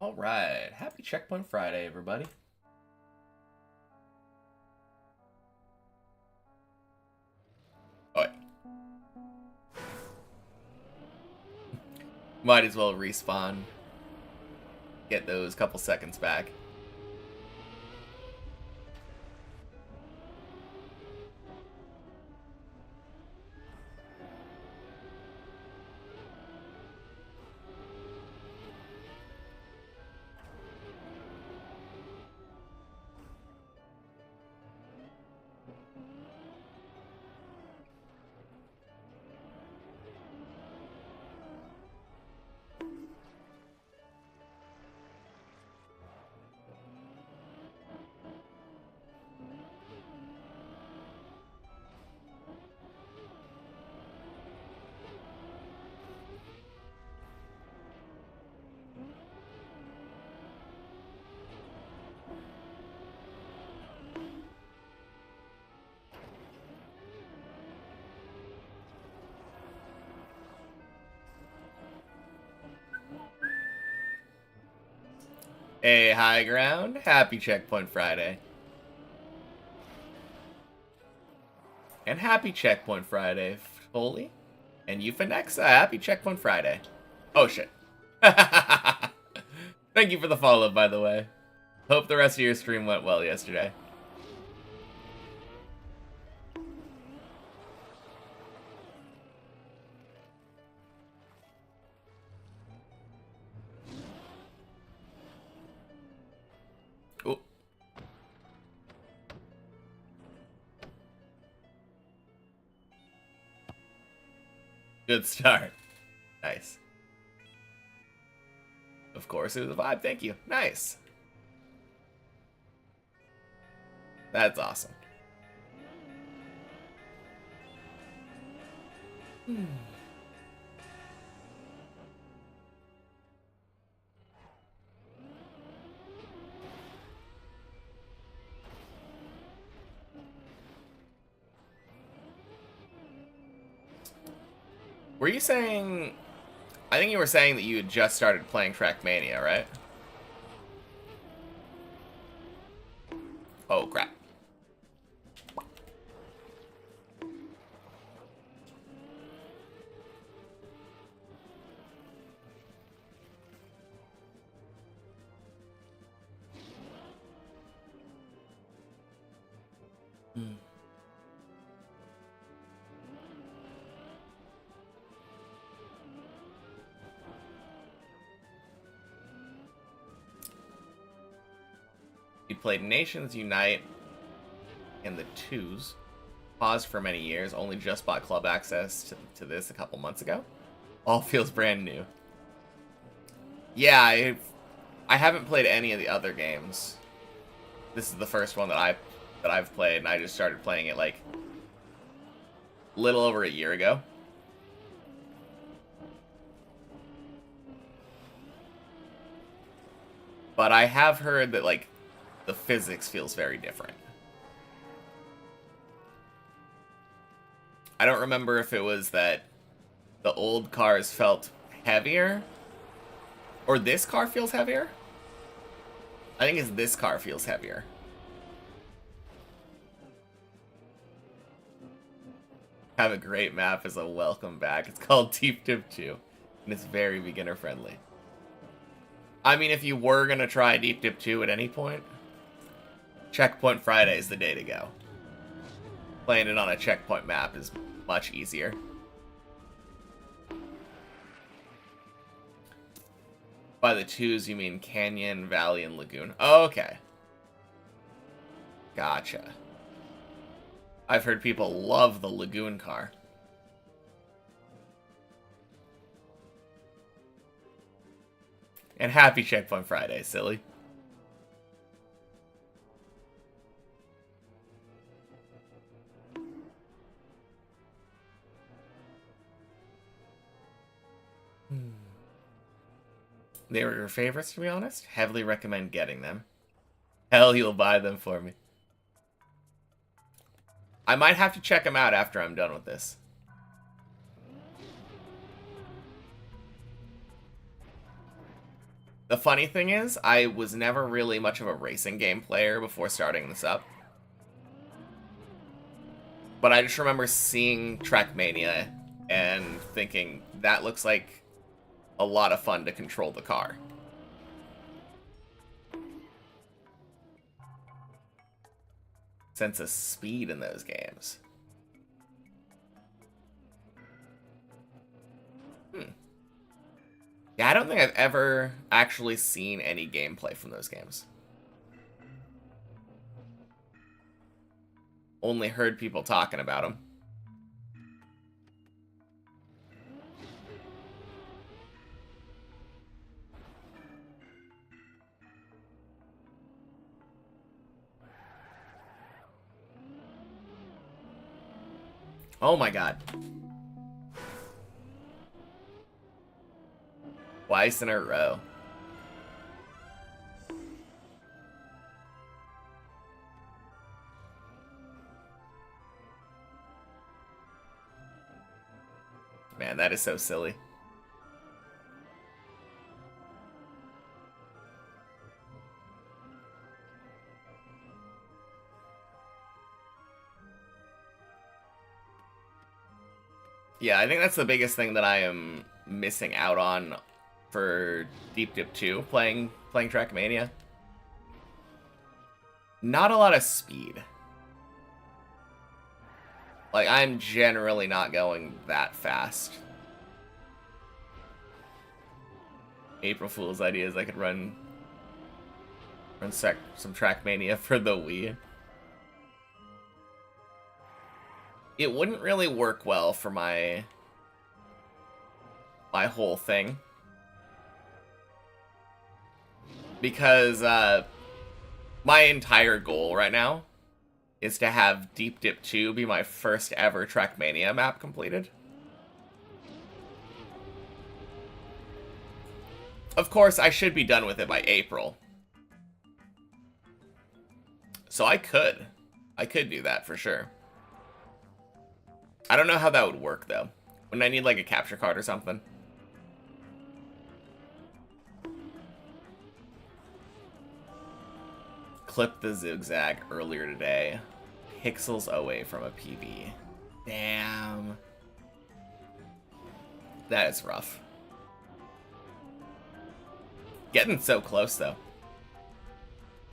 All right. Happy Checkpoint Friday, everybody. Oh, yeah. Might as well respawn. Get those couple seconds back. Hey, high ground. Happy Checkpoint Friday. And happy Checkpoint Friday, Foley. And Euphonex, happy Checkpoint Friday. Oh, shit. Thank you for the follow, by the way. Hope the rest of your stream went well yesterday. Ooh. Good start. Nice. Of course, it was a vibe. Thank you. Nice. That's awesome. Were you saying... I think you were saying that you had just started playing Trackmania, right? Oh, crap. You played Nations Unite and the Twos. Paused for many years, only just bought club access to this a couple months ago. All feels brand new. Yeah, I haven't played any of the other games. This is the first one that I've played, and I just started playing it like little over a year ago. But I have heard that like the physics feels very different. I don't remember if it was that the old cars felt heavier or this car feels heavier. I think it's this car feels heavier. Have a great map as a welcome back. It's called Deep Dip 2, and it's very beginner friendly. I mean, if you were gonna try Deep Dip 2 at any point, Checkpoint Friday is the day to go. Playing it on a checkpoint map is much easier. By the twos, you mean Canyon, Valley, and Lagoon. Oh, okay. Gotcha. I've heard people love the Lagoon car. And happy Checkpoint Friday, silly. They were your favorites, to be honest. Heavily recommend getting them. Hell, you'll buy them for me. I might have to check them out after I'm done with this. The funny thing is, I was never really much of a racing game player before starting this up. But I just remember seeing Trackmania and thinking, that looks like a lot of fun to control the car. Sense of speed in those games. Yeah, I don't think I've ever actually seen any gameplay from those games. Only heard people talking about them. Oh my god. Twice in a row. Man, that is so silly. Yeah, I think that's the biggest thing that I am missing out on for Deep Dip 2, playing Trackmania. Not a lot of speed. Like, I'm generally not going that fast. April Fool's idea is I could run some Trackmania for the Wii. It wouldn't really work well for my whole thing. Because my entire goal right now is to have Deep Dip 2 be my first ever Trackmania map completed. Of course, I should be done with it by April. So I could do that for sure. I don't know how that would work, though. Wouldn't I need, like, a capture card or something? Clipped the zigzag earlier today. Pixels away from a PB. Damn. That is rough. Getting so close, though.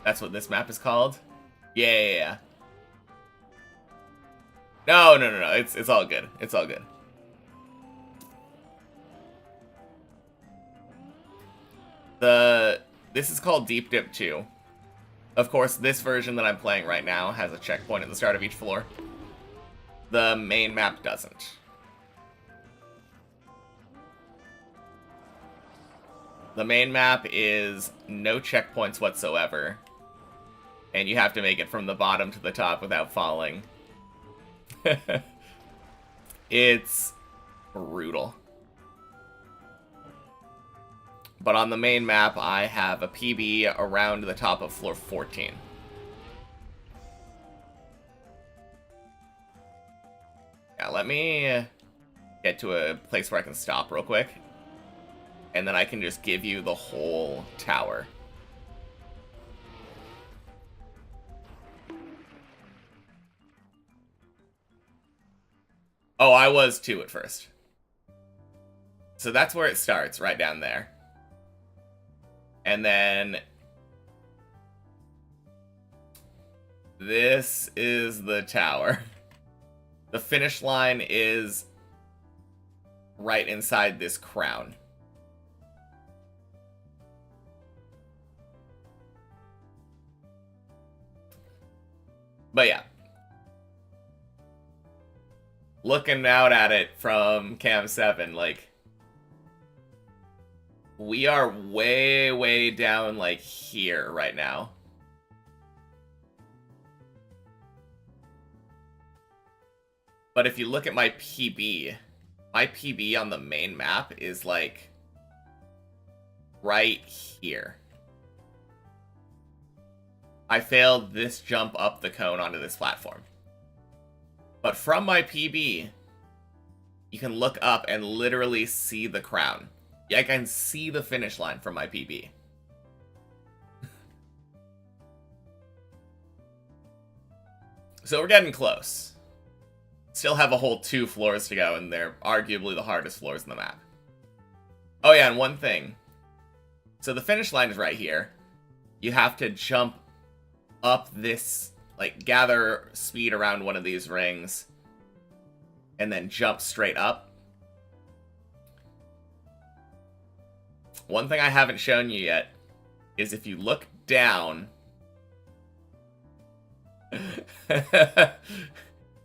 That's what this map is called? Yeah. No. It's all good. It's all good. This is called Deep Dip 2. Of course, this version that I'm playing right now has a checkpoint at the start of each floor. The main map doesn't. The main map is no checkpoints whatsoever. And you have to make it from the bottom to the top without falling. It's brutal. But on the main map, I have a PB around the top of floor 14. Yeah, let me get to a place where I can stop real quick. And then I can just give you the whole tower. Oh, I was too at first. So that's where it starts, right down there. And then this is the tower. The finish line is right inside this crown. But yeah. Looking out at it from Cam 7, like, we are way down, like, here right now. But if you look at my PB on the main map is, like, right here. I failed this jump up the cone onto this platform. But from my PB, you can look up and literally see the crown. Yeah, I can see the finish line from my PB. So we're getting close. Still have a whole 2 floors to go, and they're arguably the hardest floors in the map. Oh yeah, and one thing. So the finish line is right here. You have to jump up this, like, gather speed around one of these rings, and then jump straight up. One thing I haven't shown you yet is if you look down,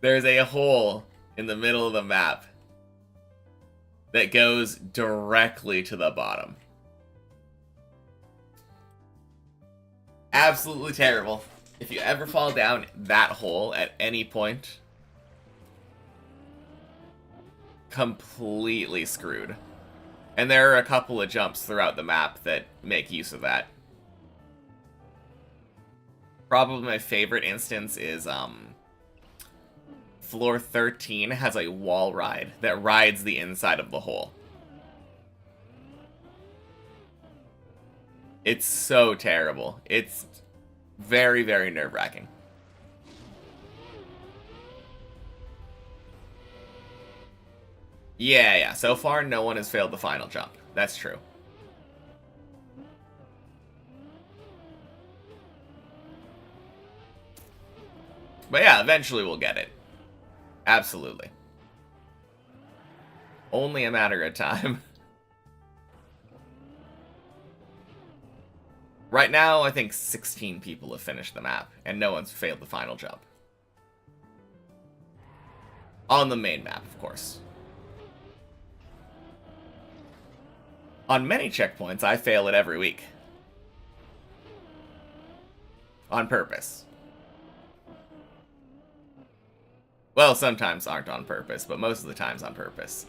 there's a hole in the middle of the map that goes directly to the bottom. Absolutely terrible. If you ever fall down that hole at any point, completely screwed. And there are a couple of jumps throughout the map that make use of that. Probably my favorite instance is floor 13 has a wall ride that rides the inside of the hole. It's so terrible. It's very, very nerve-wracking. Yeah. So far, no one has failed the final jump. That's true. But yeah, eventually we'll get it. Absolutely. Only a matter of time. Right now, I think 16 people have finished the map, and no one's failed the final jump. On the main map, of course. On many checkpoints, I fail it every week. On purpose. Well, sometimes aren't on purpose, but most of the times on purpose.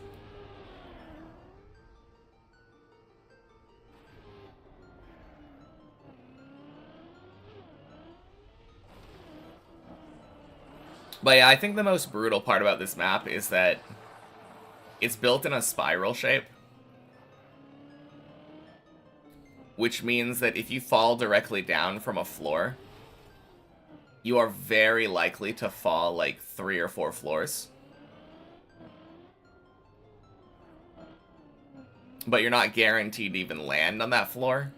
But yeah, I think the most brutal part about this map is that it's built in a spiral shape. Which means that if you fall directly down from a floor, you are very likely to fall like 3 or 4 floors. But you're not guaranteed to even land on that floor.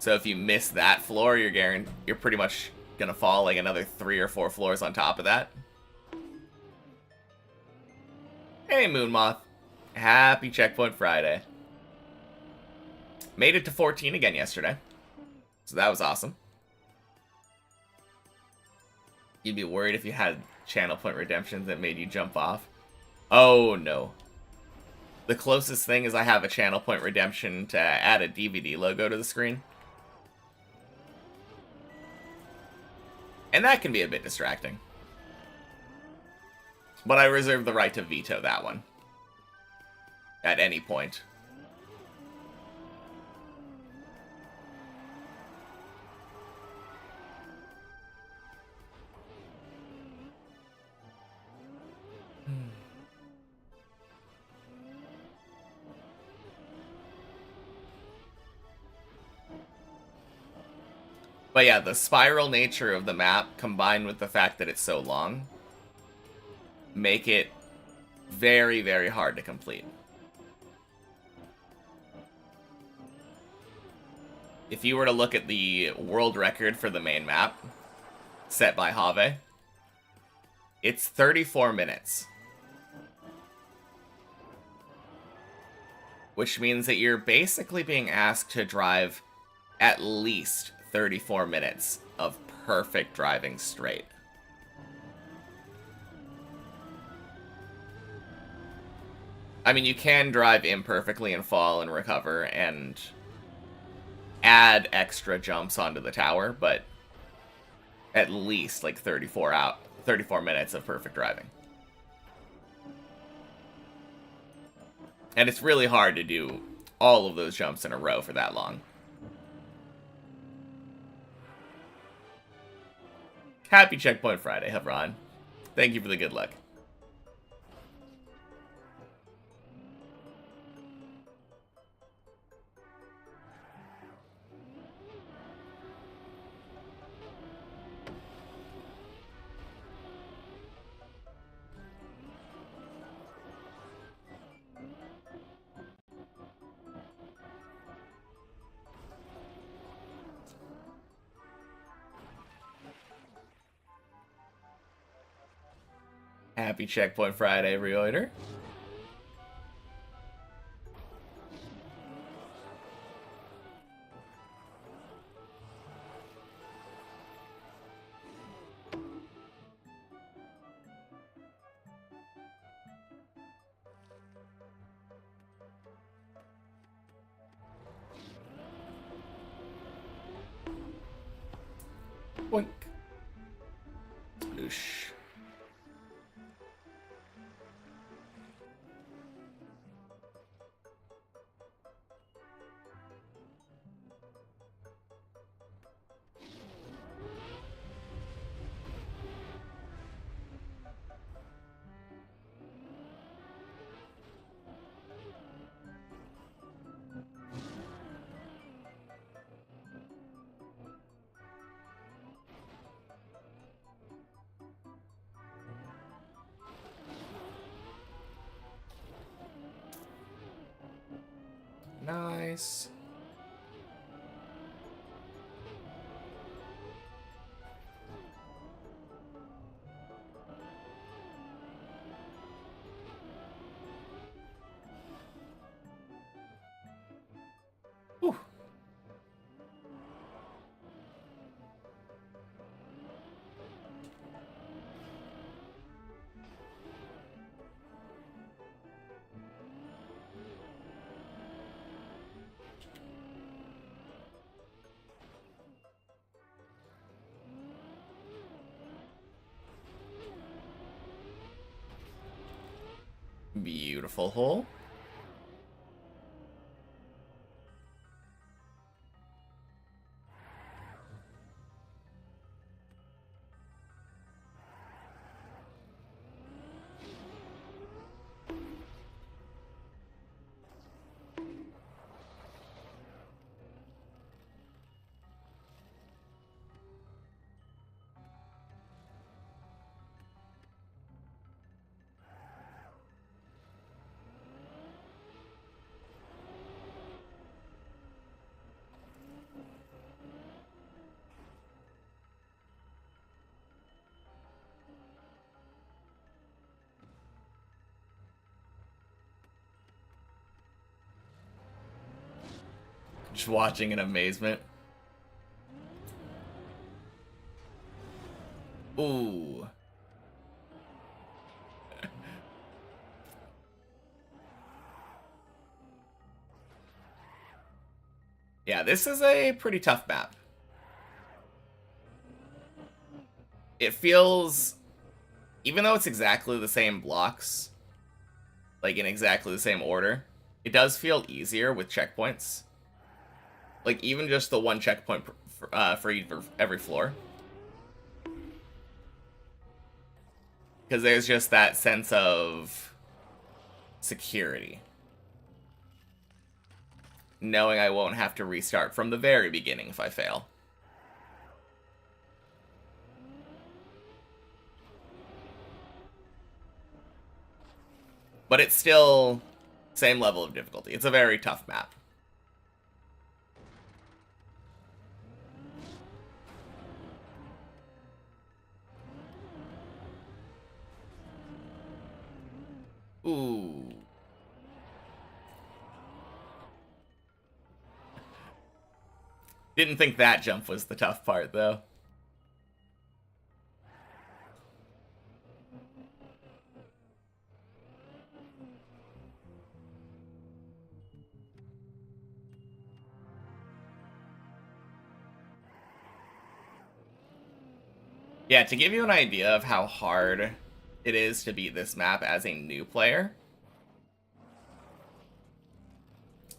So if you miss that floor, you're pretty much gonna fall like another 3 or 4 floors on top of that. Hey, Moonmoth. Happy Checkpoint Friday. Made it to 14 again yesterday. So that was awesome. You'd be worried if you had channel point redemptions that made you jump off. Oh, no. The closest thing is I have a channel point redemption to add a DVD logo to the screen. And that can be a bit distracting. But I reserve the right to veto that one. At any point. But yeah, the spiral nature of the map, combined with the fact that it's so long, make it very, very hard to complete. If you were to look at the world record for the main map, set by Have, it's 34 minutes. Which means that you're basically being asked to drive at least 34 minutes of perfect driving straight. I mean, you can drive imperfectly and fall and recover and add extra jumps onto the tower, but at least like 34 minutes of perfect driving. And it's really hard to do all of those jumps in a row for that long. Happy Checkpoint Friday, Havron. Thank you for the good luck. Happy Checkpoint Friday, Reoiter. Boink. Sploosh. Nice. Whew. Beautiful hole. Just watching in amazement. Ooh. Yeah, this is a pretty tough map. It feels, even though it's exactly the same blocks, like in exactly the same order, it does feel easier with checkpoints. Like, even just the one checkpoint for every floor. Because there's just that sense of security. Knowing I won't have to restart from the very beginning if I fail. But it's still same level of difficulty. It's a very tough map. Ooh. Didn't think that jump was the tough part, though. Yeah, to give you an idea of how hard it is to beat this map as a new player,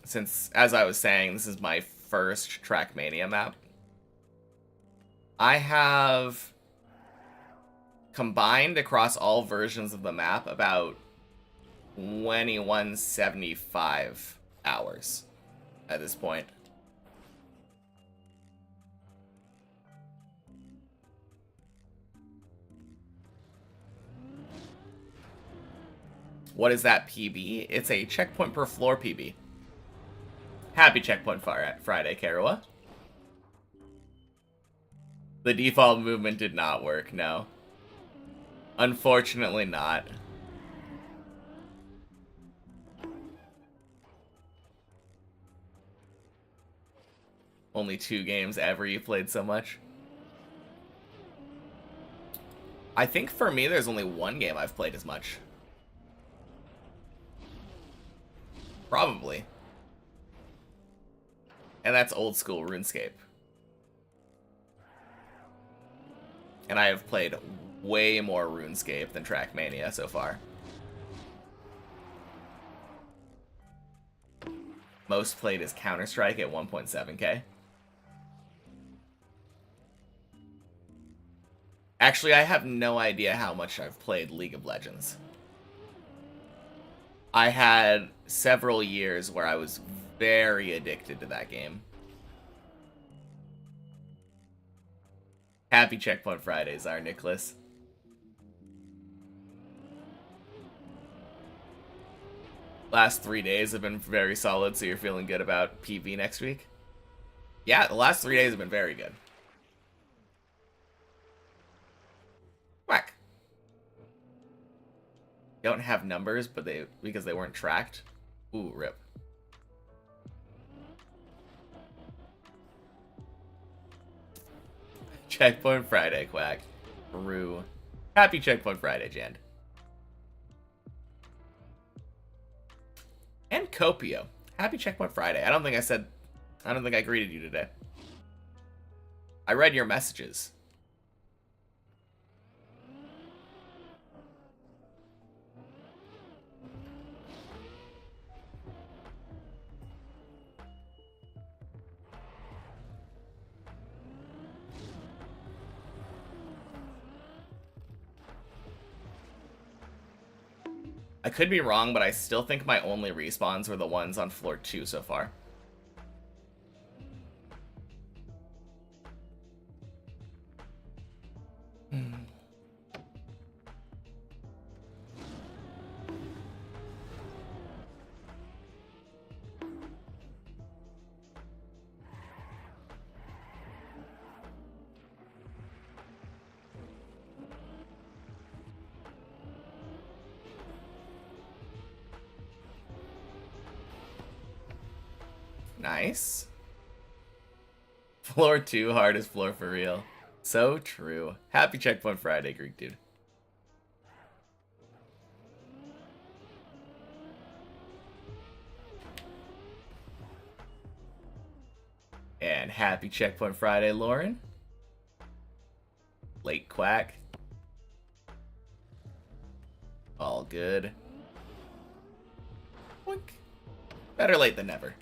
since, as I was saying, this is my first Trackmania map, I have combined across all versions of the map about 2175 hours at this point. What is that PB? It's a checkpoint per floor PB. Happy Checkpoint Friday, Karawa. The default movement did not work, no. Unfortunately not. Only 2 games ever you played so much. I think for me there's only 1 game I've played as much. Probably. And that's old school RuneScape. And I have played way more RuneScape than Trackmania so far. Most played is Counter-Strike at 1.7k. Actually, I have no idea how much I've played League of Legends. I had several years where I was very addicted to that game. Happy Checkpoint Fridays, our Nicholas. Last 3 days have been very solid, so you're feeling good about PV next week? Yeah, the last 3 days have been very good. Whack. Don't have numbers, but because they weren't tracked. Ooh, rip. Checkpoint Friday, Quack. Rue. Happy Checkpoint Friday, Jan. And Copio. Happy Checkpoint Friday. I don't think I greeted you today. I read your messages. I could be wrong, but I still think my only respawns were the ones on floor 2 so far. Nice. Floor 2, hardest floor for real. So true. Happy Checkpoint Friday, Greek dude. And happy Checkpoint Friday, Lauren. Late Quack. All good. Boink. Better late than never.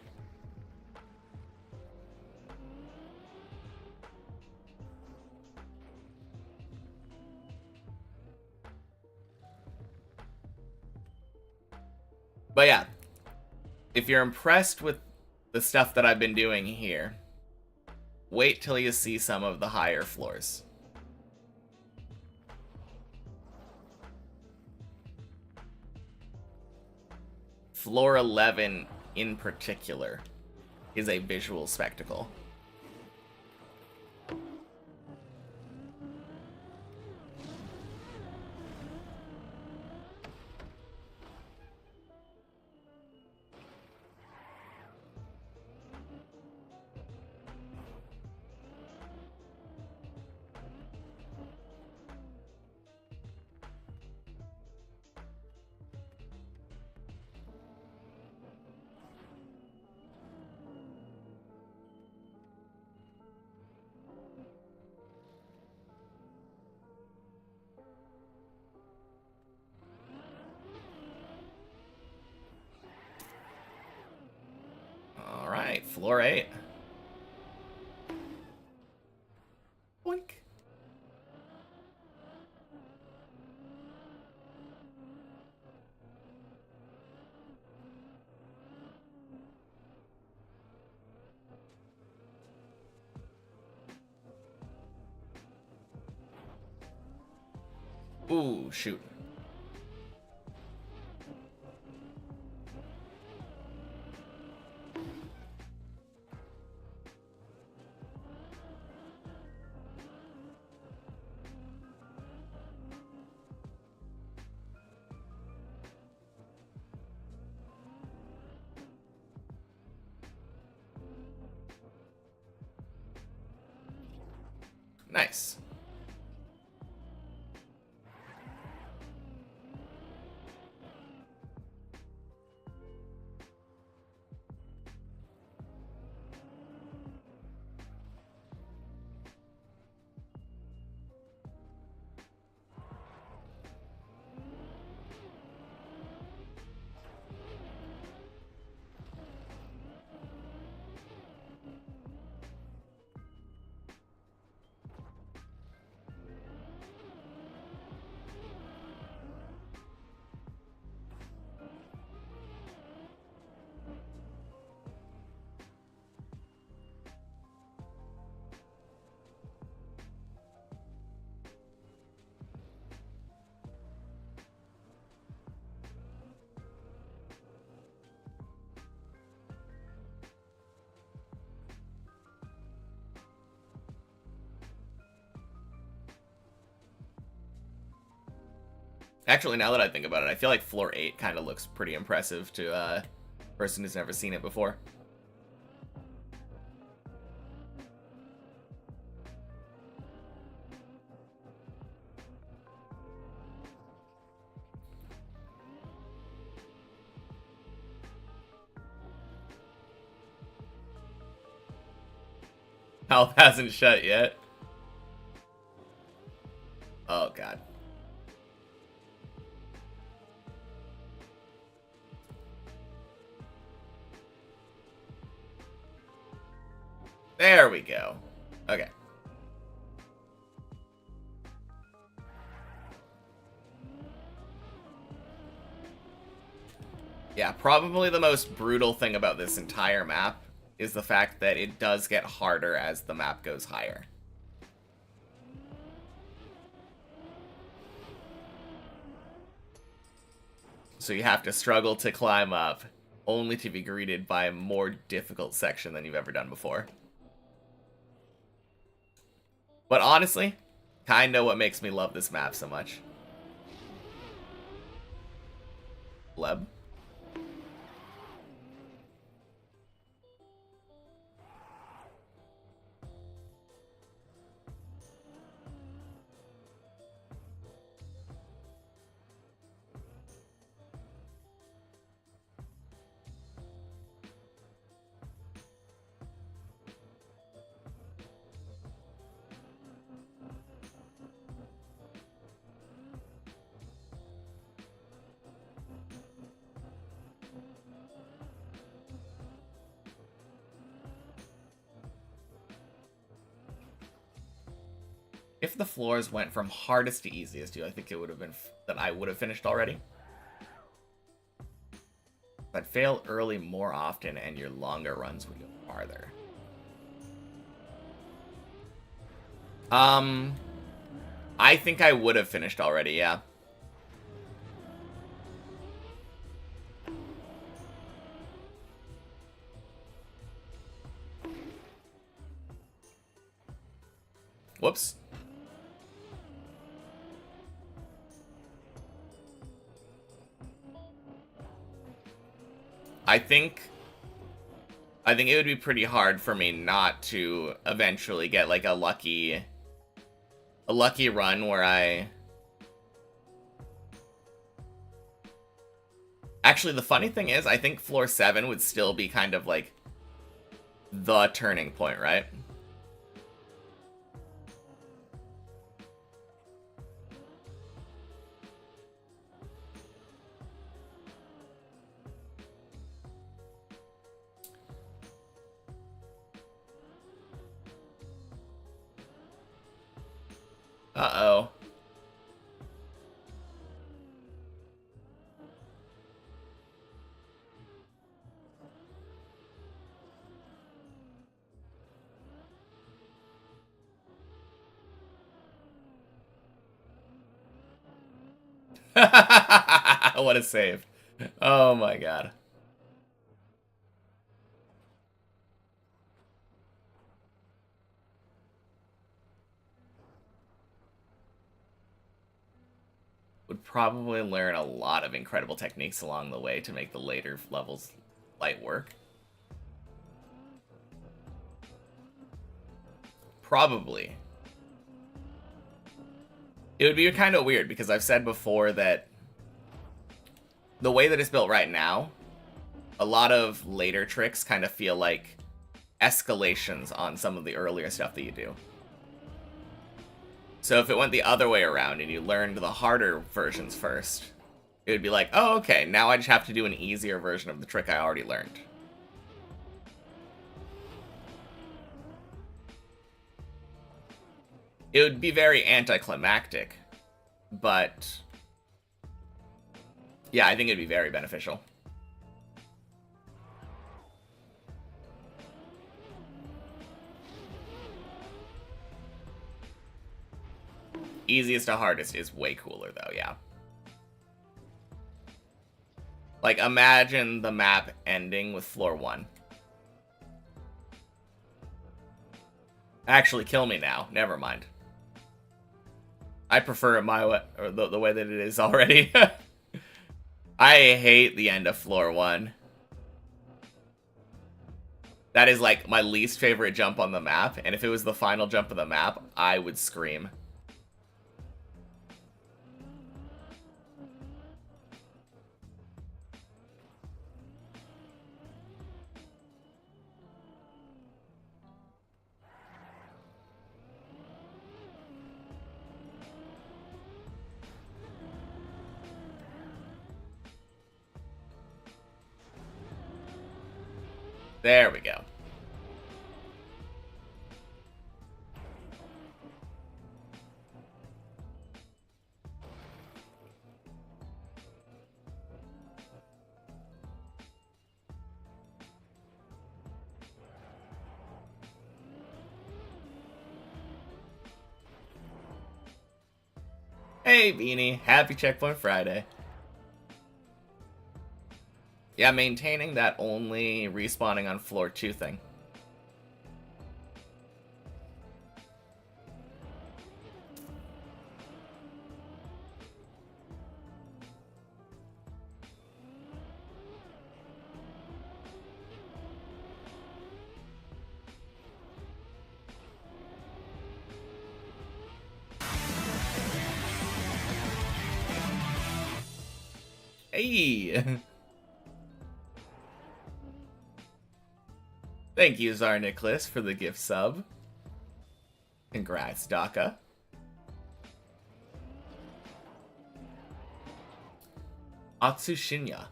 But yeah, if you're impressed with the stuff that I've been doing here, wait till you see some of the higher floors. Floor 11 in particular is a visual spectacle. Alright, floor 8. Boink. Ooh, shoot. Nice. Actually, now that I think about it, I feel like floor 8 kind of looks pretty impressive to a person who's never seen it before. Valve hasn't shut yet. Oh, God. There we go. Okay. Yeah, probably the most brutal thing about this entire map is the fact that it does get harder as the map goes higher. So you have to struggle to climb up, only to be greeted by a more difficult section than you've ever done before. But honestly, kinda what makes me love this map so much. Leb? If the floors went from hardest to easiest, I think it would have been that I would have finished already. But fail early more often and your longer runs would go farther. I think I would have finished already, yeah. Whoops. I think it would be pretty hard for me not to eventually get like a lucky run where I... Actually, the funny thing is, I think floor 7 would still be kind of like the turning point, right? Uh-oh. What a save. Oh my god. Would probably learn a lot of incredible techniques along the way to make the later levels light work. Probably. It would be kind of weird because I've said before that the way that it's built right now, a lot of later tricks kind of feel like escalations on some of the earlier stuff that you do. So if it went the other way around and you learned the harder versions first, it would be like, oh, okay, now I just have to do an easier version of the trick I already learned. It would be very anticlimactic, but yeah, I think it'd be very beneficial. Easiest to hardest is way cooler, though, yeah. Like, imagine the map ending with floor 1. Actually, kill me now. Never mind. I prefer it my way, or the way that it is already. I hate the end of floor 1. That is, like, my least favorite jump on the map, and if it was the final jump of the map, I would scream. There we go. Hey, Beanie. Happy Checkpoint Friday. Yeah, maintaining that only respawning on floor 2 thing. Hey! Thank you, Czar Nicholas, for the gift sub. Congrats, Daka. Atsushinya.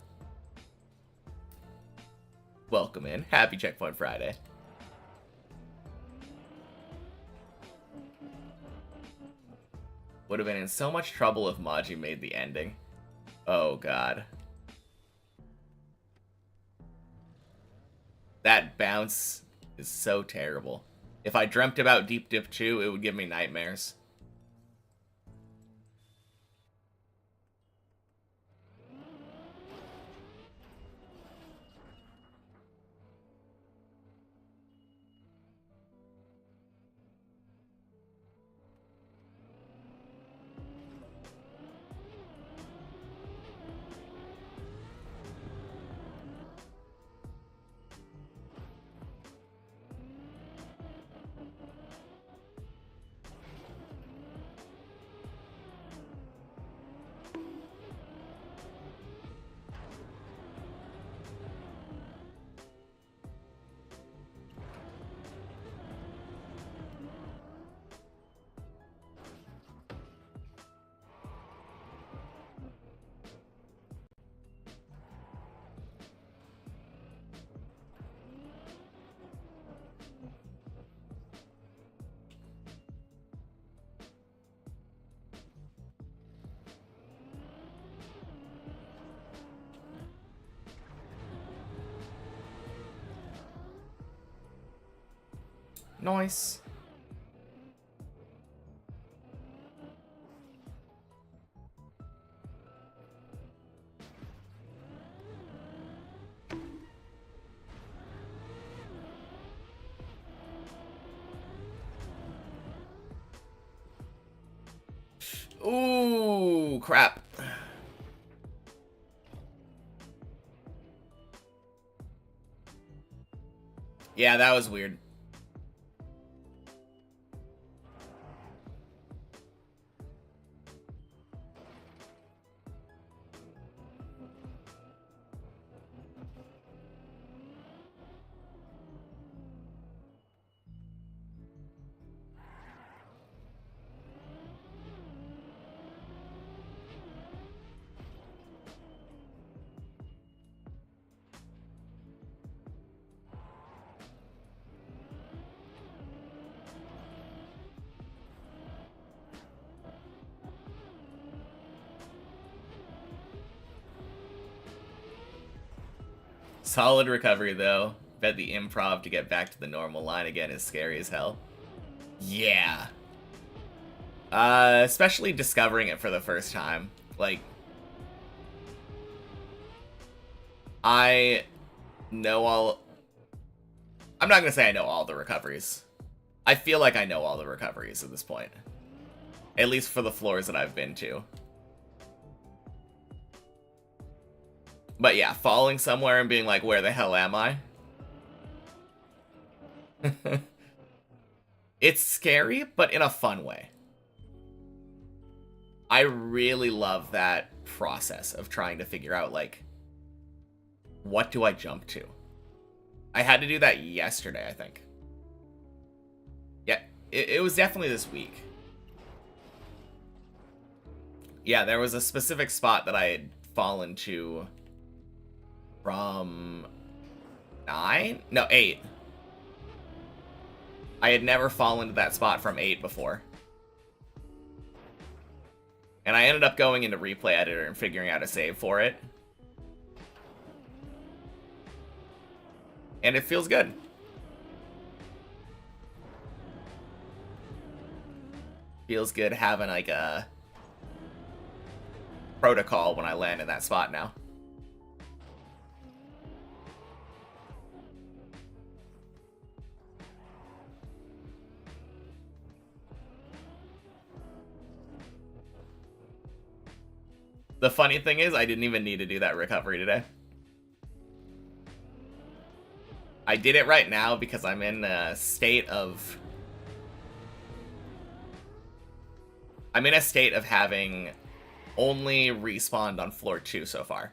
Welcome in. Happy Checkpoint Friday. Would have been in so much trouble if Maji made the ending. Oh, God. That bounce is so terrible. If I dreamt about Deep Dip 2, it would give me nightmares. Nice. Ooh, crap. Yeah, that was weird. Solid recovery, though. Bet the improv to get back to the normal line again is scary as hell. Yeah. Especially discovering it for the first time. Like, I know all... I'm not gonna say I know all the recoveries. I feel like I know all the recoveries at this point. At least for the floors that I've been to. But yeah, falling somewhere and being like, where the hell am I? It's scary, but in a fun way. I really love that process of trying to figure out, like, what do I jump to? I had to do that yesterday, I think. Yeah, it was definitely this week. Yeah, there was a specific spot that I had fallen to from 9? No, 8. I had never fallen to that spot from 8 before. And I ended up going into Replay Editor and figuring out a save for it. And it feels good. Feels good having like a protocol when I land in that spot now. The funny thing is, I didn't even need to do that recovery today. I did it right now because I'm in a state of... I'm in a state of having only respawned on floor 2 so far.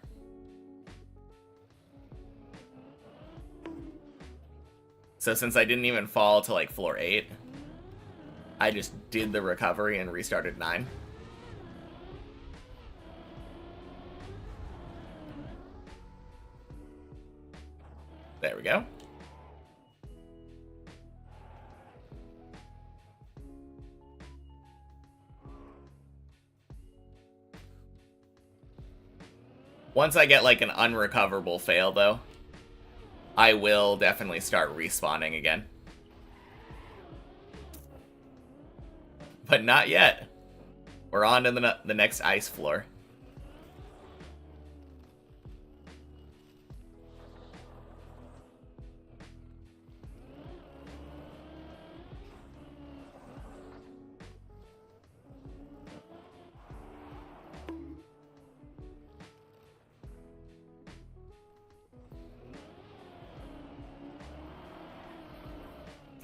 So since I didn't even fall to like floor 8, I just did the recovery and restarted 9. There we go. Once I get like an unrecoverable fail though, I will definitely start respawning again. But not yet. We're on to the next ice floor.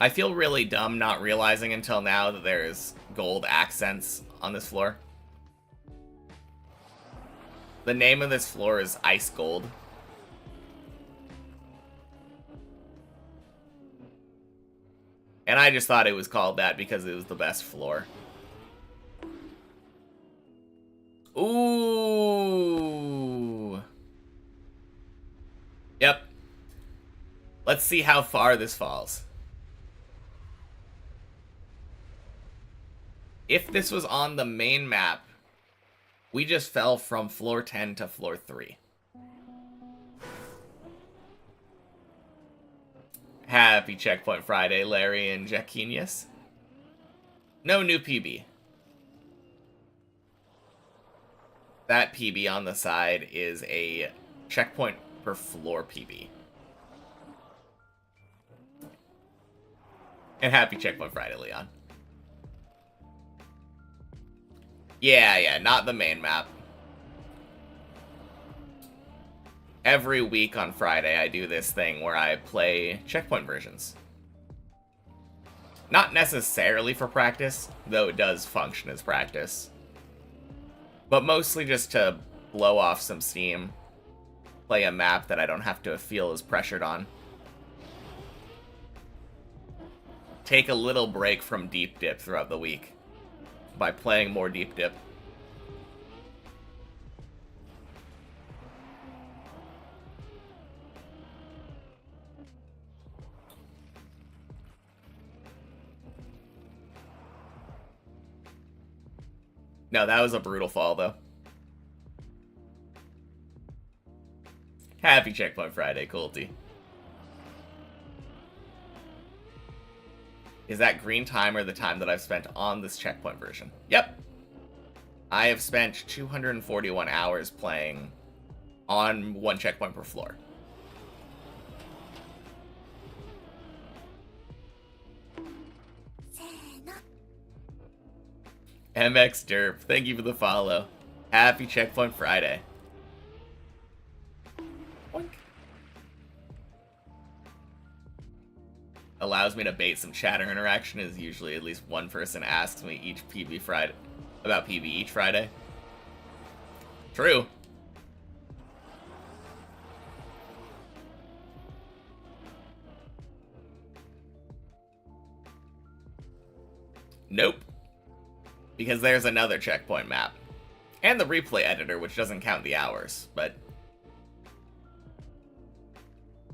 I feel really dumb not realizing until now that there's gold accents on this floor. The name of this floor is Ice Gold. And I just thought it was called that because it was the best floor. Ooh. Yep. Let's see how far this falls. If this was on the main map, we just fell from floor 10 to floor 3. Happy Checkpoint Friday, Larry and Jacquinius. No new PB. That PB on the side is a checkpoint per floor PB. And happy Checkpoint Friday, Leon. Yeah, not the main map. Every week on Friday, I do this thing where I play checkpoint versions. Not necessarily for practice, though it does function as practice. But mostly just to blow off some steam. Play a map that I don't have to feel as pressured on. Take a little break from Deep Dip throughout the week by playing more Deep Dip. No, that was a brutal fall, though. Happy Checkpoint Friday, Colty. Is that green timer the time that I've spent on this checkpoint version? Yep. I have spent 241 hours playing on one checkpoint per floor. MX Derp, thank you for the follow. Happy Checkpoint Friday. Boink. Allows me to bait some chatter interaction, as usually at least one person asks me each PB Friday about PB each Friday. True. Nope. Because there's another checkpoint map. And the replay editor, which doesn't count the hours, but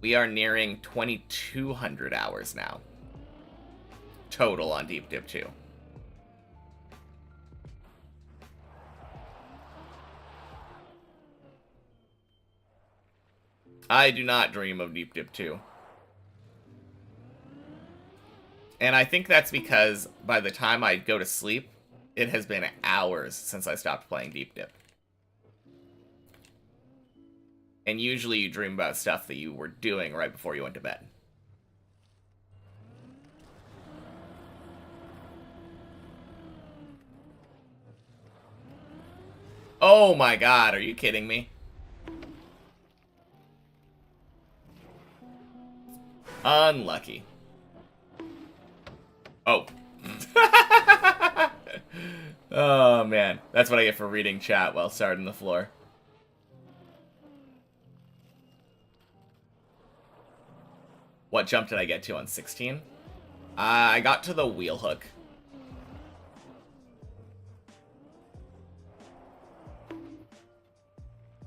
we are nearing 2,200 hours now. Total on Deep Dip 2. I do not dream of Deep Dip 2. And I think that's because by the time I go to sleep, it has been hours since I stopped playing Deep Dip. And usually you dream about stuff that you were doing right before you went to bed. Oh my god, are you kidding me? Unlucky. Oh. Oh, man. That's what I get for reading chat while starting the floor. What jump did I get to on 16? I got to the wheel hook.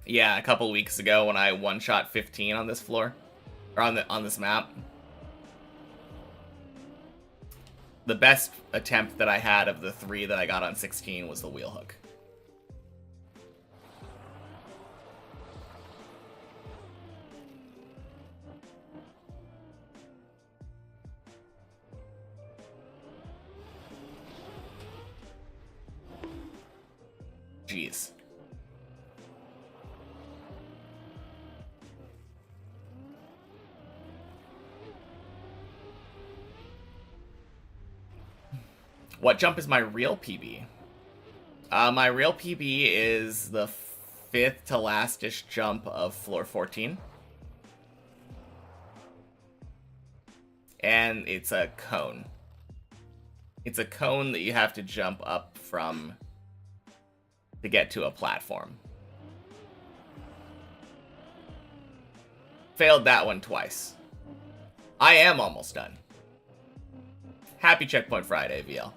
Yeah, a couple weeks ago when I one-shot 15 on this floor. Or on this map. The best attempt that I had of the 3 that I got on 16 was the wheel hook. Jeez. What jump is my real PB? My real PB is the 5th to last-ish jump of floor 14. And it's a cone. It's a cone that you have to jump up from to get to a platform. Failed that one twice. I am almost done. Happy Checkpoint Friday, VL.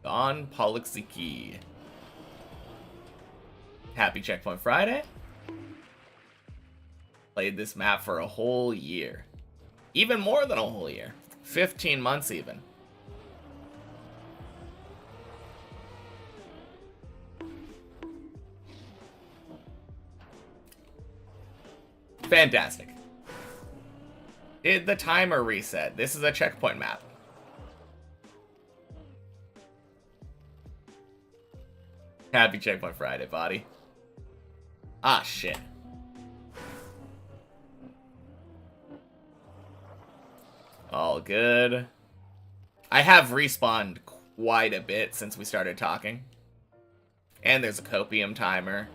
On Polixiki. Happy Checkpoint Friday. Played this map for a whole year. Even more than a whole year. 15 months even. Fantastic. Did the timer reset? This is a checkpoint map. Happy Checkpoint Friday, body. Ah, shit. All good. I have respawned quite a bit since we started talking. And there's a copium timer.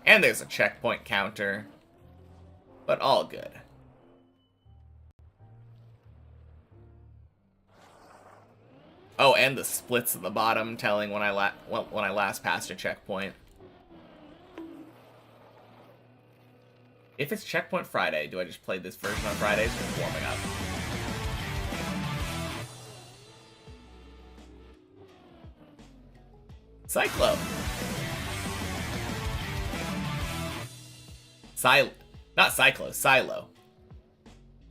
And there's a checkpoint counter. But all good. Oh, and the splits at the bottom telling when I last passed a checkpoint. If it's Checkpoint Friday, do I just play this version on Fridays or just warming up? Cyclo. Not Cyclo, Silo.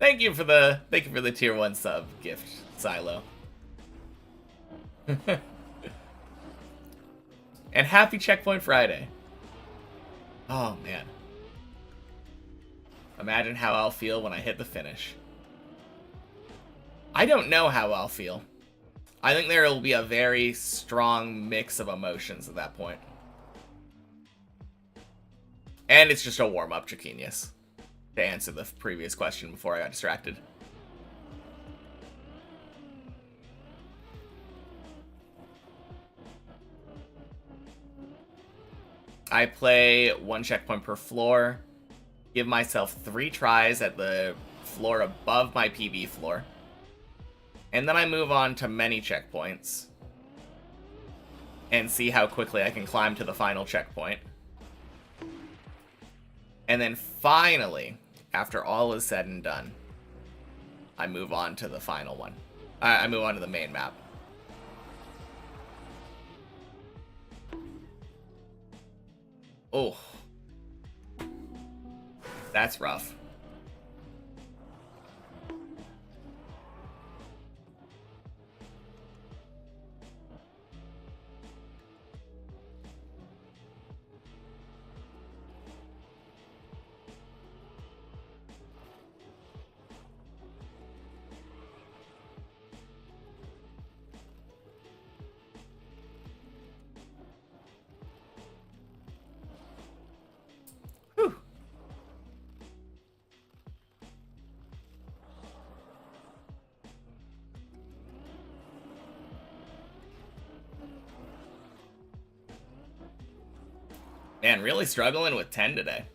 Thank you for the tier 1 sub gift, Silo. And happy Checkpoint Friday. Oh man. Imagine how I'll feel when I hit the finish. I don't know how I'll feel. I think there will be a very strong mix of emotions at that point. And it's just a warm-up, Jacquinius, to answer the previous question before I got distracted. I play 1 checkpoint per floor, give myself 3 tries at the floor above my PB floor, and then I move on to many checkpoints and see how quickly I can climb to the final checkpoint. And then finally, after all is said and done, I move on to the final one. I move on to the main map. Oh. That's rough. Whew. Man, really struggling with 10 today.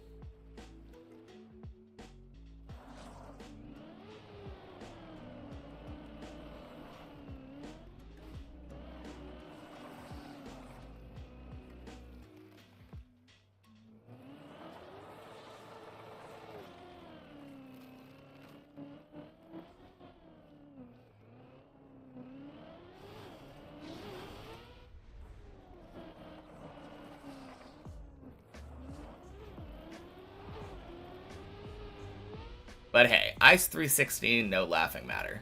But hey, Ice 316, no laughing matter.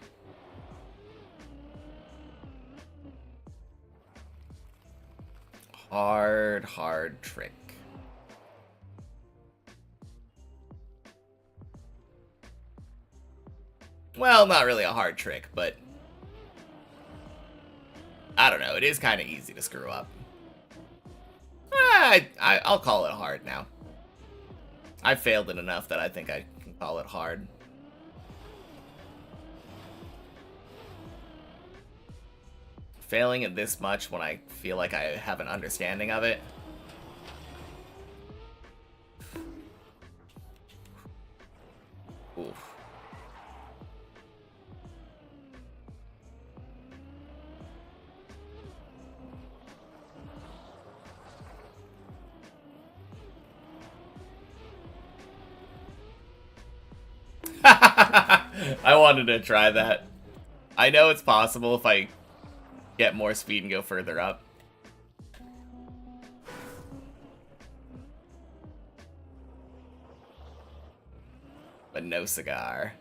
Hard trick. Well, not really a hard trick, but I don't know. It is kind of easy to screw up. I'll call it hard now. I failed it enough that I think I can call it hard. Failing it this much when I feel like I have an understanding of it. Oof. I wanted to try that. I know it's possible if I get more speed and go further up. But no cigar.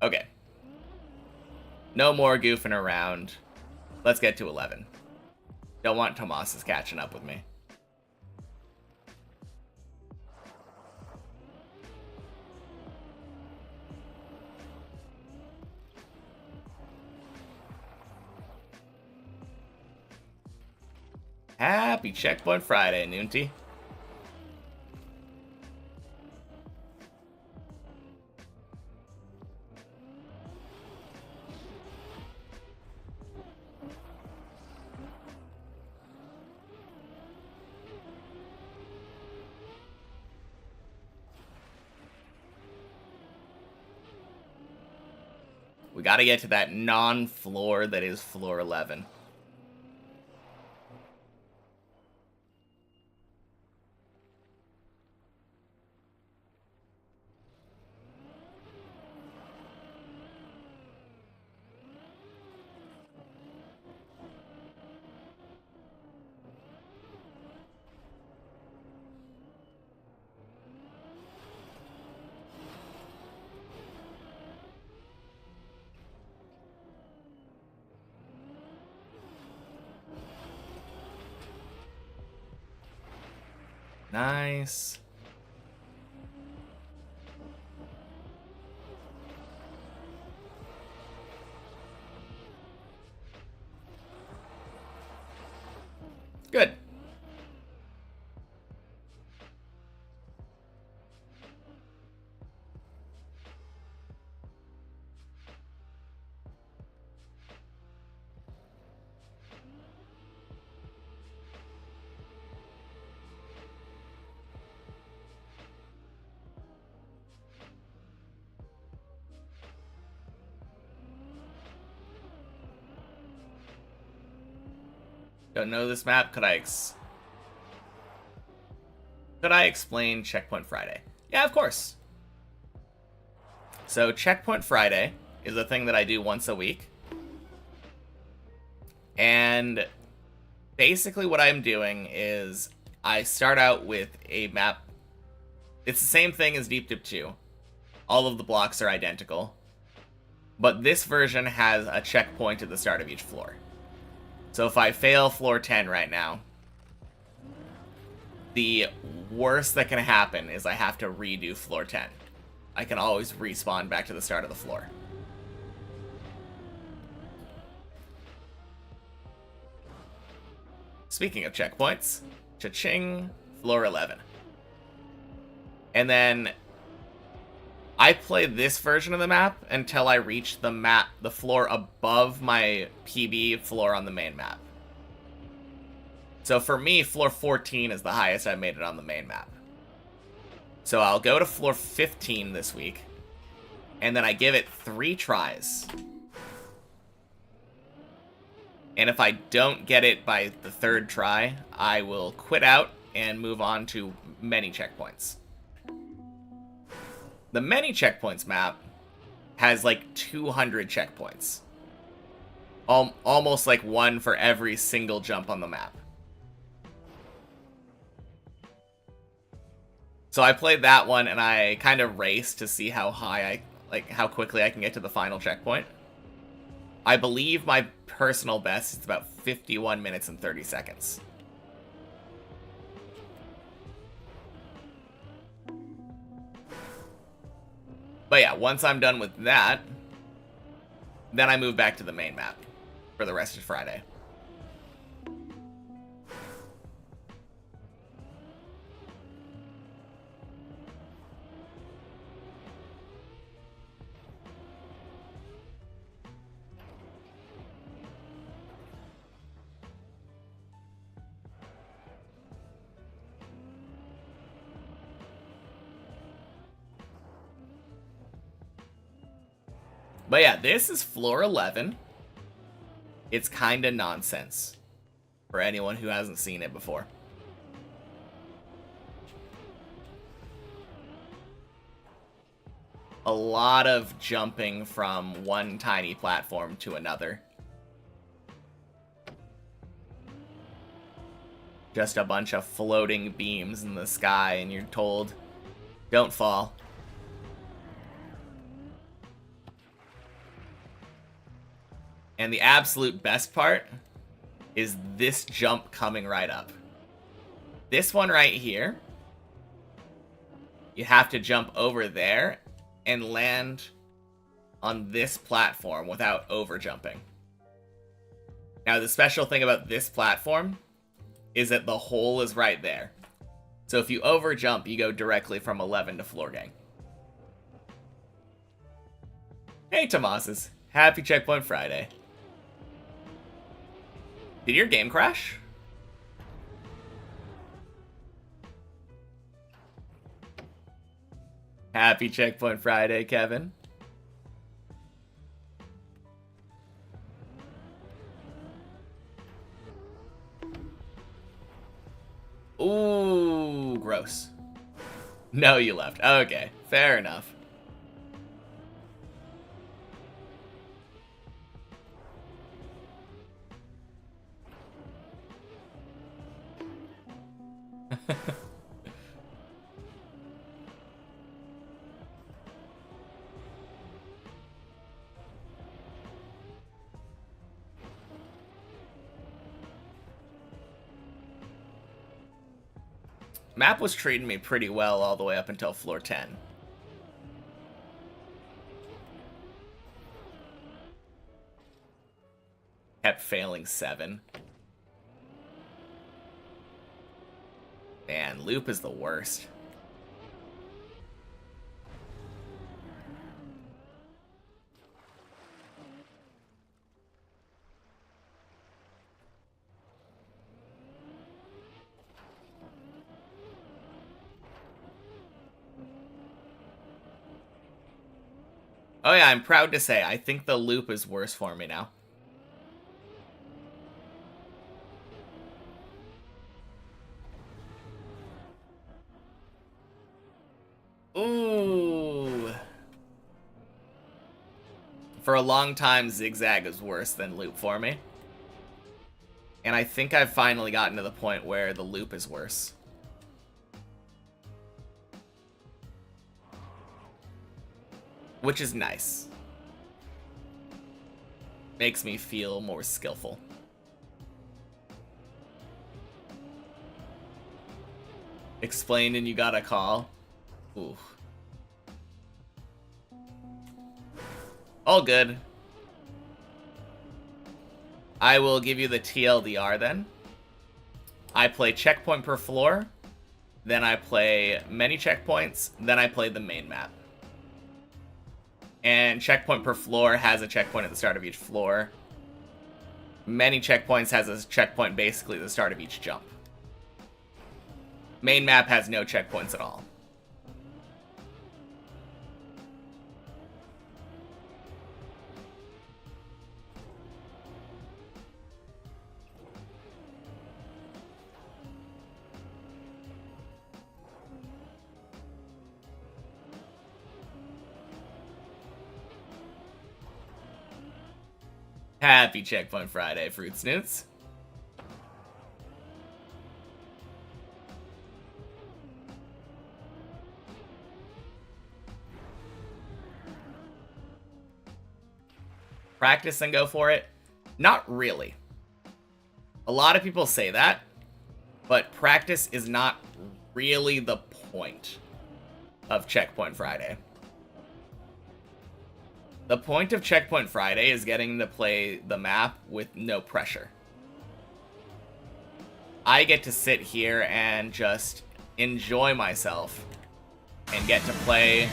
Okay. No more goofing around. Let's get to 11. Don't want Tomas's catching up with me. Happy Checkpoint Friday, Noonty. We gotta get to that non-floor that is floor 11. Nice. Good. Don't know this map. Could I explain Checkpoint Friday? Yeah, of course. So Checkpoint Friday is a thing that I do once a week. And basically what I'm doing is I start out with a map. It's the same thing as Deep Dip 2. All of the blocks are identical. But this version has a checkpoint at the start of each floor. So if I fail floor 10 right now, the worst that can happen is I have to redo floor 10. I can always respawn back to the start of the floor. Speaking of checkpoints, cha-ching, floor 11. And then I play this version of the map until I reach the floor above my PB floor on the main map. So for me, floor 14 is the highest I've made it on the main map. So I'll go to floor 15 this week, and then I give it 3 tries. And if I don't get it by the 3rd try, I will quit out and move on to many checkpoints. The many checkpoints map has like 200 checkpoints. Almost like one for every single jump on the map. So I played that one and I kind of raced to see how how quickly I can get to the final checkpoint. I believe my personal best is about 51 minutes and 30 seconds. But yeah, once I'm done with that, then I move back to the main map for the rest of Friday. But yeah, this is floor 11. It's kind of nonsense for anyone who hasn't seen it before. A lot of jumping from one tiny platform to another. Just a bunch of floating beams in the sky, and you're told, don't fall. And the absolute best part is this jump coming right up. This one right here, you have to jump over there and land on this platform without over jumping. Now, the special thing about this platform is that the hole is right there. So if you over jump, you go directly from 11 to floor gang. Hey, Tomases. Happy Checkpoint Friday. Did your game crash? Happy Checkpoint Friday, Kevin. Ooh, gross. No, you left. Okay, fair enough. Map was treating me pretty well all the way up until floor 10. Kept failing 7. Man, loop is the worst. Oh yeah, I'm proud to say, I think the loop is worse for me now. Ooh. For a long time, zigzag is worse than loop for me. And I think I've finally gotten to the point where the loop is worse. Which is nice. Makes me feel more skillful. Explained and you got a call. Ooh. All good. I will give you the TLDR then. I play checkpoint per floor. Then I play many checkpoints. Then I play the main map. And checkpoint per floor has a checkpoint at the start of each floor. Many checkpoints has a checkpoint basically at the start of each jump. Main map has no checkpoints at all. Happy Checkpoint Friday, Fruit Snoots. Practice and go for it? Not really. A lot of people say that, but practice is not really the point of Checkpoint Friday. The point of Checkpoint Friday is getting to play the map with no pressure. I get to sit here and just enjoy myself and get to play.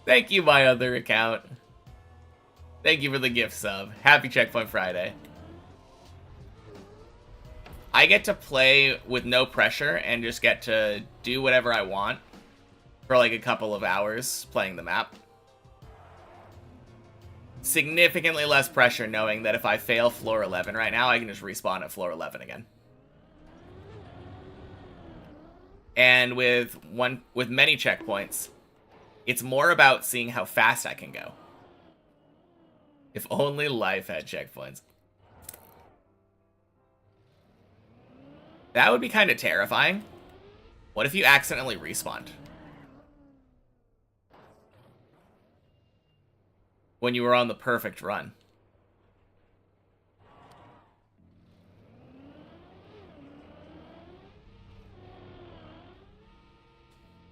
Thank you, my other account. Thank you for the gift sub. Happy Checkpoint Friday. I get to play with no pressure and just get to do whatever I want for like a couple of hours playing the map. Significantly less pressure knowing that if I fail floor 11 right now, I can just respawn at floor 11 again. And with many checkpoints, it's more about seeing how fast I can go. If only life had checkpoints. That would be kind of terrifying. What if you accidentally respawned? When you were on the perfect run.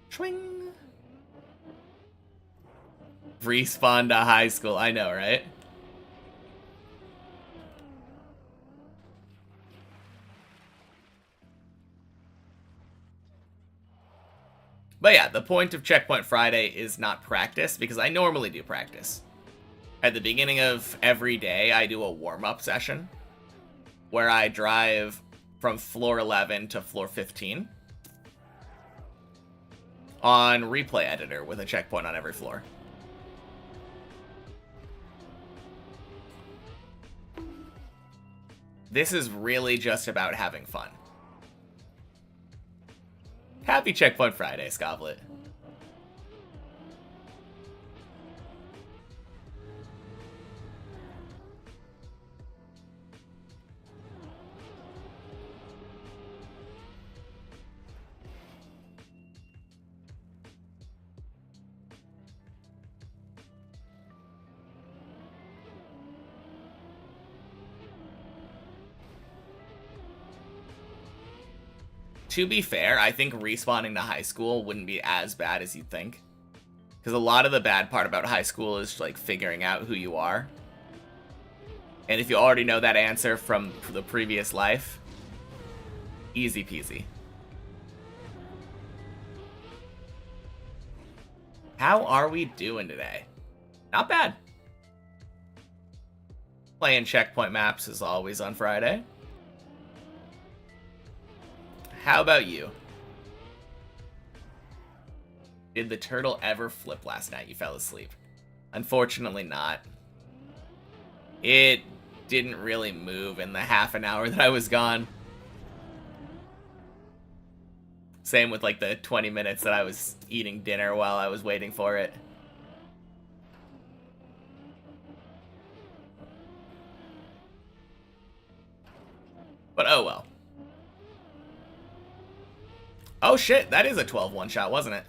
Swing. Respawn to high school. I know, right? But yeah, the point of Checkpoint Friday is not practice, because I normally do practice. At the beginning of every day, I do a warm-up session where I drive from floor 11 to floor 15 on Replay Editor with a checkpoint on every floor. This is really just about having fun. Happy Checkpoint Friday, Scoblet. To be fair, I think respawning to high school wouldn't be as bad as you'd think. Because a lot of the bad part about high school is like figuring out who you are. And if you already know that answer from the previous life, easy peasy. How are we doing today? Not bad. Playing checkpoint maps as always on Friday. How about you? Did the turtle ever flip last night? You fell asleep. Unfortunately not. It didn't really move in the half an hour that I was gone. Same with like the 20 minutes that I was eating dinner while I was waiting for it. But oh well. Oh shit, that is a 12 one-shot, wasn't it?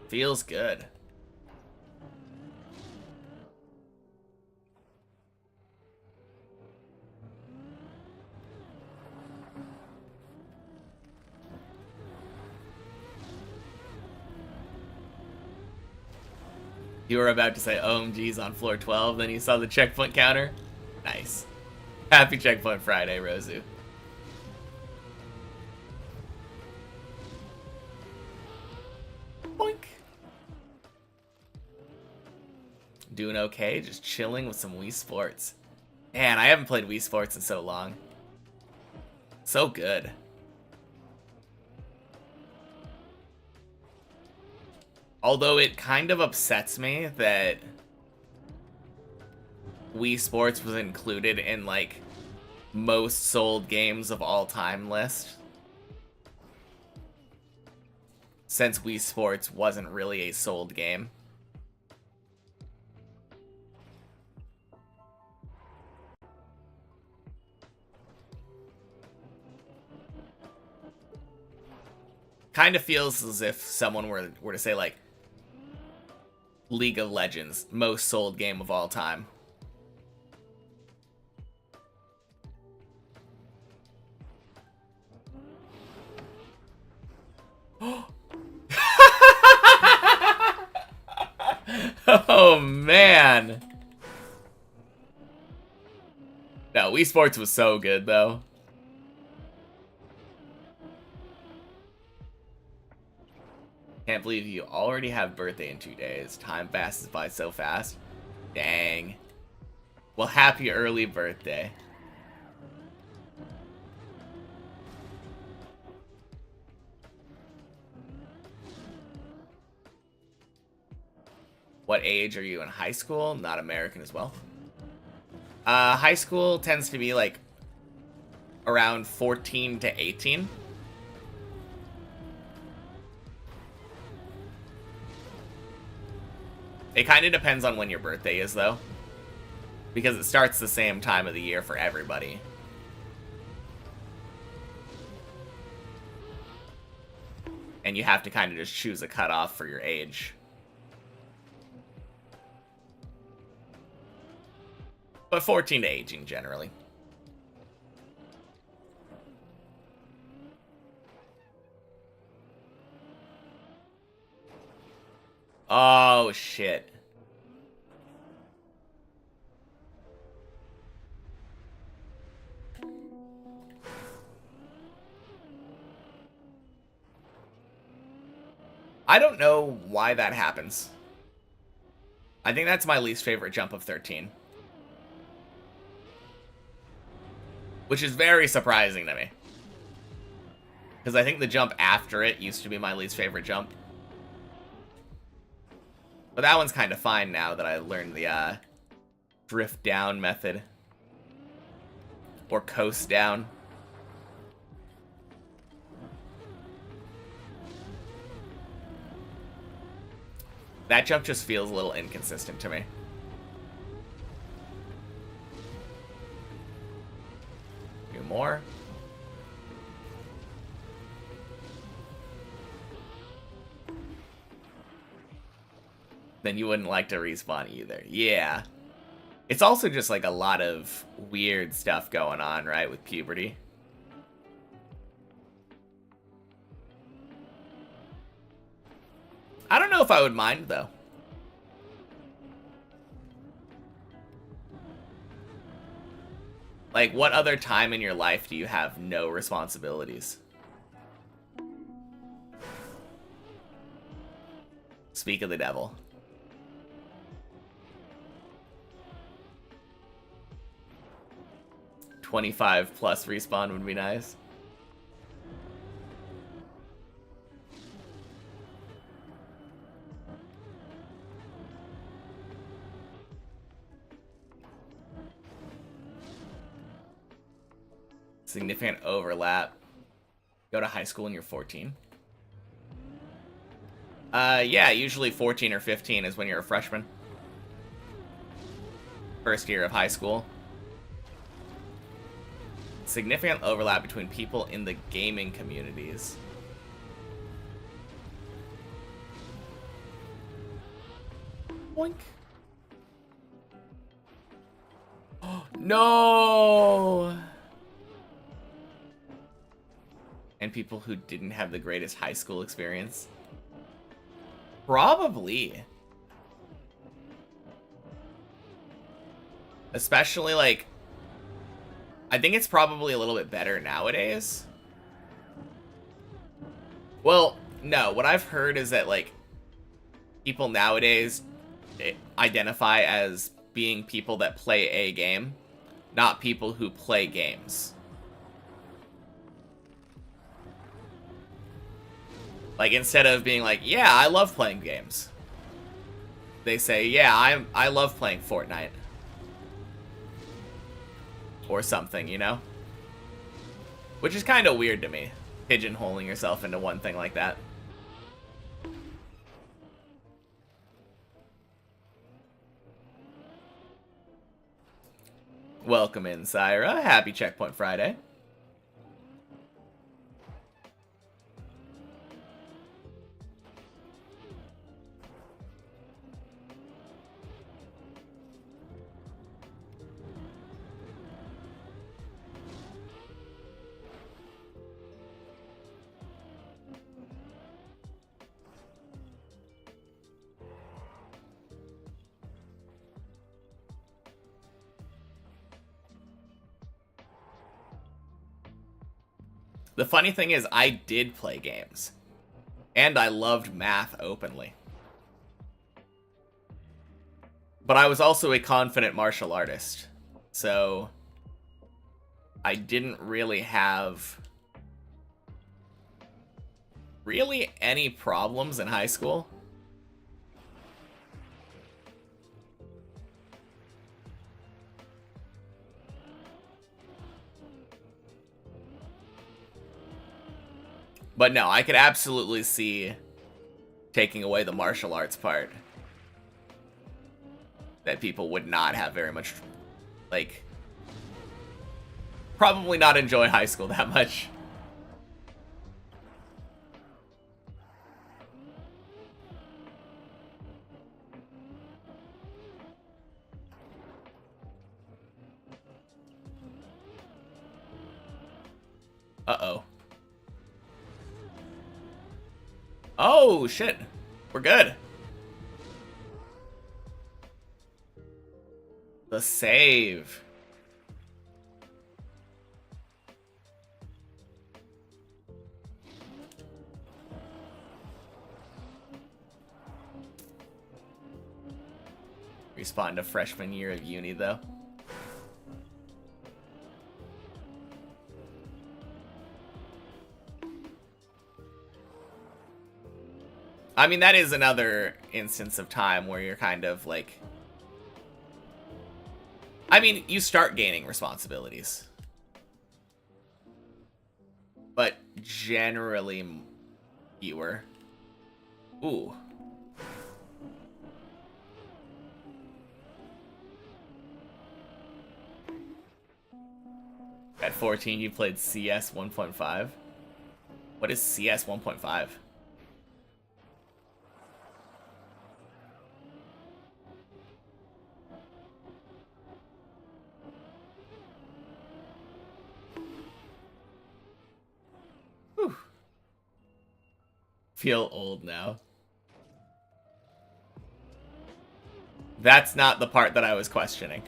Feels good. You were about to say OMG's on floor 12, then you saw the checkpoint counter. Nice. Happy Checkpoint Friday, Rosu. Boink. Doing okay, just chilling with some Wii Sports. Man, I haven't played Wii Sports in so long. So good. Although it kind of upsets me that Wii Sports was included in, like, most sold games of all time list. Since Wii Sports wasn't really a sold game. Kind of feels as if someone were to say, like, League of Legends, most sold game of all time. Oh, man. No, Wii Sports was so good, though. Can't believe you already have birthday in 2 days. Time passes by so fast. Dang. Well, happy early birthday. What age are you in high school? Not American as well. High school tends to be like around 14 to 18. It kind of depends on when your birthday is, though. Because it starts the same time of the year for everybody. And you have to kind of just choose a cutoff for your age. But 14 to 18, generally. Oh, shit. I don't know why that happens. I think that's my least favorite jump of 13. Which is very surprising to me. Because I think the jump after it used to be my least favorite jump. But that one's kind of fine now that I learned the drift down method. Or coast down. That jump just feels a little inconsistent to me. Do more. Then you wouldn't like to respawn either. Yeah. It's also just like a lot of weird stuff going on, right, with puberty. I don't know if I would mind, though. Like, what other time in your life do you have no responsibilities? Speak of the devil. $25+ respawn would be nice. Significant overlap. Go to high school when you're 14. Yeah, usually 14 or 15 is when you're a freshman. First year of high school. Significant overlap between people in the gaming communities. Boink. Oh, no! And people who didn't have the greatest high school experience. Probably. Especially, like, I think it's probably a little bit better nowadays. Well, no, what I've heard is that, like, people nowadays identify as being people that play a game, not people who play games. Like, instead of being like, yeah, I love playing games, they say, yeah, I love playing Fortnite. Or something, you know? Which is kind of weird to me, pigeonholing yourself into one thing like that. Welcome in, Syra. Happy Checkpoint Friday. The funny thing is, I did play games. And I loved math openly. But I was also a confident martial artist. So I didn't really have any problems in high school. But no, I could absolutely see taking away the martial arts part. That people would not have very much, like, probably not enjoy high school that much. Uh-oh. Oh, shit. We're good. The save. Respawn to freshman year of uni, though. I mean, that is another instance of time where you're kind of like... I mean, you start gaining responsibilities. But generally fewer. Ooh. At 14, you played CS 1.5? What is CS 1.5? feel old now. That's not the part that I was questioning.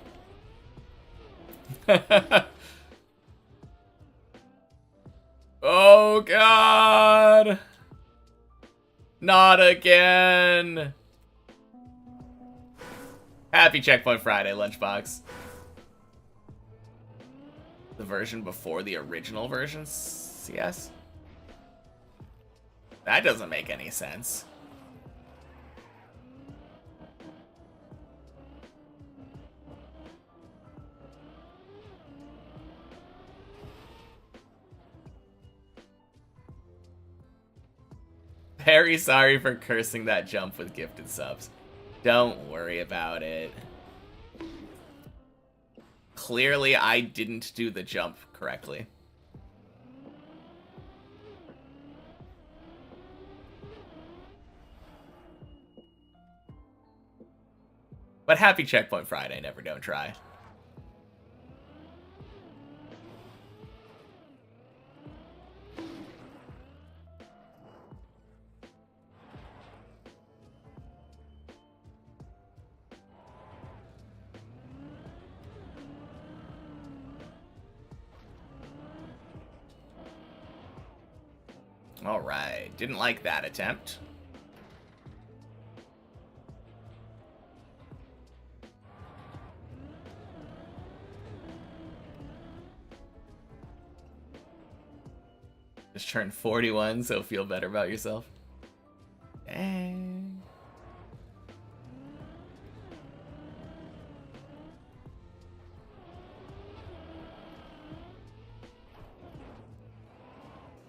Oh, God. Not again. Happy Checkpoint Friday, Lunchbox. The version before the original version, CS? That doesn't make any sense. Very sorry for cursing that jump with gifted subs. Don't worry about it. Clearly, I didn't do the jump correctly. But happy Checkpoint Friday, never don't try. Alright, didn't like that attempt. Just turned 41, so feel better about yourself. Dang.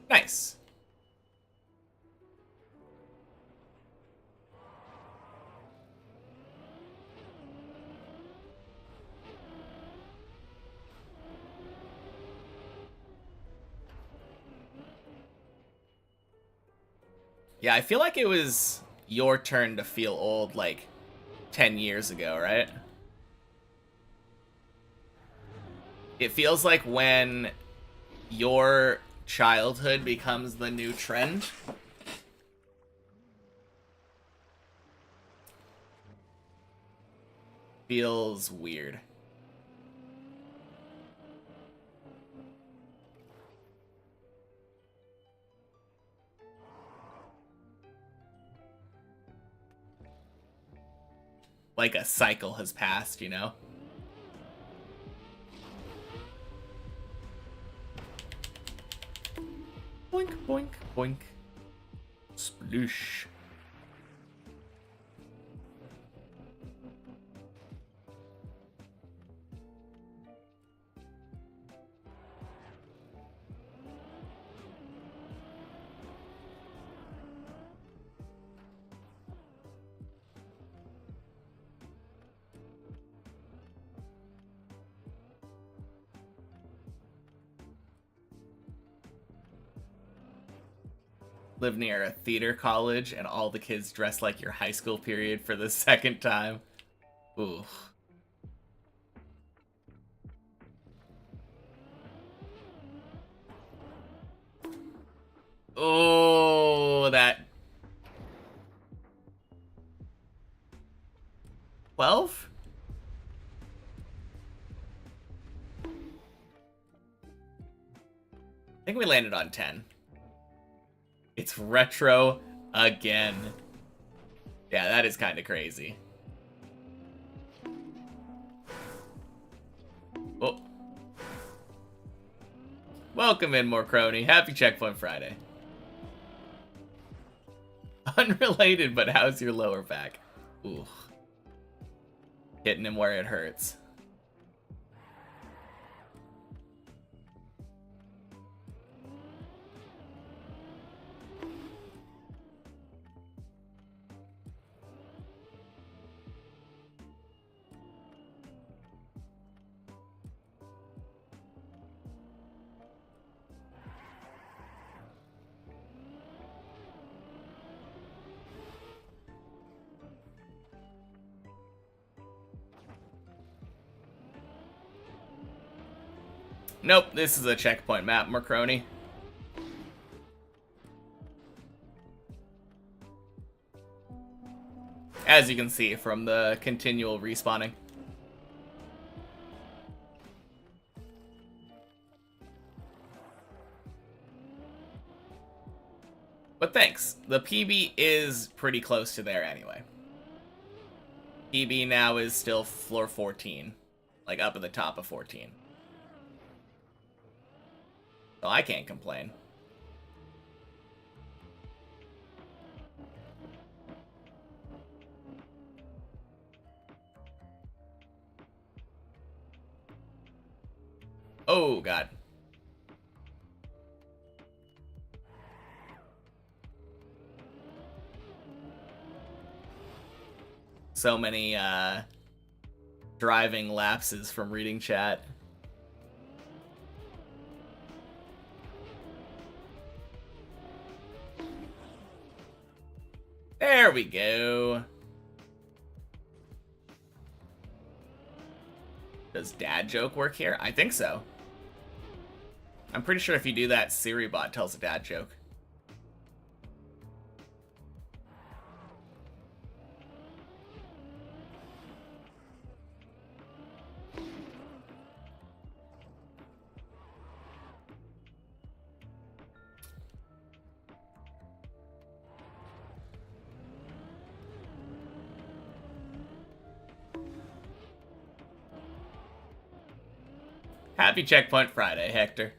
Nice. Yeah, I feel like it was your turn to feel old like 10 years ago, right? It feels like when your childhood becomes the new trend. Feels weird. Like a cycle has passed, you know? Boink, boink, boink. Sploosh. Live near a theater college and all the kids dress like your high school period for the second time. Ooh. Oh, that 12? I think we landed on 10. It's retro again. Yeah, that is kind of crazy. Oh. Welcome in, more crony. Happy Checkpoint Friday. Unrelated, but how's your lower back? Ooh. Hitting him where it hurts. Nope, this is a checkpoint map, Mercroni. As you can see from the continual respawning. But thanks. The PB is pretty close to there anyway. PB now is still floor 14. Like up at the top of 14. So I can't complain. Oh, God. So many, driving lapses from reading chat. There we go. Does dad joke work here? I think so. I'm pretty sure if you do that, Siri bot tells a dad joke. Happy Checkpoint Friday, Hector.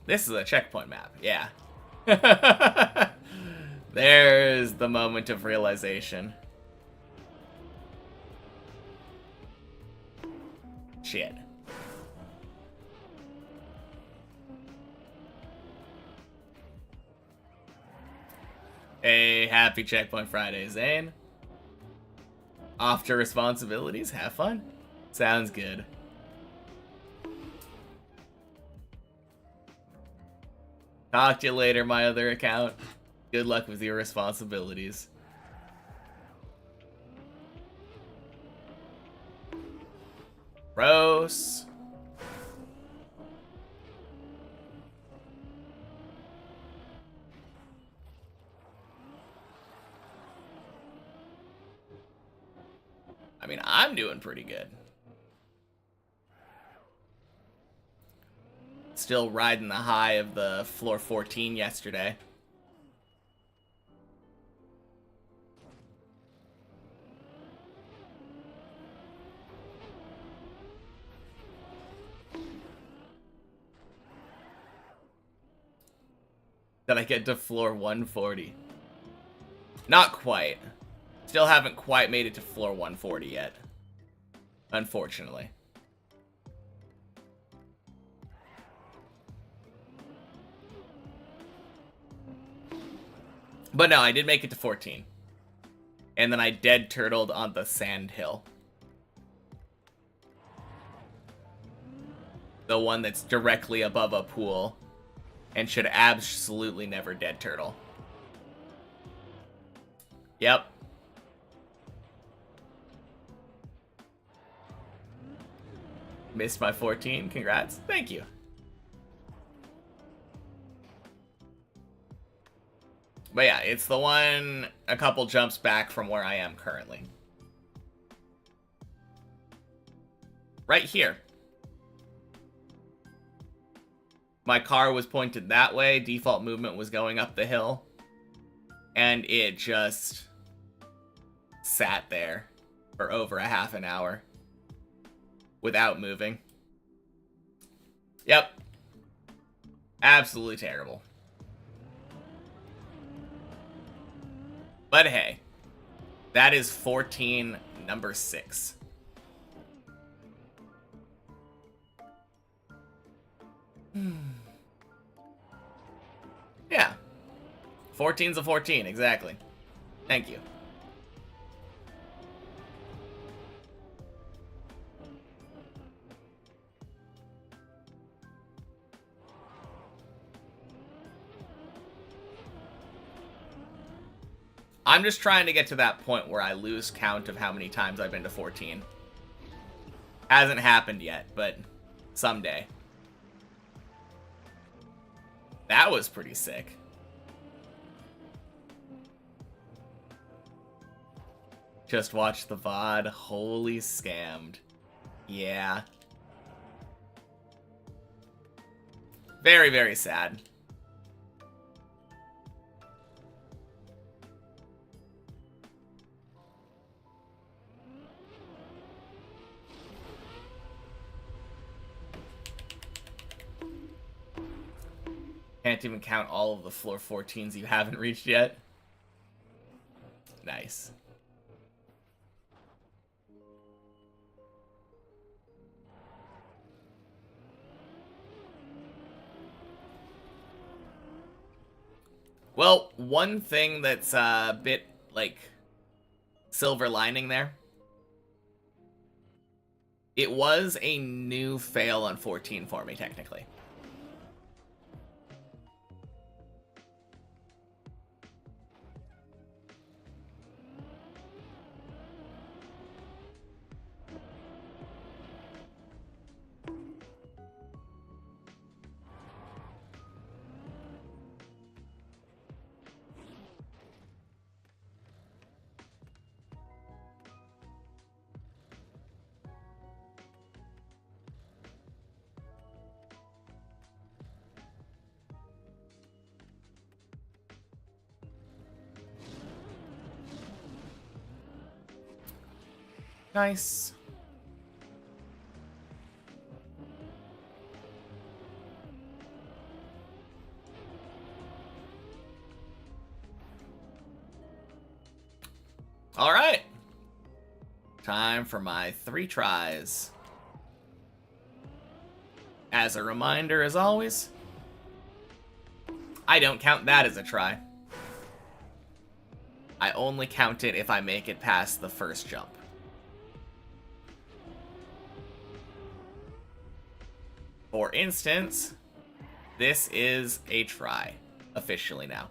This is a checkpoint map, yeah. There's the moment of realization. Shit. Hey, happy Checkpoint Friday, Zane. Off to responsibilities, have fun. Sounds good. Talk to you later, my other account. Good luck with your responsibilities. Gross. I mean, I'm doing pretty good. Still riding the high of the floor 14 yesterday. Did I get to floor 140? Not quite. Still haven't quite made it to floor 140 yet. Unfortunately. But no, I did make it to 14. And then I dead turtled on the sand hill. The one that's directly above a pool. And should absolutely never dead turtle. Yep. Missed my 14. Congrats. Thank you. But yeah, it's the one a couple jumps back from where I am currently. Right here. My car was pointed that way. Default movement was going up the hill. And it just sat there for over a half an hour. Without moving. Yep. Absolutely terrible. But hey. That is 14, number 6. Yeah. 14's a 14, exactly. Thank you. I'm just trying to get to that point where I lose count of how many times I've been to 14. Hasn't happened yet, but someday. That was pretty sick. Just watched the VOD. Holy scammed. Yeah. Very, very sad. Can't even count all of the floor 14s you haven't reached yet. Nice. Well, one thing that's a bit, like, silver lining there. It was a new fail on 14 for me, technically. Nice. All right. Time for my 3 tries. As a reminder, as always, I don't count that as a try. I only count it if I make it past the first jump. For instance, this is a try, officially now.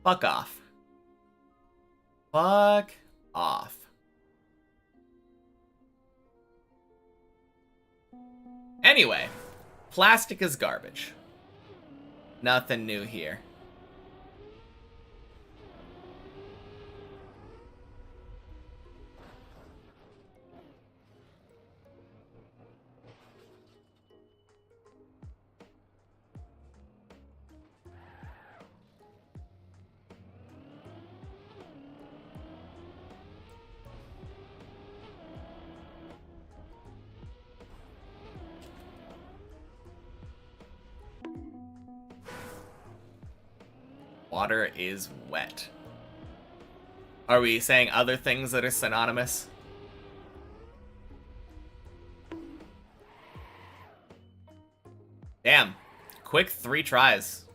Fuck off. Fuck off. Anyway, plastic is garbage. Nothing new here. Water is wet. Are we saying other things that are synonymous? Damn. Quick 3 tries.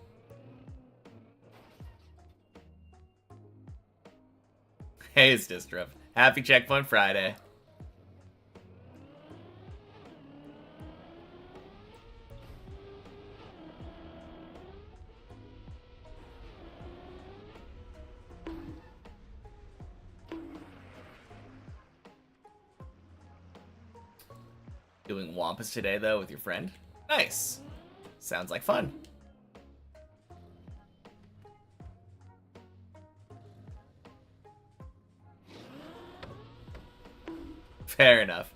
Hey, it's Distrip. Happy Checkpoint Friday. Doing Wampus today, though, with your friend? Nice. Sounds like fun. Fair enough.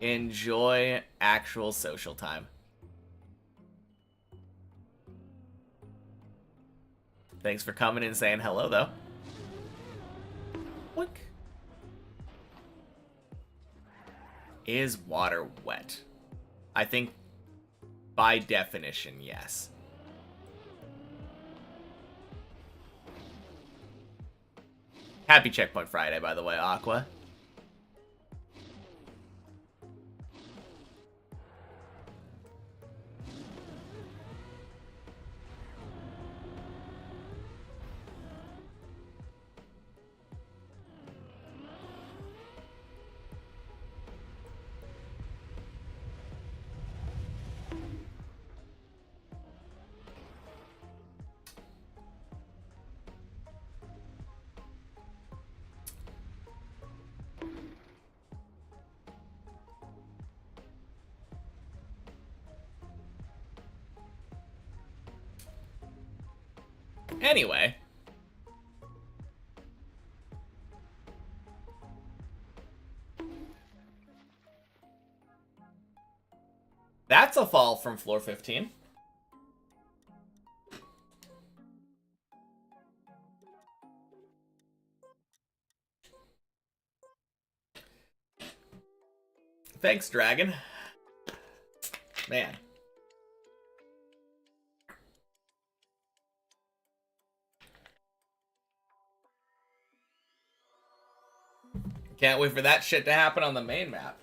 Enjoy actual social time. Thanks for coming and saying hello, though. Boink. Is water wet? I think by definition, yes. Happy Checkpoint Friday, by the way, Aqua. Anyway. That's a fall from floor 15. Thanks, Dragon. Man. Can't wait for that shit to happen on the main map.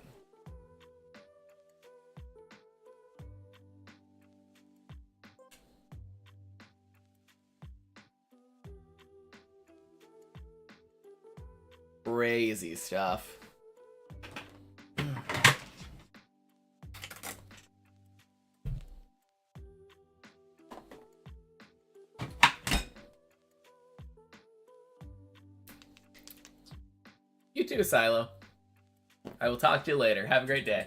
Crazy stuff. You too, Silo. I will talk to you later. Have a great day.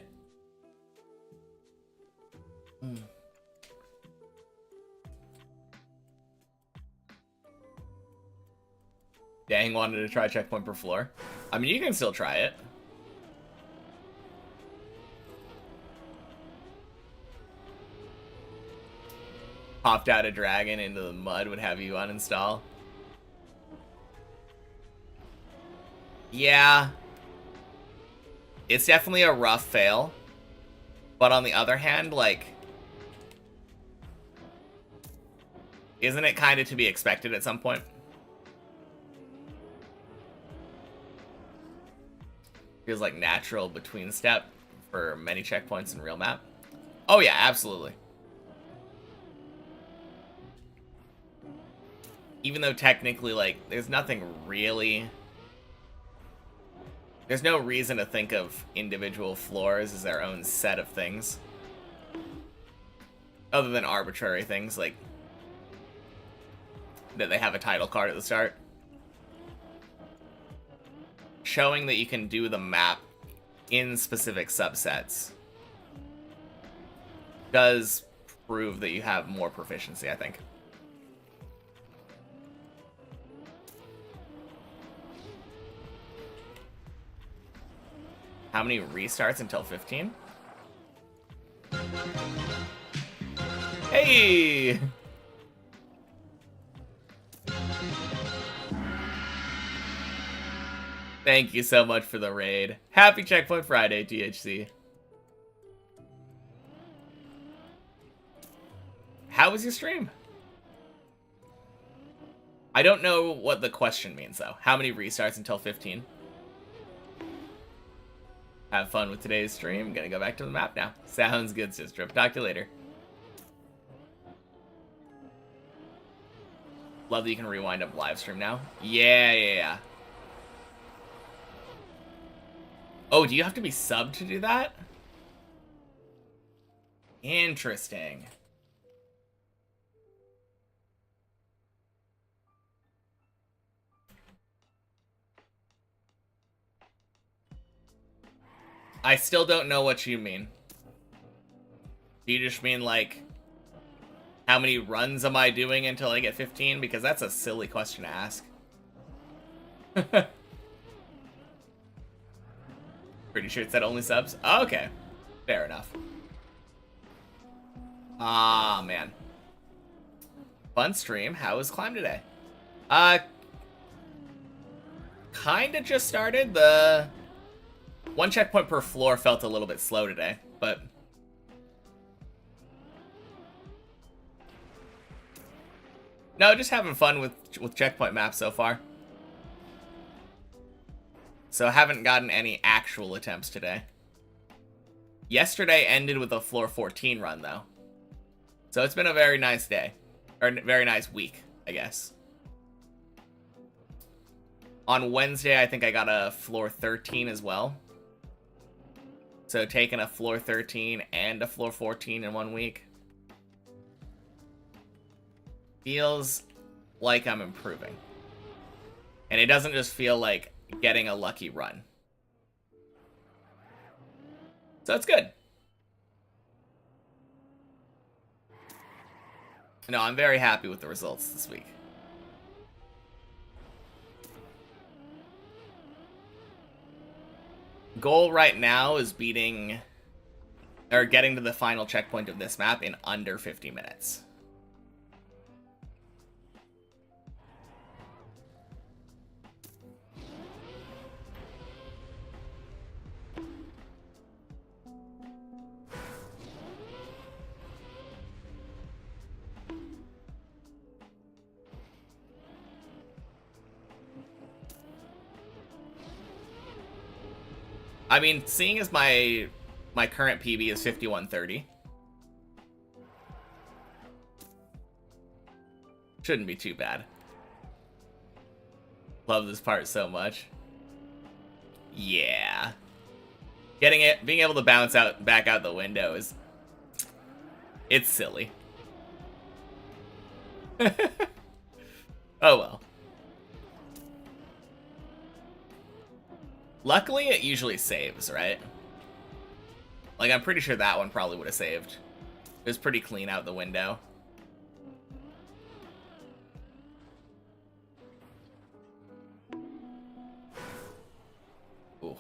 Dang, wanted to try checkpoint per floor. I mean, you can still try it. Popped out a dragon into the mud would have you uninstall. Yeah. It's definitely a rough fail. But on the other hand, like, isn't it kind of to be expected at some point? Feels like natural between step for many checkpoints in real map. Oh yeah, absolutely. Even though technically, like, there's nothing really... There's no reason to think of individual floors as their own set of things. Other than arbitrary things, like that they have a title card at the start. Showing that you can do the map in specific subsets does prove that you have more proficiency, I think. How many restarts until 15? Hey! Thank you so much for the raid. Happy Checkpoint Friday, THC. How was your stream? I don't know what the question means, though. How many restarts until 15? Have fun with today's stream. Gonna go back to the map now. Sounds good, sister. Talk to you later. Love that you can rewind up live stream now. Yeah. Oh, do you have to be subbed to do that? Interesting. I still don't know what you mean. Do you just mean, like, how many runs am I doing until I get 15? Because that's a silly question to ask. Pretty sure it said only subs? Oh, okay. Fair enough. Ah, man. Fun stream. How was Climb today? Kinda just started. The one checkpoint per floor felt a little bit slow today, but no, just having fun with checkpoint maps so far. So I haven't gotten any actual attempts today. Yesterday ended with a floor 14 run, though. So it's been a very nice day. Or very nice week, I guess. On Wednesday, I think I got a floor 13 as well. So taking a floor 13 and a floor 14 in 1 week. Feels like I'm improving. And it doesn't just feel like getting a lucky run. So it's good. No, I'm very happy with the results this week. Goal right now is getting to the final checkpoint of this map in under 50 minutes. I mean, seeing as my current PB is 5130, shouldn't be too bad. Love this part so much. Yeah. Being able to bounce back out the window it's silly. Oh well. Luckily, it usually saves, right? Like, I'm pretty sure that one probably would have saved. It was pretty clean out the window. Ooh.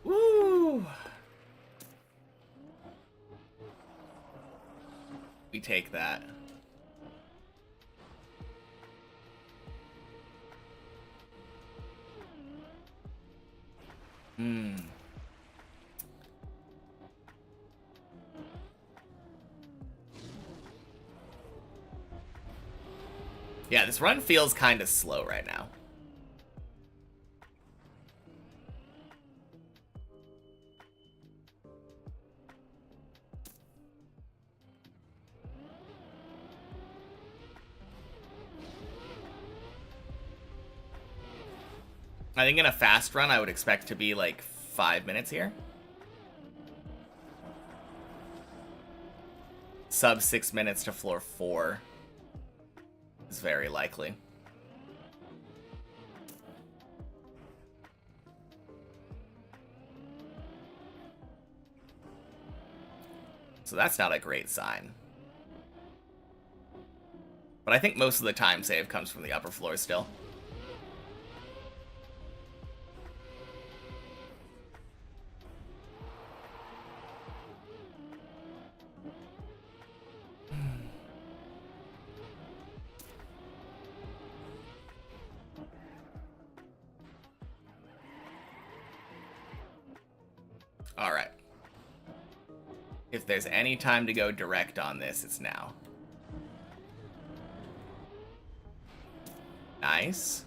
Woo! We take that. Yeah, this run feels kind of slow right now. I think in a fast run, I would expect to be like 5 minutes here. Sub 6 minutes to floor 4 is very likely. So that's not a great sign. But I think most of the time save comes from the upper floor still. Alright. If there's any time to go direct on this, it's now. Nice.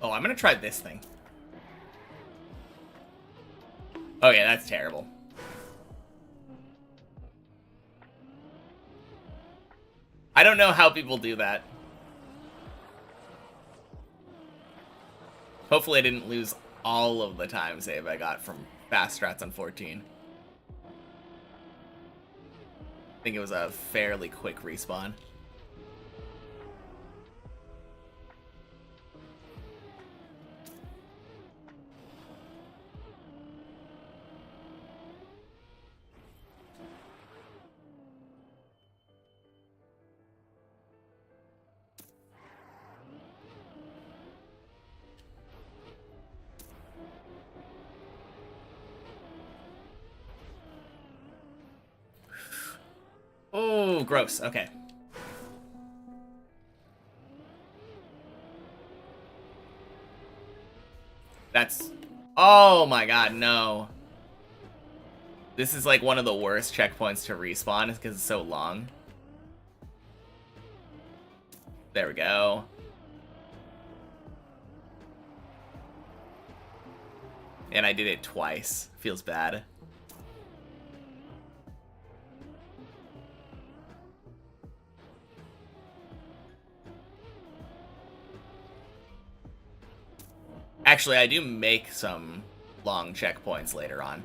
Oh, I'm gonna try this thing. Oh yeah, that's terrible. I don't know how people do that. Hopefully I didn't lose all of the time save I got from fast strats on 14. I think it was a fairly quick respawn. gross. Okay. That's... Oh my god, no. This is like one of the worst checkpoints to respawn because it's so long. There we go. And I did it twice. Feels bad. Actually, I do make some long checkpoints later on.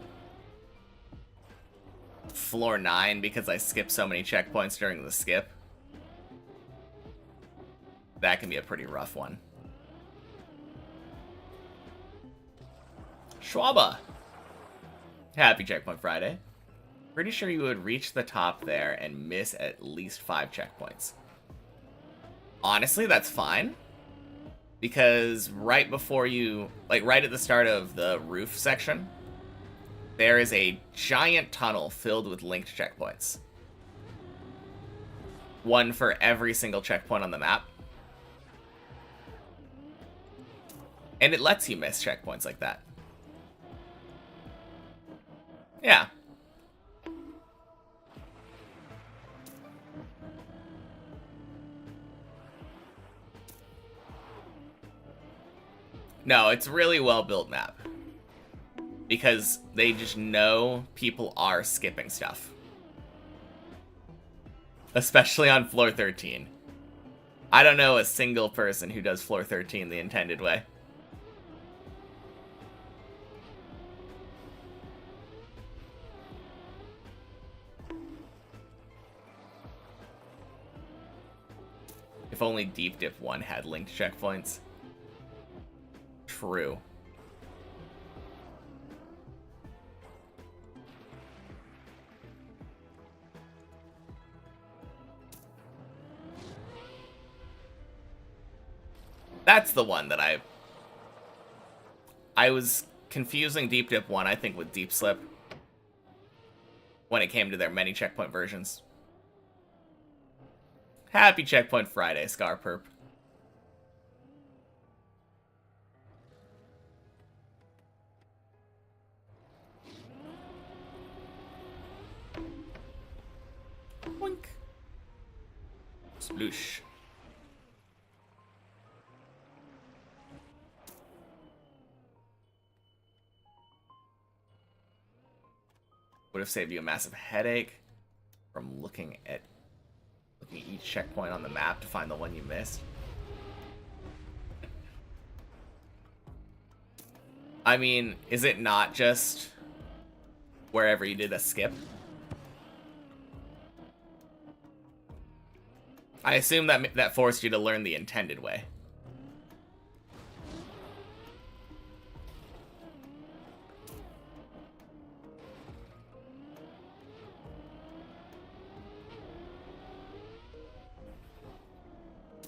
Floor 9 because I skipped so many checkpoints during the skip. That can be a pretty rough one. Schwaba! Happy Checkpoint Friday. Pretty sure you would reach the top there and miss at least 5 checkpoints. Honestly, that's fine. Because right before you, like right at the start of the roof section, there is a giant tunnel filled with linked checkpoints. One for every single checkpoint on the map. And it lets you miss checkpoints like that. Yeah. No, it's a really well-built map. Because they just know people are skipping stuff. Especially on floor 13. I don't know a single person who does floor 13 the intended way. If only Deep Dip 1 had linked checkpoints. True. That's the one that I was confusing Deep Dip 1, I think, with Deep Slip when it came to their many checkpoint versions. Happy Checkpoint Friday, Scarperp. Boink. Sploosh. Would have saved you a massive headache from looking at each checkpoint on the map to find the one you missed. I mean, is it not just wherever you did a skip? I assume that forced you to learn the intended way.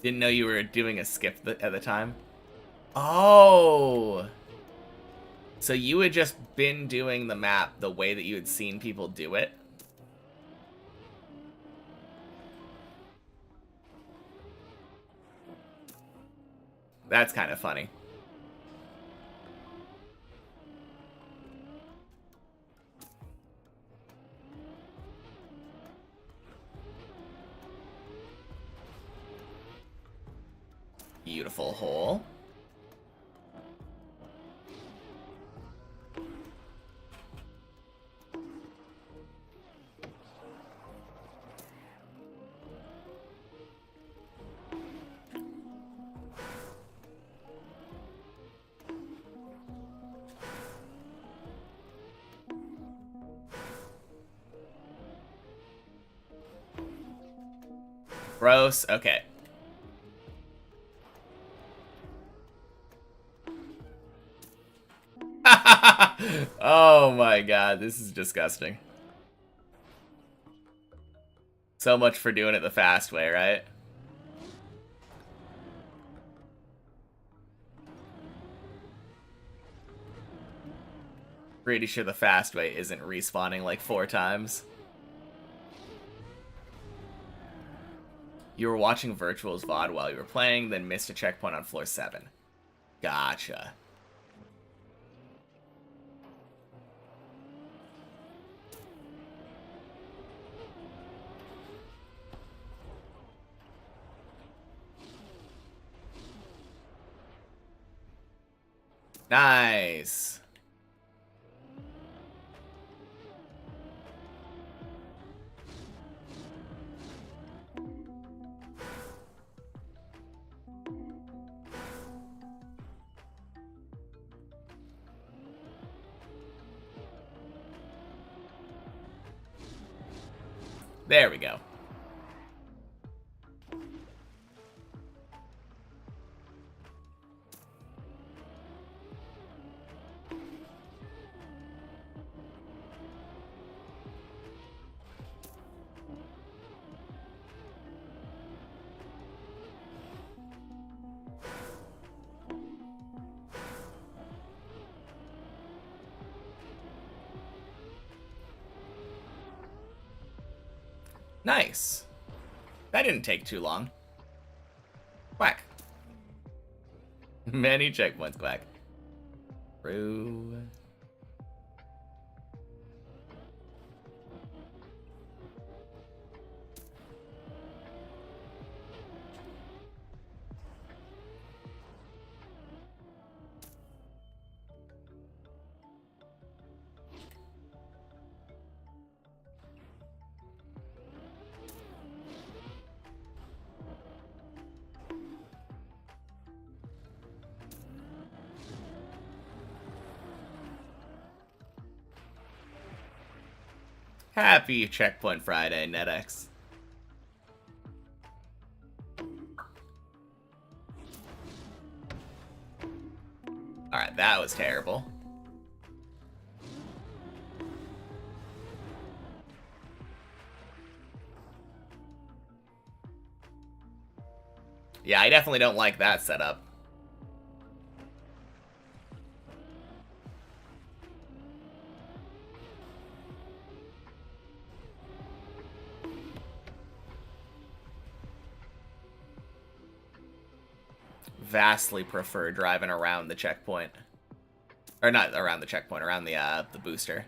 Didn't know you were doing a skip at the time. Oh! So you had just been doing the map the way that you had seen people do it? That's kind of funny. Beautiful hole. Gross. Okay. Oh my god, this is disgusting. So much for doing it the fast way, right? Pretty sure the fast way isn't respawning like 4 times. You were watching Virtual's VOD while you were playing, then missed a checkpoint on floor 7. Gotcha. Nice. There we go. Nice. That didn't take too long. Quack. Many checkpoints, quack. True. Happy Checkpoint Friday, NetX. Alright, that was terrible. Yeah, I definitely don't like that setup. Vastly prefer driving around the checkpoint. Or not around the checkpoint, around the booster.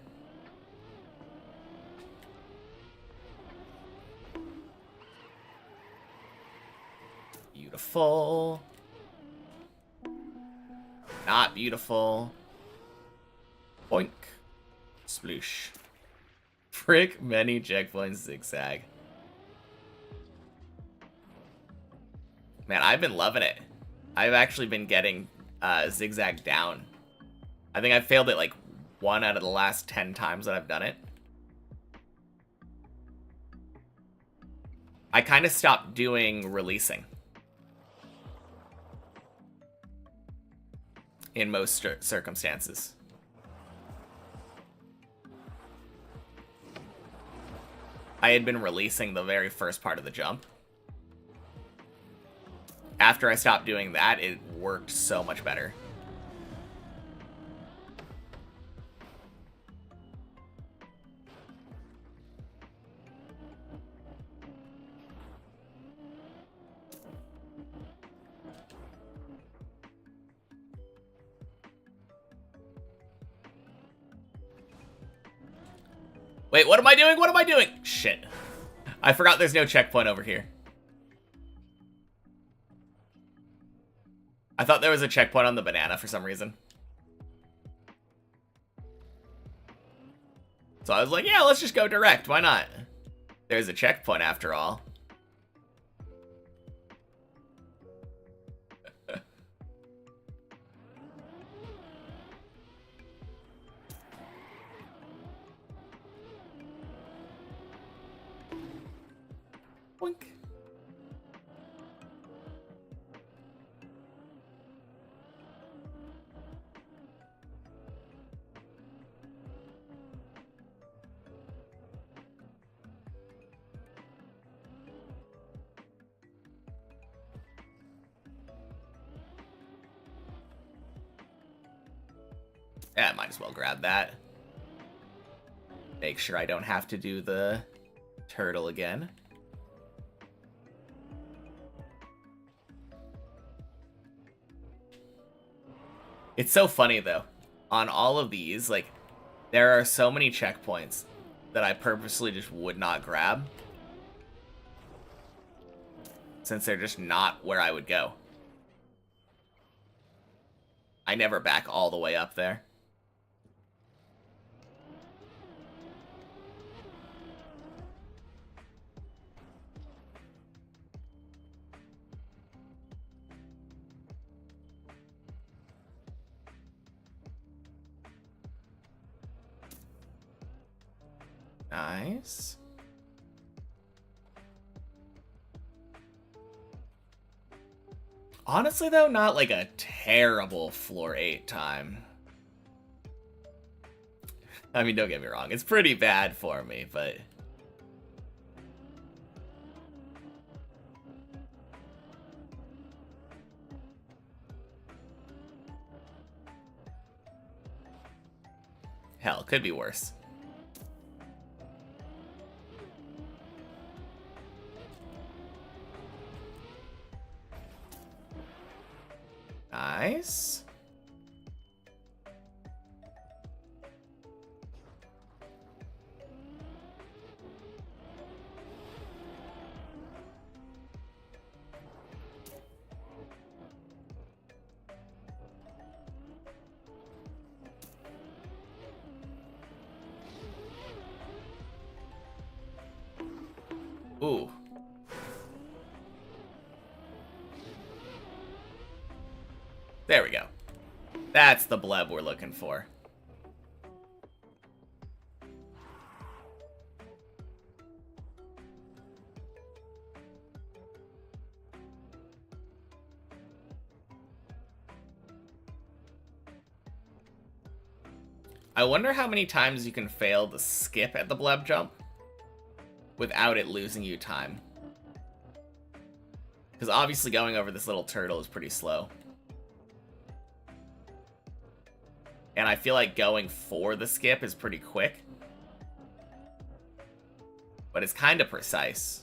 Beautiful. Not beautiful. Boink. Sploosh. Frick, many checkpoints zigzag. Man, I've been loving it. I've actually been getting zigzag down. I think I've failed it like 1 out of the last 10 times that I've done it. I kind of stopped doing releasing. In most circumstances. I had been releasing the very first part of the jump. After I stopped doing that, it worked so much better. Wait, what am I doing? What am I doing? Shit. I forgot there's no checkpoint over here. I thought there was a checkpoint on the banana for some reason. So I was like, yeah, let's just go direct. Why not? There's a checkpoint after all. Boink. Yeah, I might as well grab that. Make sure I don't have to do the turtle again. It's so funny, though. On all of these, like, there are so many checkpoints that I purposely just would not grab, since they're just not where I would go. I never back all the way up there. Nice. Honestly, though, not like a terrible floor 8 time. I mean, don't get me wrong, it's pretty bad for me, but... Hell, could be worse. Nice. Ooh. There we go. That's the bleb we're looking for. I wonder how many times you can fail the skip at the bleb jump without it losing you time. Because obviously going over this little turtle is pretty slow. And I feel like going for the skip is pretty quick. But it's kind of precise.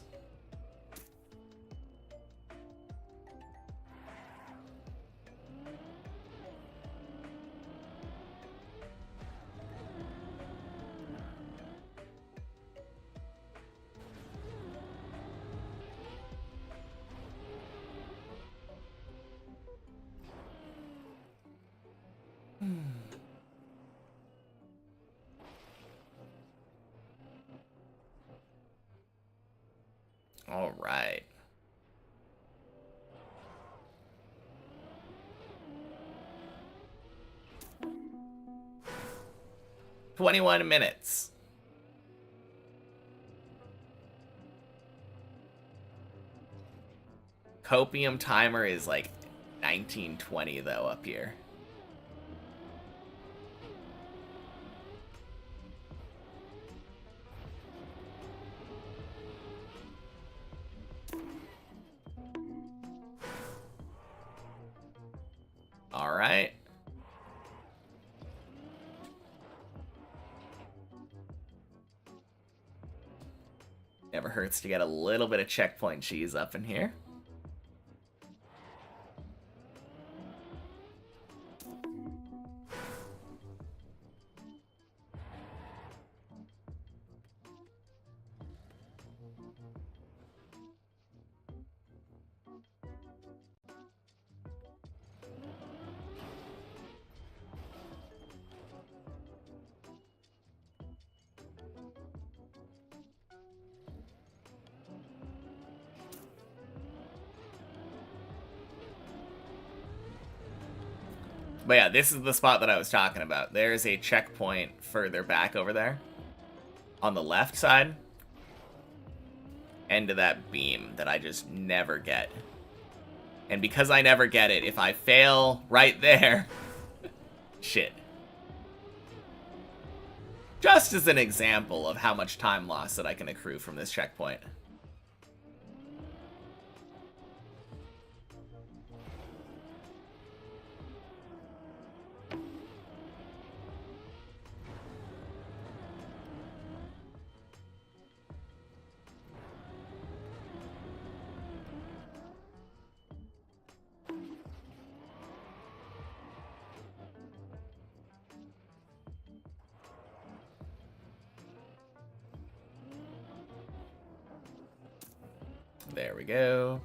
All right. "21 minutes. Copium timer is like 1920 though up here. All right. Never hurts to get a little bit of checkpoint cheese up in here. But yeah, this is the spot that I was talking about. There's a checkpoint further back over there. On the left side. End of that beam that I just never get. And because I never get it, if I fail right there... shit. Just as an example of how much time loss that I can accrue from this checkpoint. There we go.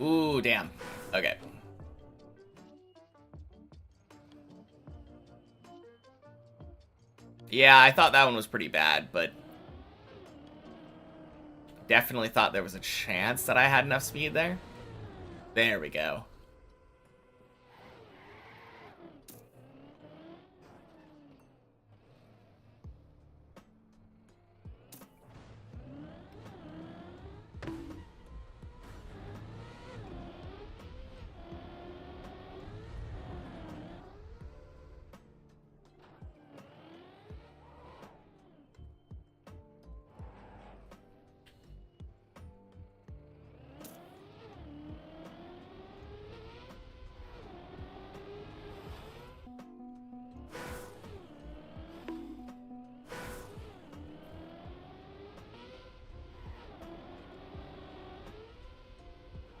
Ooh, damn. Okay. Yeah, I thought that one was pretty bad, but definitely thought there was a chance that I had enough speed there. There we go.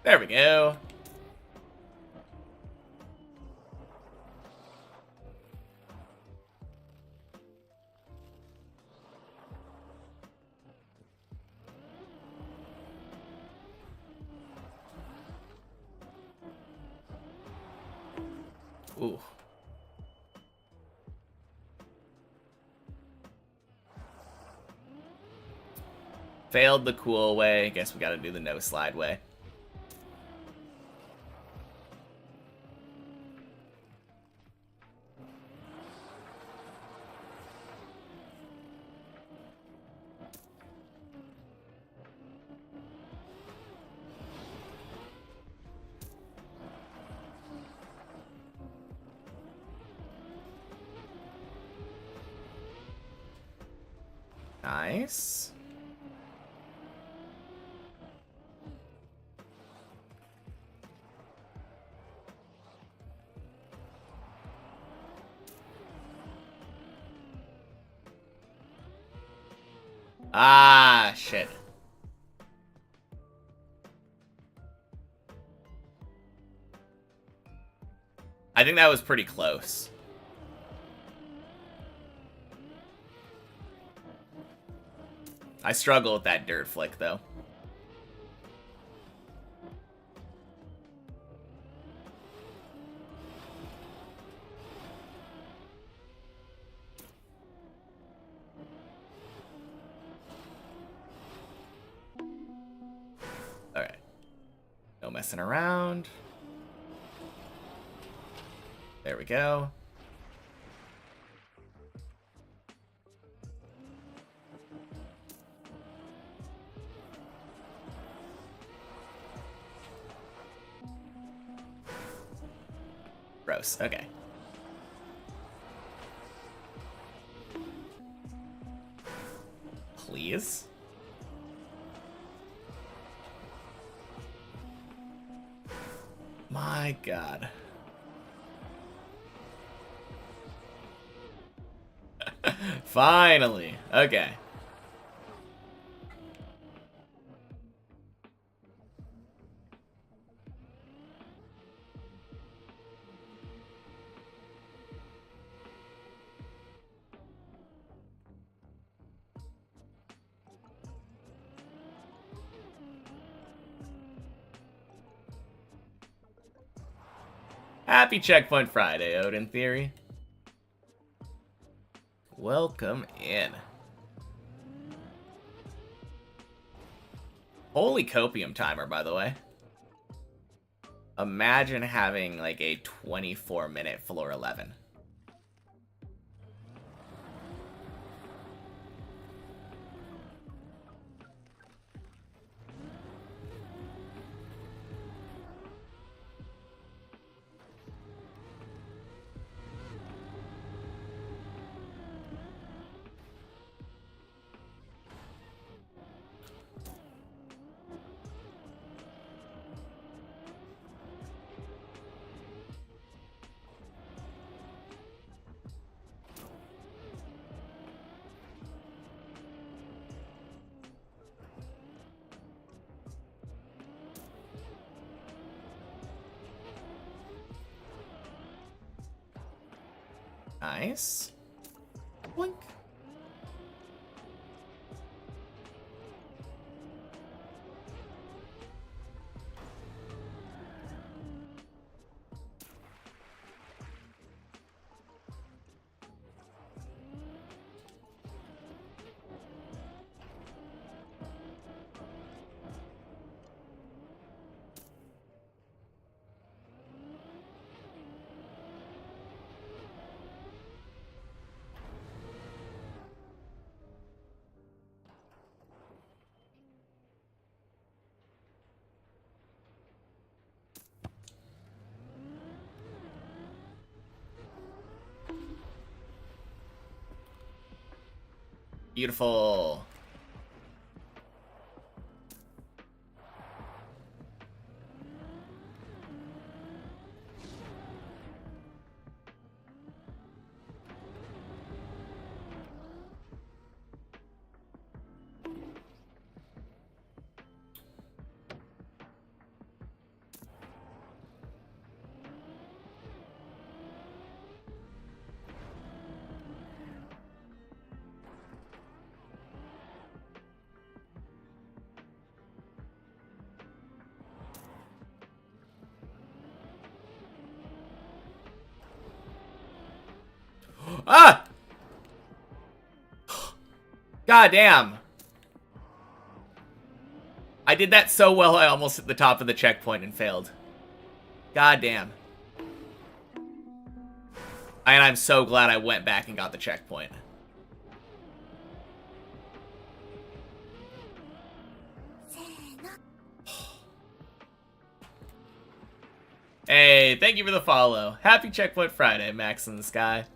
There we go. Ooh. Failed the cool way. Guess we gotta do the no slide way. Nice. Ah, shit. I think that was pretty close. I struggle with that dirt flick, though. Alright. No messing around. There we go. Gross. Okay. Please? My God. Finally. Okay. Happy Checkpoint Friday, Odin Theory. Welcome in. Holy copium timer, by the way. Imagine having like a 24-minute floor 11. Nice. Boink. Beautiful. Ah! God damn. I did that so well I almost hit the top of the checkpoint and failed. God damn. And I'm so glad I went back and got the checkpoint. Hey, thank you for the follow. Happy Checkpoint Friday, Max in the Sky.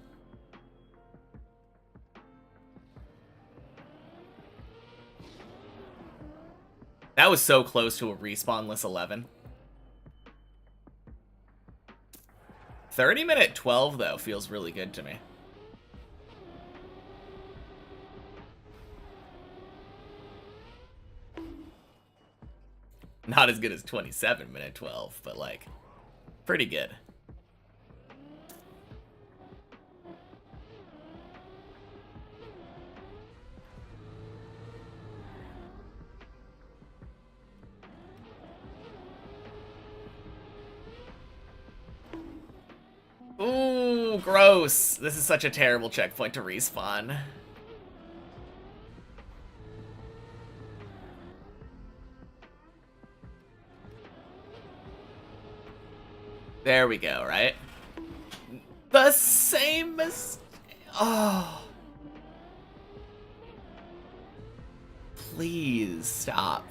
That was so close to a respawnless 11. 30-minute 12, though, feels really good to me. Not as good as 27-minute 12, but, like, pretty good. Ooh, gross. This is such a terrible checkpoint to respawn. There we go, right? The same as... Oh. Please stop.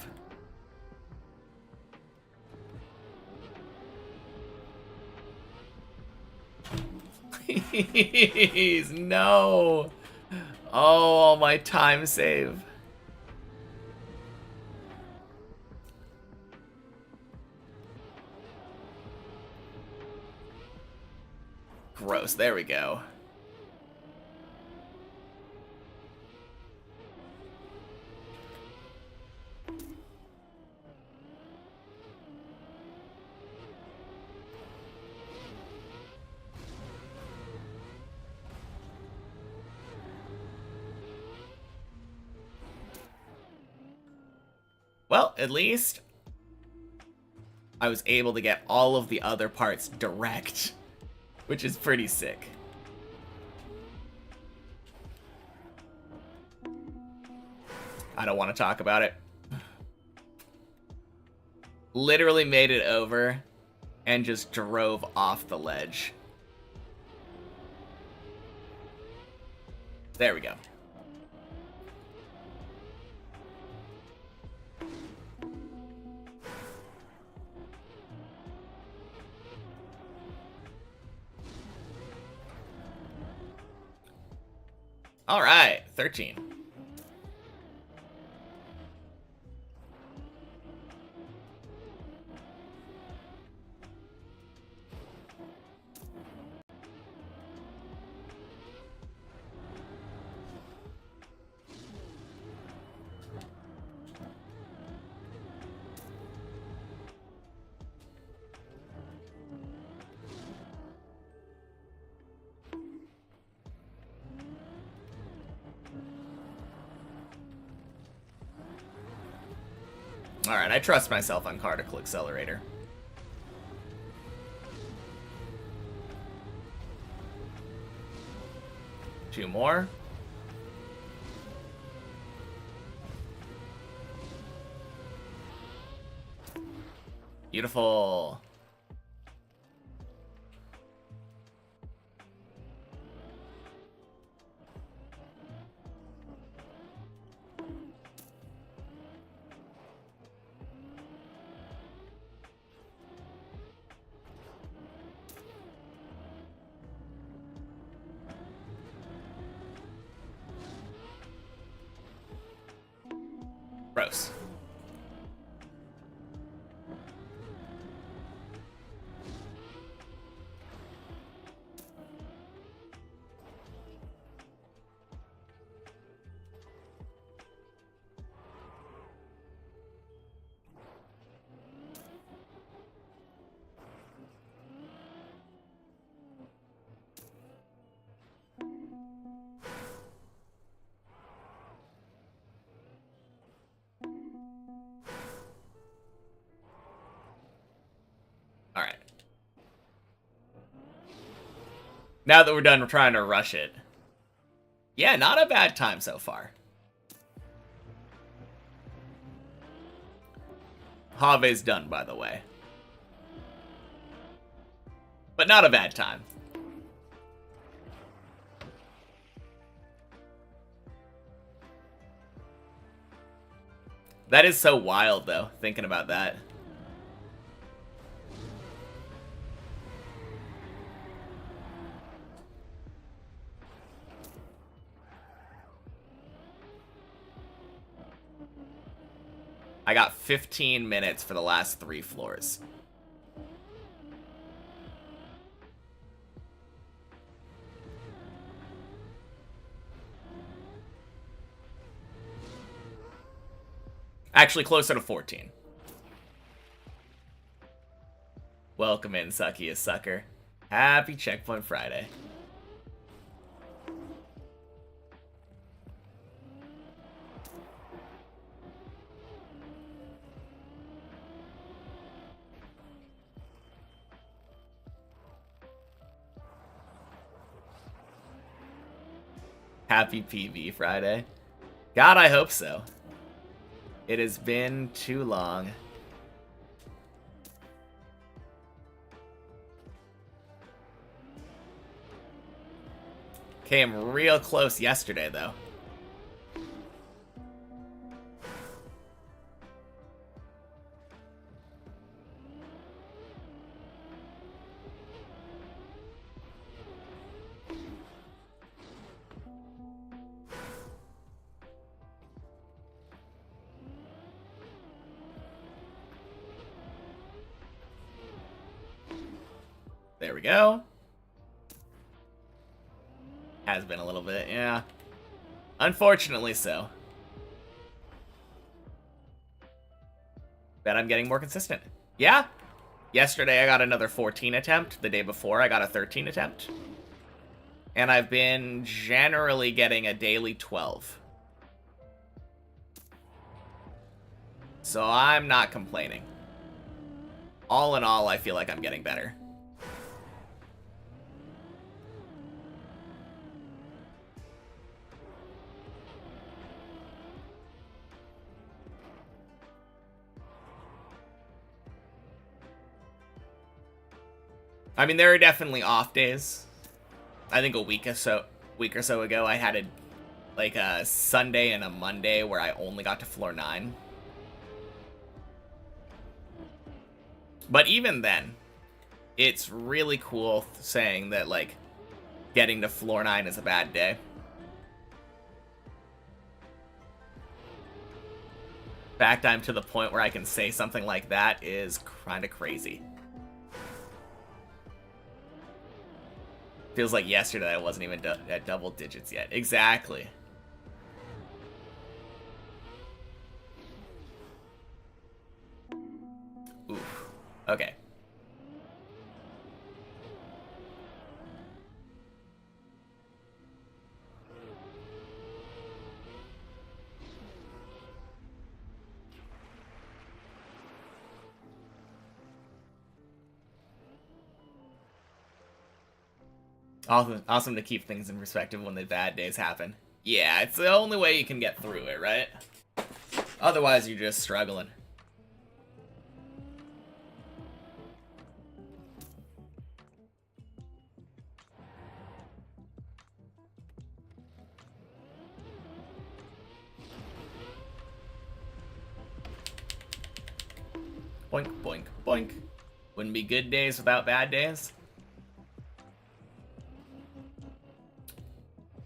Please, no. Oh, my time save. Gross, there we go. Well, at least I was able to get all of the other parts direct, which is pretty sick. I don't want to talk about it. Literally made it over and just drove off the ledge. There we go. All right, 13. Alright, I trust myself on Particle Accelerator. Two more. Beautiful. Gross. Alright. Now that we're done, we're trying to rush it. Yeah, not a bad time so far. Have's done, by the way. But not a bad time. That is so wild, though, thinking about that. I got 15 minutes for the last 3 floors. Actually, closer to 14. Welcome in, Suckiest Sucker. Happy Checkpoint Friday. Happy PV Friday. God, I hope so. It has been too long. Came real close yesterday, though. There we go. Has been a little bit, yeah. Unfortunately so. Bet I'm getting more consistent. Yeah. Yesterday I got another 14 attempt. The day before I got a 13 attempt. And I've been generally getting a daily 12. So I'm not complaining. All in all, I feel like I'm getting better. I mean, there are definitely off days. I think a week or so ago, I had a Sunday and a Monday where I only got to floor 9. But even then, it's really cool saying that, like, getting to floor 9 is a bad day. The fact I'm to the point where I can say something like that is kind of crazy. Feels like yesterday I wasn't even at double digits yet. Exactly. Oof. Okay. Awesome to keep things in perspective when the bad days happen. Yeah, it's the only way you can get through it, right? Otherwise, you're just struggling. Boink, boink, boink. Wouldn't be good days without bad days.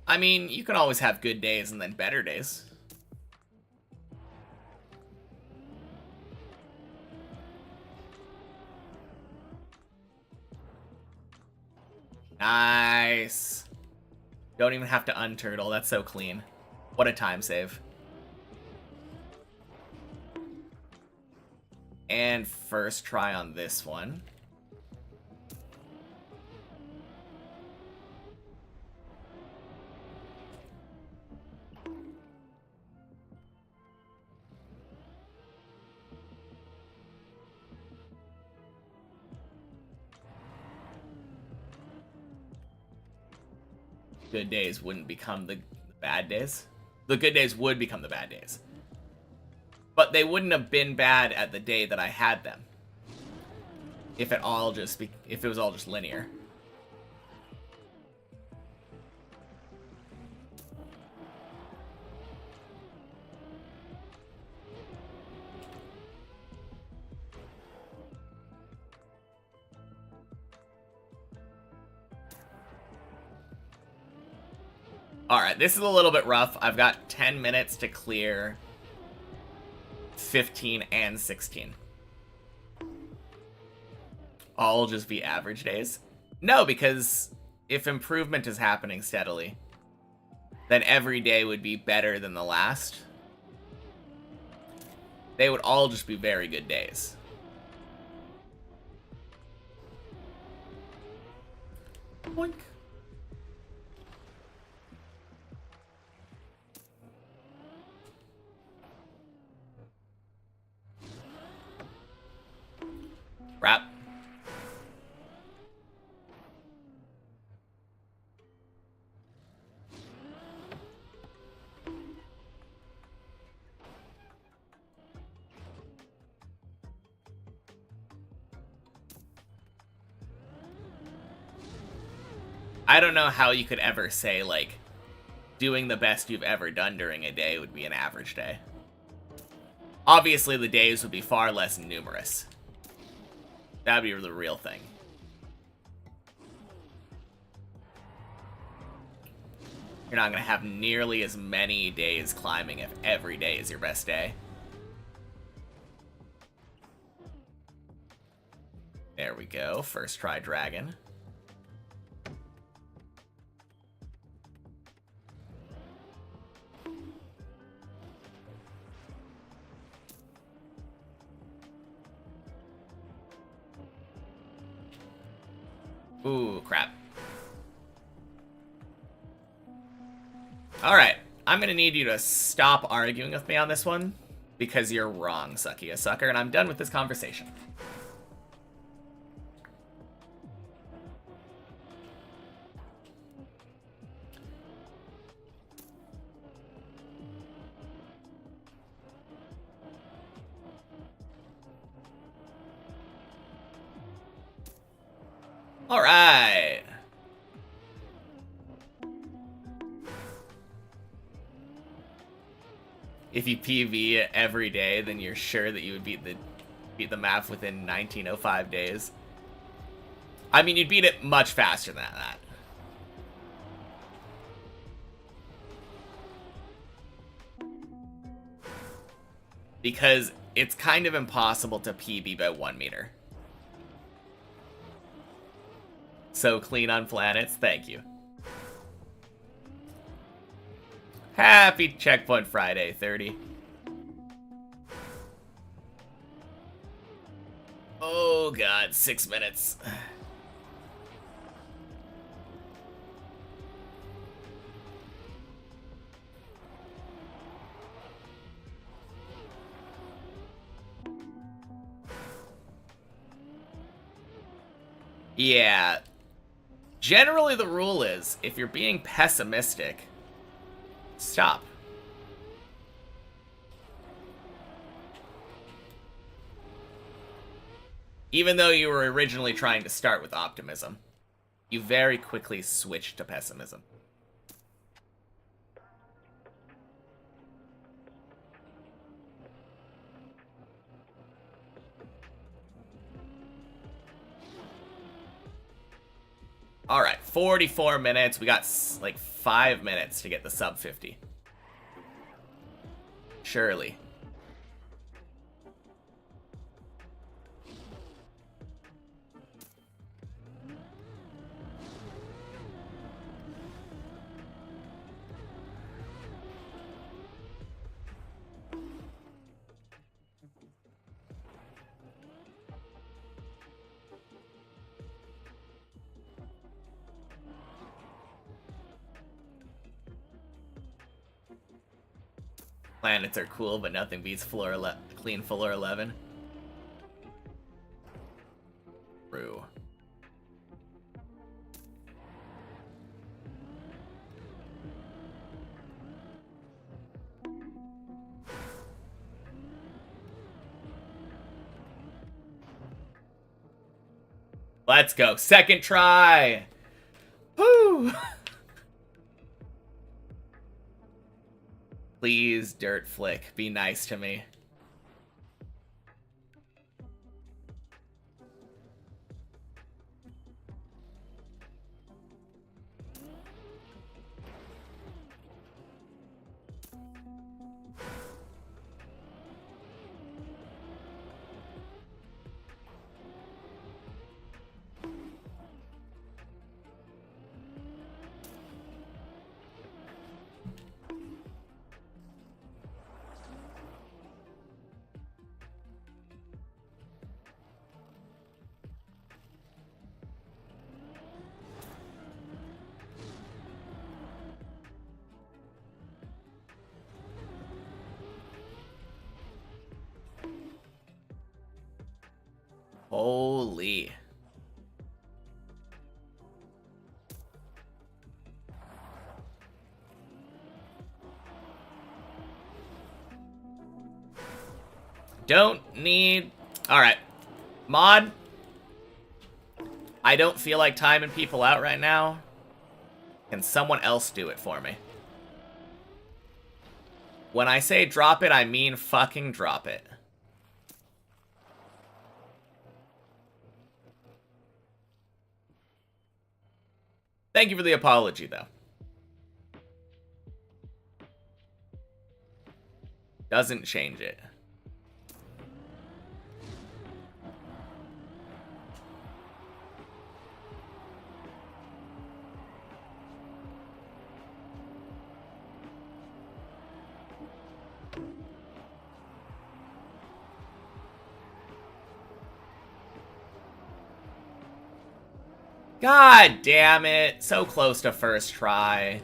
I mean, you can always have good days and then better days. Nice. Don't even have to unturtle. That's so clean. What a time save. And first try on this one. Good days wouldn't become the bad days. The good days would become the bad days. But they wouldn't have been bad at the day that I had them. If it was all just linear. Alright, this is a little bit rough. I've got 10 minutes to clear 15 and 16. All just be average days? No, because if improvement is happening steadily, then every day would be better than the last. They would all just be very good days. Boink. Wrap. I don't know how you could ever say, like, doing the best you've ever done during a day would be an average day. Obviously, the days would be far less numerous. That'd be the real thing. You're not going to have nearly as many days climbing if every day is your best day. There we go. First try dragon. Ooh, crap. Alright, I'm gonna need you to stop arguing with me on this one, because you're wrong, Sucky a Sucker, and I'm done with this conversation. Alright. If you PV every day, then you're sure that you would beat the map within 1905 days. I mean, you'd beat it much faster than that. Because it's kind of impossible to PB by 1 meter. So clean on planets, thank you. Happy Checkpoint Friday, 30. Oh god, 6 minutes. Yeah. Generally, the rule is, if you're being pessimistic, stop. Even though you were originally trying to start with optimism, you very quickly switched to pessimism. All right, 44 minutes. We got like 5 minutes to get the sub 50. Surely. Planets are cool, but nothing beats clean floor 11. True. Let's go. Second try. Woo! Please, Dirt Flick, be nice to me. Holy. Don't need... Alright. Mod. I don't feel like timing people out right now. Can someone else do it for me? When I say drop it, I mean fucking drop it. Thank you for the apology, though. Doesn't change it. God damn it. So close to first try.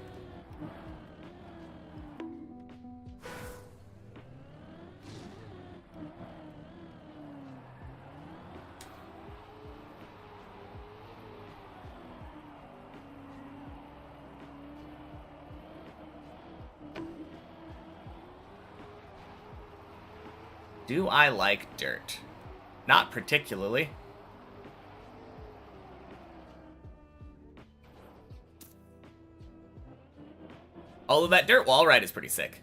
Do I like dirt? Not particularly. Although that dirt wall ride is pretty sick.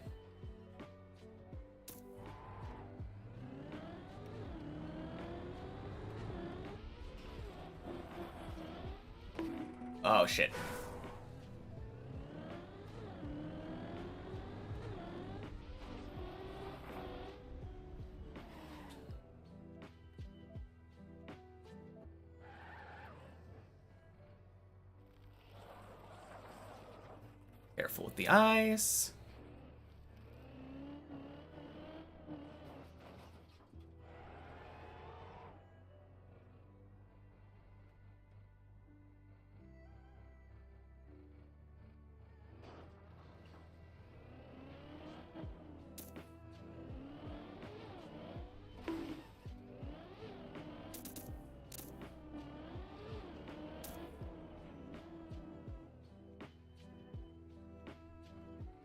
Oh, shit. Careful with the ice.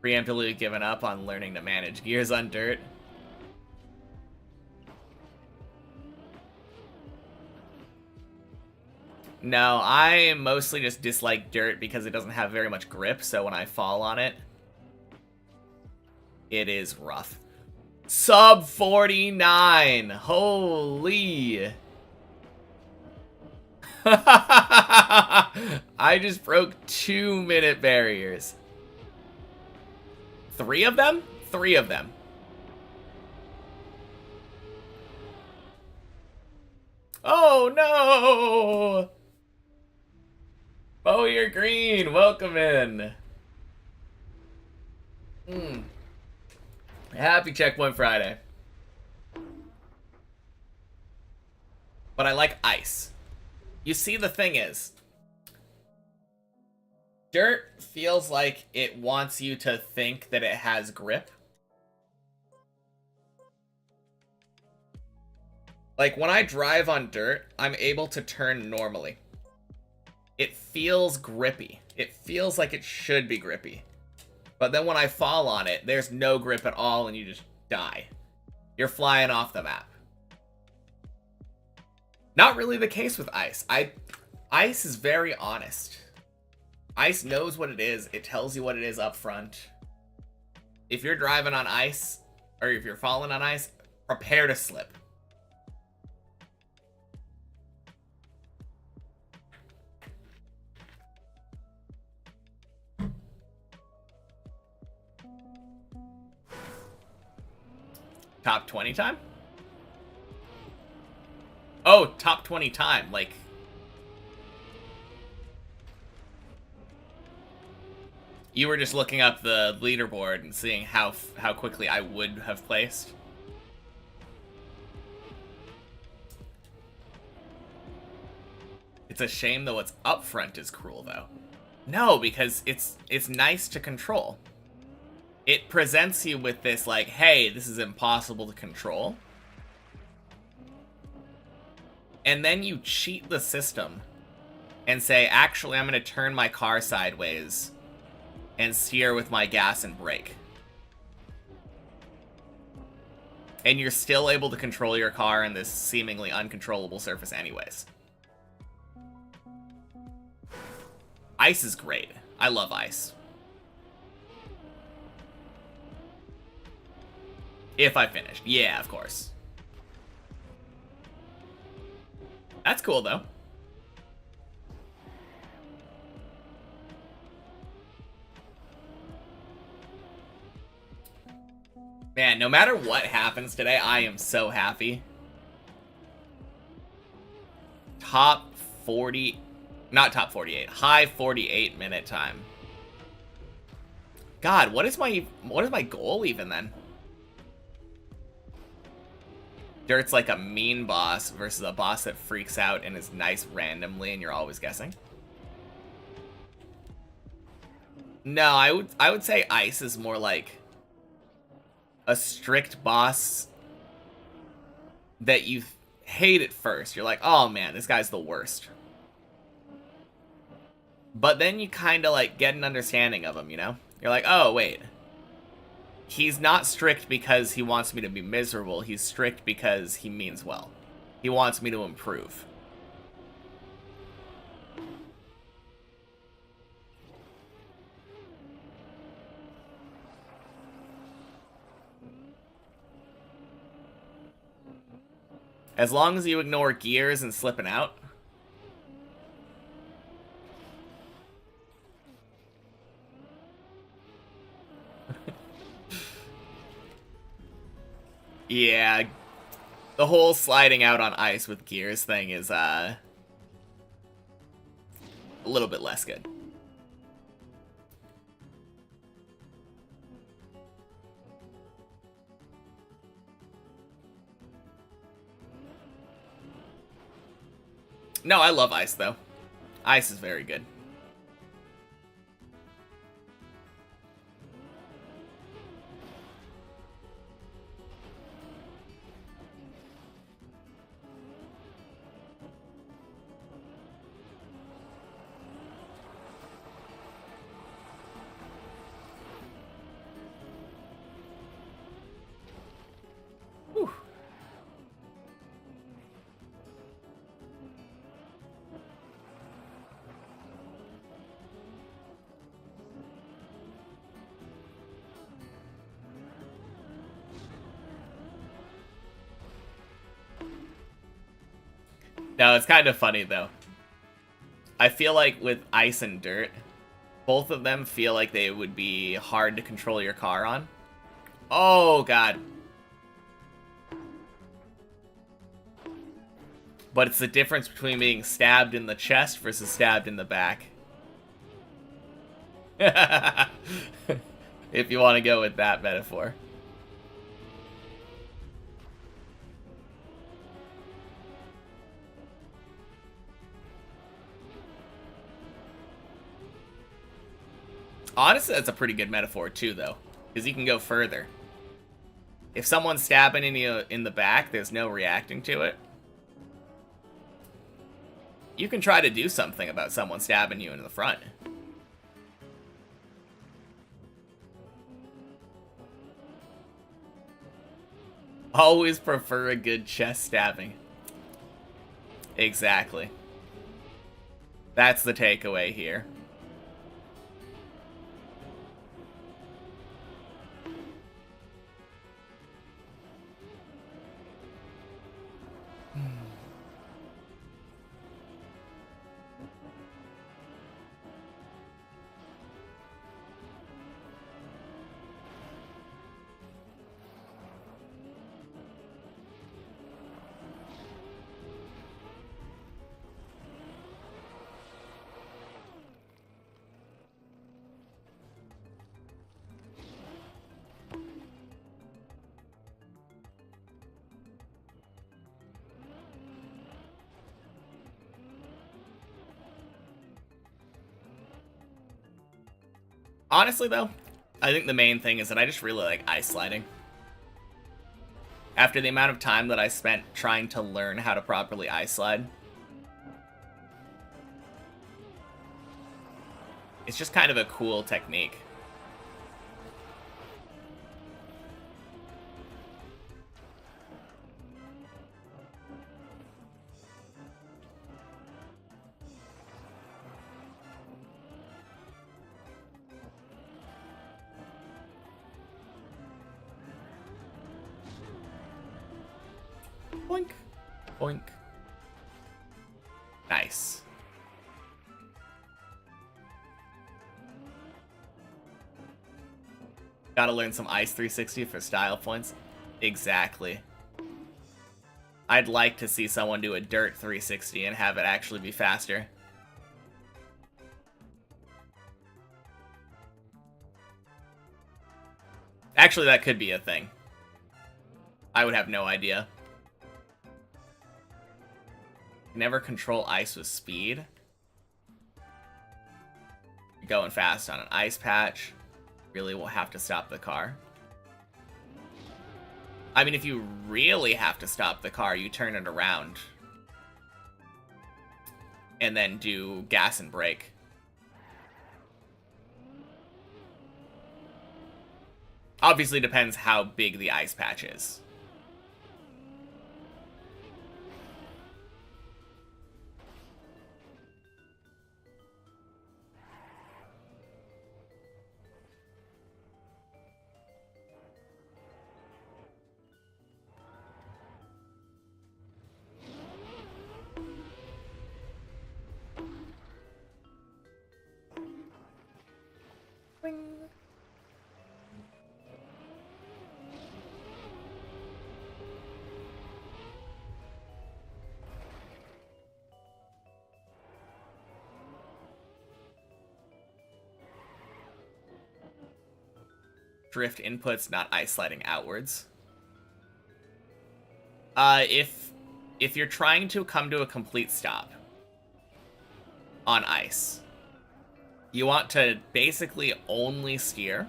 Preemptively given up on learning to manage gears on dirt. No, I mostly just dislike dirt because it doesn't have very much grip, so when I fall on it, it is rough. Sub 49! Holy! I just broke 2-minute barriers. 3 of them? 3 of them. Oh no! Oh, you're green. Welcome in. Happy Checkpoint Friday. But I like ice. You see, the thing is, dirt feels like it wants you to think that it has grip. Like, when I drive on dirt, I'm able to turn normally. It feels grippy. It feels like it should be grippy. But then when I fall on it, there's no grip at all and you just die. You're flying off the map. Not really the case with ice. Ice is very honest. Ice knows what it is. It tells you what it is up front. If you're driving on ice, or if you're falling on ice, prepare to slip. Top 20 time? Oh, top 20 time, like... You were just looking up the leaderboard and seeing how quickly I would have placed. It's a shame though what's up front is cruel though. No, because it's nice to control. It presents you with this like, hey, this is impossible to control. And then you cheat the system and say, actually, I'm going to turn my car sideways and steer with my gas and brake. And you're still able to control your car in this seemingly uncontrollable surface anyways. Ice is great. I love ice. If I finished. Yeah, of course. That's cool, though. Man, no matter what happens today, I am so happy. Top 40... Not top 48. High 48 minute time. God, what is my goal even then? Dirt's like a mean boss versus a boss that freaks out and is nice randomly and you're always guessing. No, I would say Ice is more like a strict boss that you hate at first. You're like, oh man, this guy's the worst. But then you kind of like get an understanding of him, you know? You're like, oh wait. He's not strict because he wants me to be miserable. He's strict because he means well. He wants me to improve. As long as you ignore gears and slipping out. Yeah, the whole sliding out on ice with gears thing is a little bit less good. No, I love ice though. Ice is very good. No, it's kind of funny, though. I feel like with ice and dirt, both of them feel like they would be hard to control your car on. Oh, God. But it's the difference between being stabbed in the chest versus stabbed in the back. If you want to go with that metaphor. Honestly, that's a pretty good metaphor too, though, because you can go further. If someone's stabbing you in the back, there's no reacting to it. You can try to do something about someone stabbing you in the front. Always prefer a good chest stabbing. Exactly. That's the takeaway here. Honestly, though, I think the main thing is that I just really like ice sliding. After the amount of time that I spent trying to learn how to properly ice slide, it's just kind of a cool technique. Boink. Boink. Nice. Gotta learn some Ice 360 for style points. Exactly. I'd like to see someone do a Dirt 360 and have it actually be faster. Actually, that could be a thing. I would have no idea. Never control ice with speed. You're going fast on an ice patch. Really will have to stop the car. I mean, if you really have to stop the car, you turn it around. And then do gas and brake. Obviously depends how big the ice patch is. Drift inputs, not ice sliding outwards. If you're trying to come to a complete stop on ice, you want to basically only steer,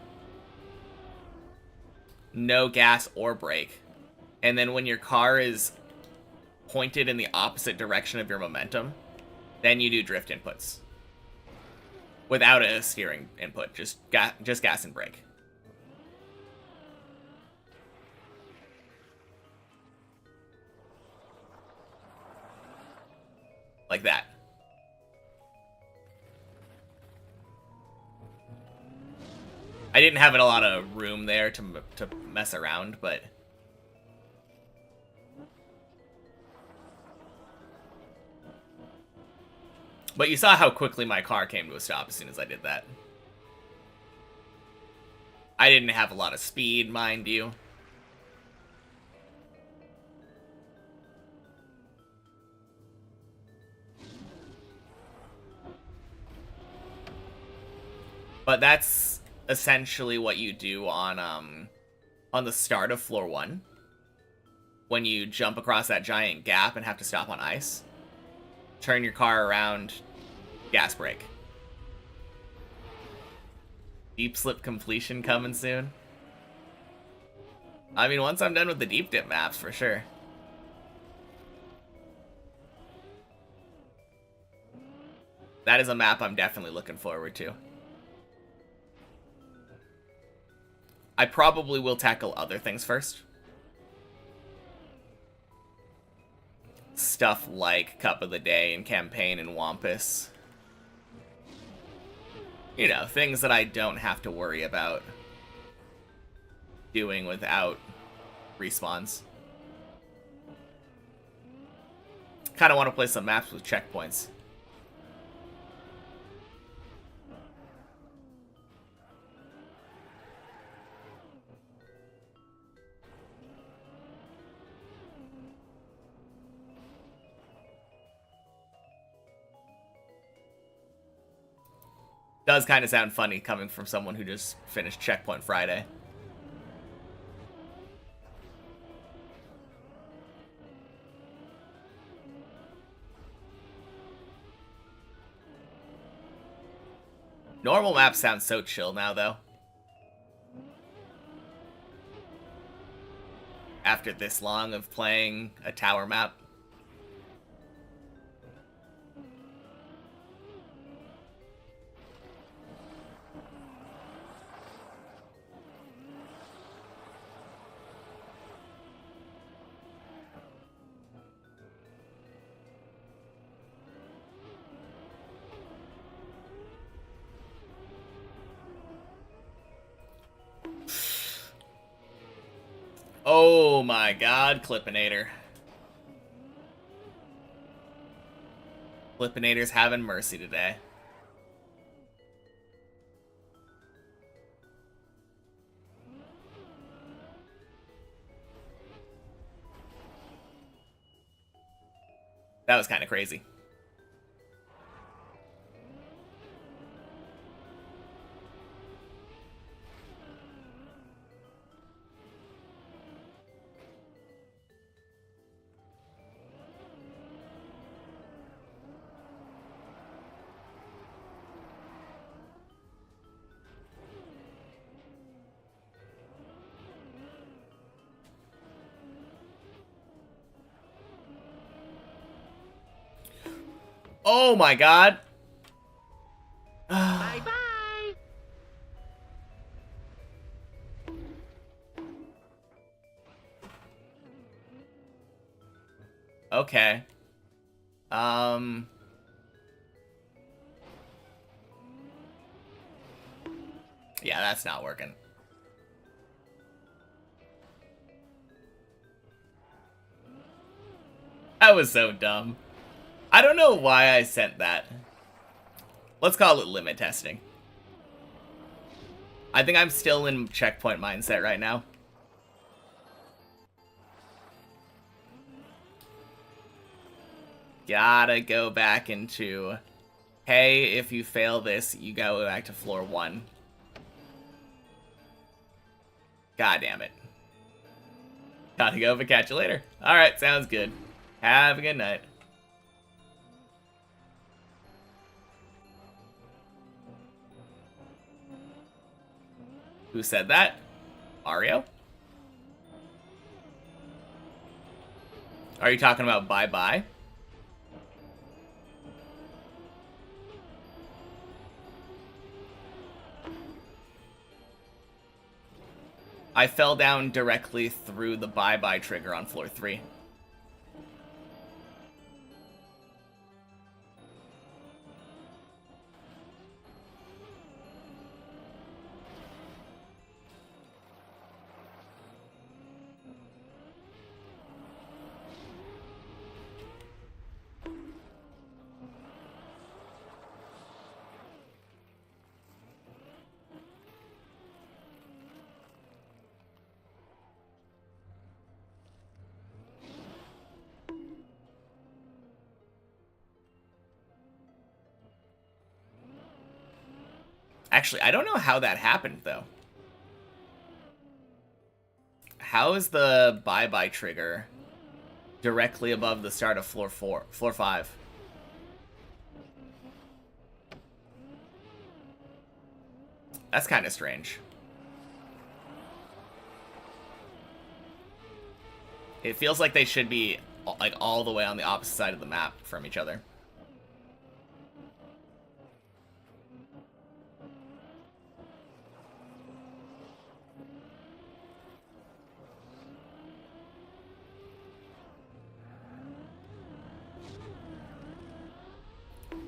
no gas or brake, and then when your car is pointed in the opposite direction of your momentum, then you do drift inputs without a steering input, just gas and brake. Like that. I didn't have a lot of room there to mess around, but But you saw how quickly my car came to a stop as soon as I did that. I didn't have a lot of speed, mind you. But that's essentially what you do on the start of floor 1. When you jump across that giant gap and have to stop on ice. Turn your car around, gas brake. Deep slip completion coming soon. I mean, once I'm done with the deep dip maps, for sure. That is a map I'm definitely looking forward to. I probably will tackle other things first. Stuff like Cup of the Day and Campaign and Wampus. You know, things that I don't have to worry about doing without respawns. Kind of want to play some maps with checkpoints. Does kind of sound funny coming from someone who just finished Checkpoint Friday. Normal maps sound so chill now, though. After this long of playing a tower map. Oh my god, Clippinator. Clippinator's having mercy today. That was kind of crazy. Oh my god. Bye-bye. Okay. Yeah, that's not working. That was so dumb. I don't know why I sent that. Let's call it limit testing. I think I'm still in checkpoint mindset right now. Gotta go back into, hey, if you fail this, you go back to floor 1. God damn it. Gotta go, but catch you later. Alright, sounds good. Have a good night. Who said that? Mario? Are you talking about bye-bye? I fell down directly through the bye-bye trigger on floor 3. Actually, I don't know how that happened, though. How is the bye-bye trigger directly above the start of floor 5? That's kind of strange. It feels like they should be like all the way on the opposite side of the map from each other.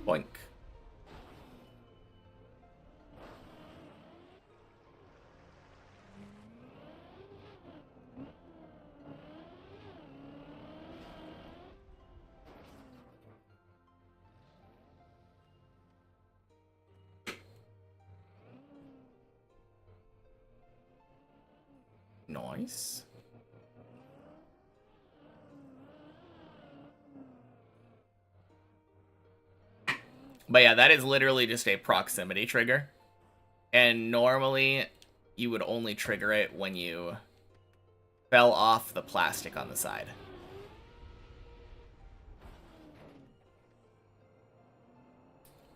Boink. Nice. But yeah, that is literally just a proximity trigger. And normally, you would only trigger it when you fell off the plastic on the side.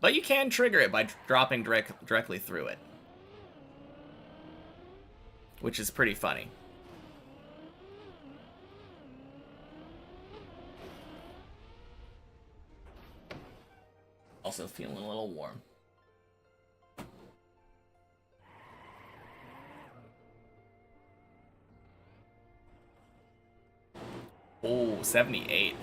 But you can trigger it by dropping directly through it. Which is pretty funny. Also feeling a little warm. Oh, 78.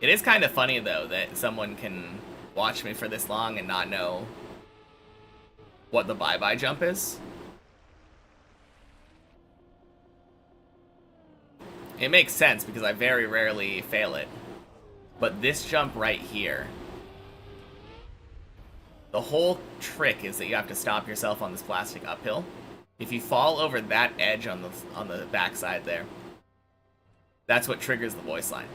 It is kind of funny, though, that someone can watch me for this long and not know what the bye-bye jump is. It makes sense because I very rarely fail it. But this jump right here, the whole trick is that you have to stop yourself on this plastic uphill. If you fall over that edge on the backside there, that's what triggers the voice line.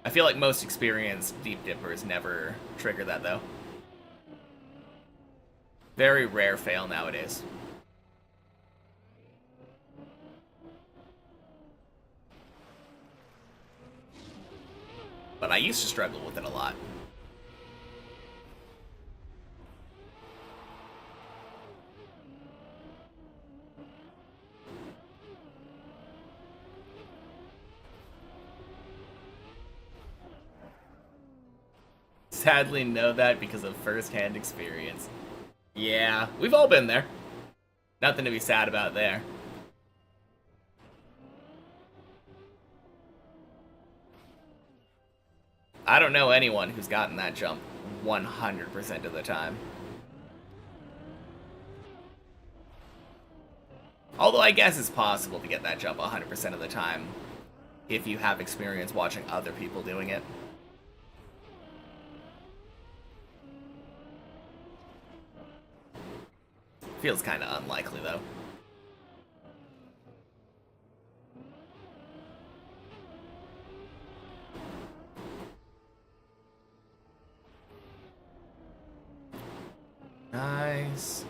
I feel like most experienced deep dippers never trigger that, though. Very rare fail nowadays. But I used to struggle with it a lot. Sadly know that because of first-hand experience. Yeah, we've all been there. Nothing to be sad about there. I don't know anyone who's gotten that jump 100% of the time. Although I guess it's possible to get that jump 100% of the time if you have experience watching other people doing it. Feels kind of unlikely, though. Nice.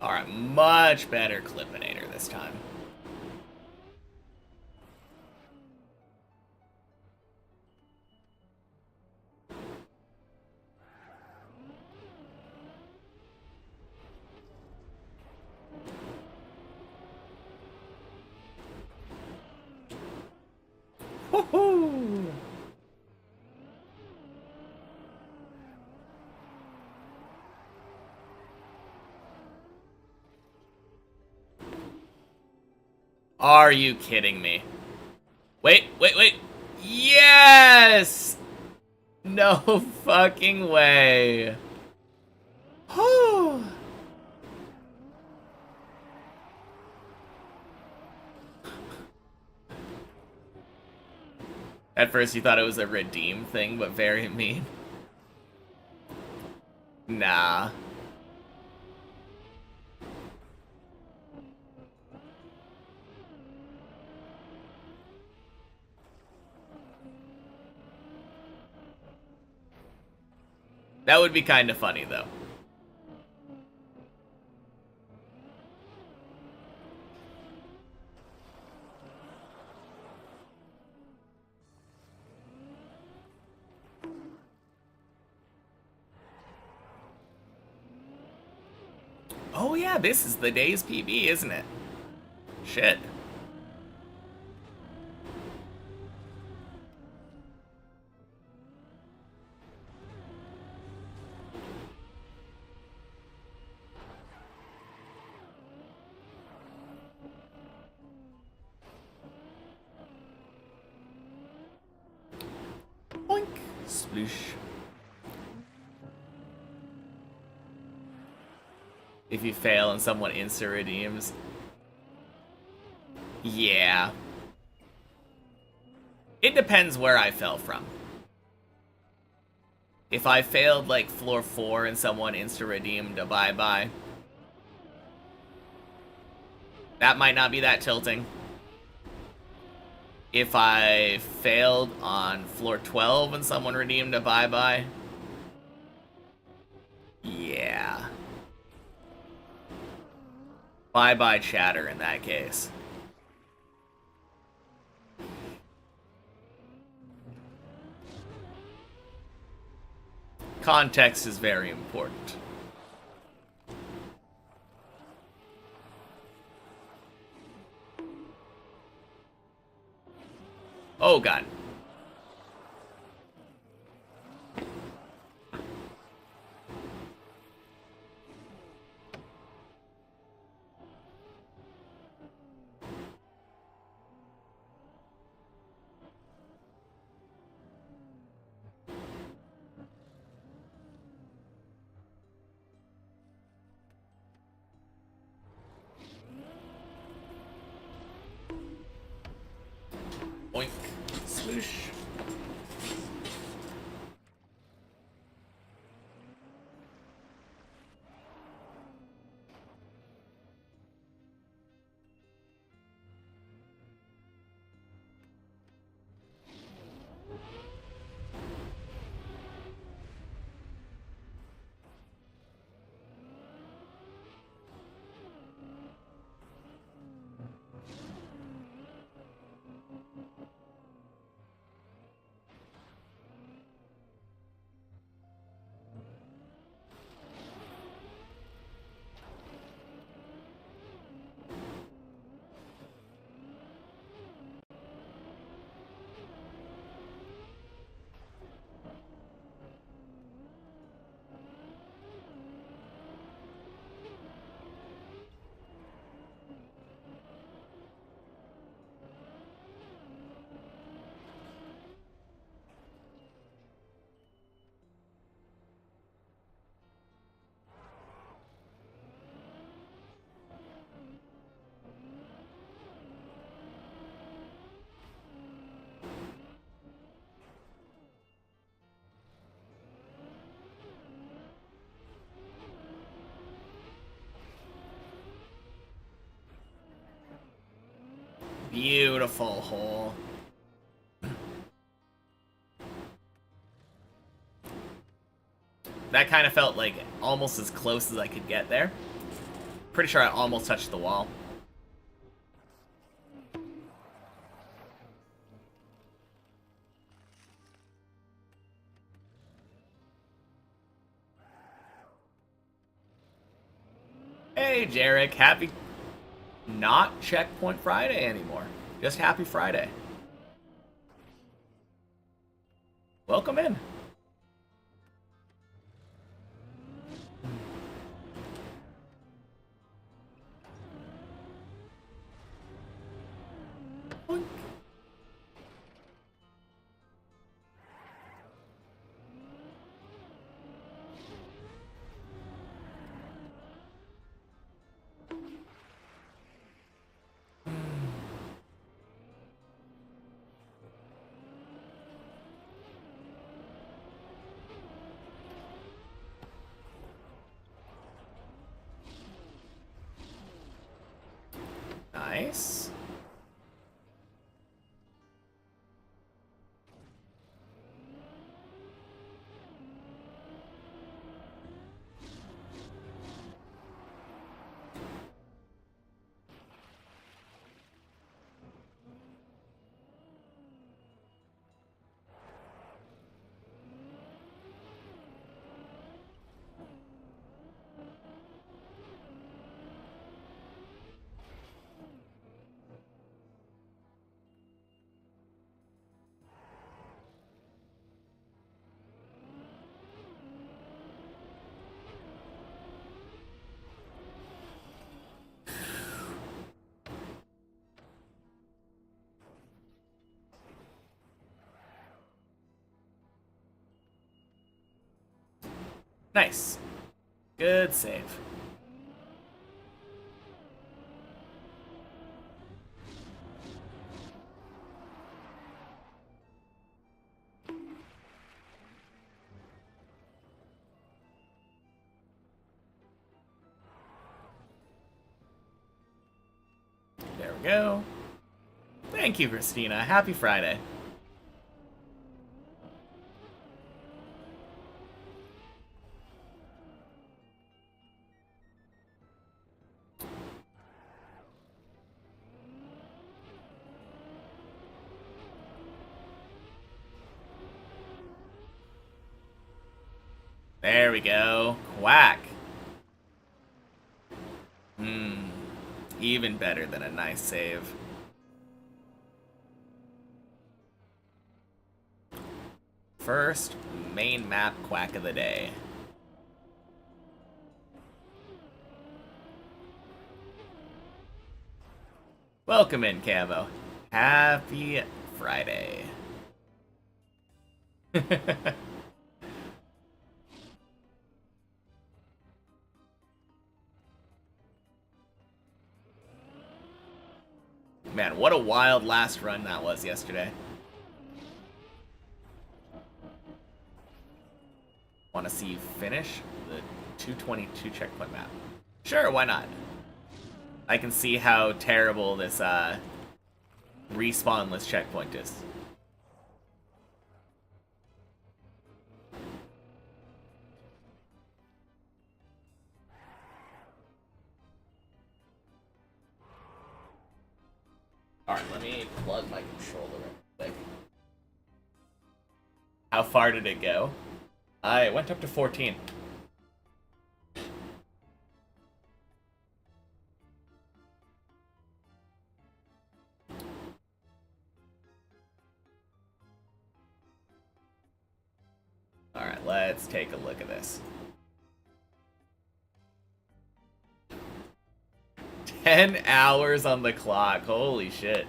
Alright, much better Clippinator this time. Woohoo! Are you kidding me? Wait. Yes! No fucking way. Whew. At first you thought it was a redeem thing, but very mean. Nah. That would be kind of funny, though. Oh yeah, this is the day's PB, isn't it? Shit. Boink. Sploosh. If you fail and someone insta-redeems. Yeah. It depends where I fell from. If I failed, like, floor 4 and someone insta-redeemed a bye-bye, that might not be that tilting. If I failed on floor 12 and someone redeemed a bye-bye, yeah. Bye-bye chatter in that case. Context is very important. Oh god. Boink. Swoosh. Beautiful hole. That kind of felt like almost as close as I could get there. Pretty sure I almost touched the wall. Hey, Jarek. Happy... Not Checkpoint Friday anymore. Just Happy Friday. Welcome in. Nice. Nice. Good save. There we go. Thank you, Christina. Happy Friday. There we go. Quack. Even better than a nice save. First main map quack of the day. Welcome in, Camo. Happy Friday. Man, what a wild last run that was yesterday. Want to see finish the 222 checkpoint map? Sure, why not? I can see how terrible this respawnless checkpoint is. Alright, let me plug my controller real quick. How far did it go? It went up to 14. Alright, let's take a look at this. 10 hours on the clock. Holy shit.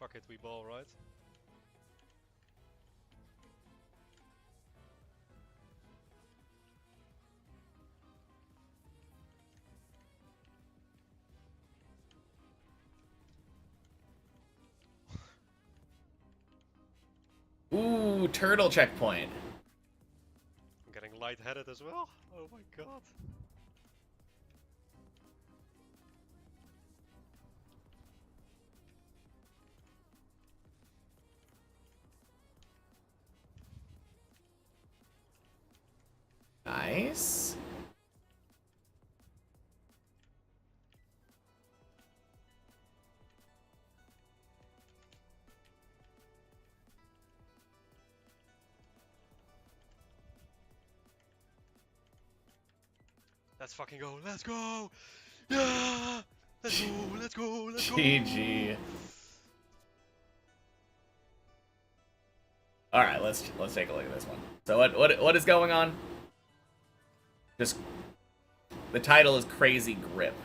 Fuck it, we ball, right? Ooh, turtle checkpoint. I'm getting lightheaded as well. Oh my god. Let's fucking go. Let's go. Yeah. Let's go. Let's go. Let's go. GG. All right, let's take a look at this one. So what is going on? Just the title is Crazy Grip.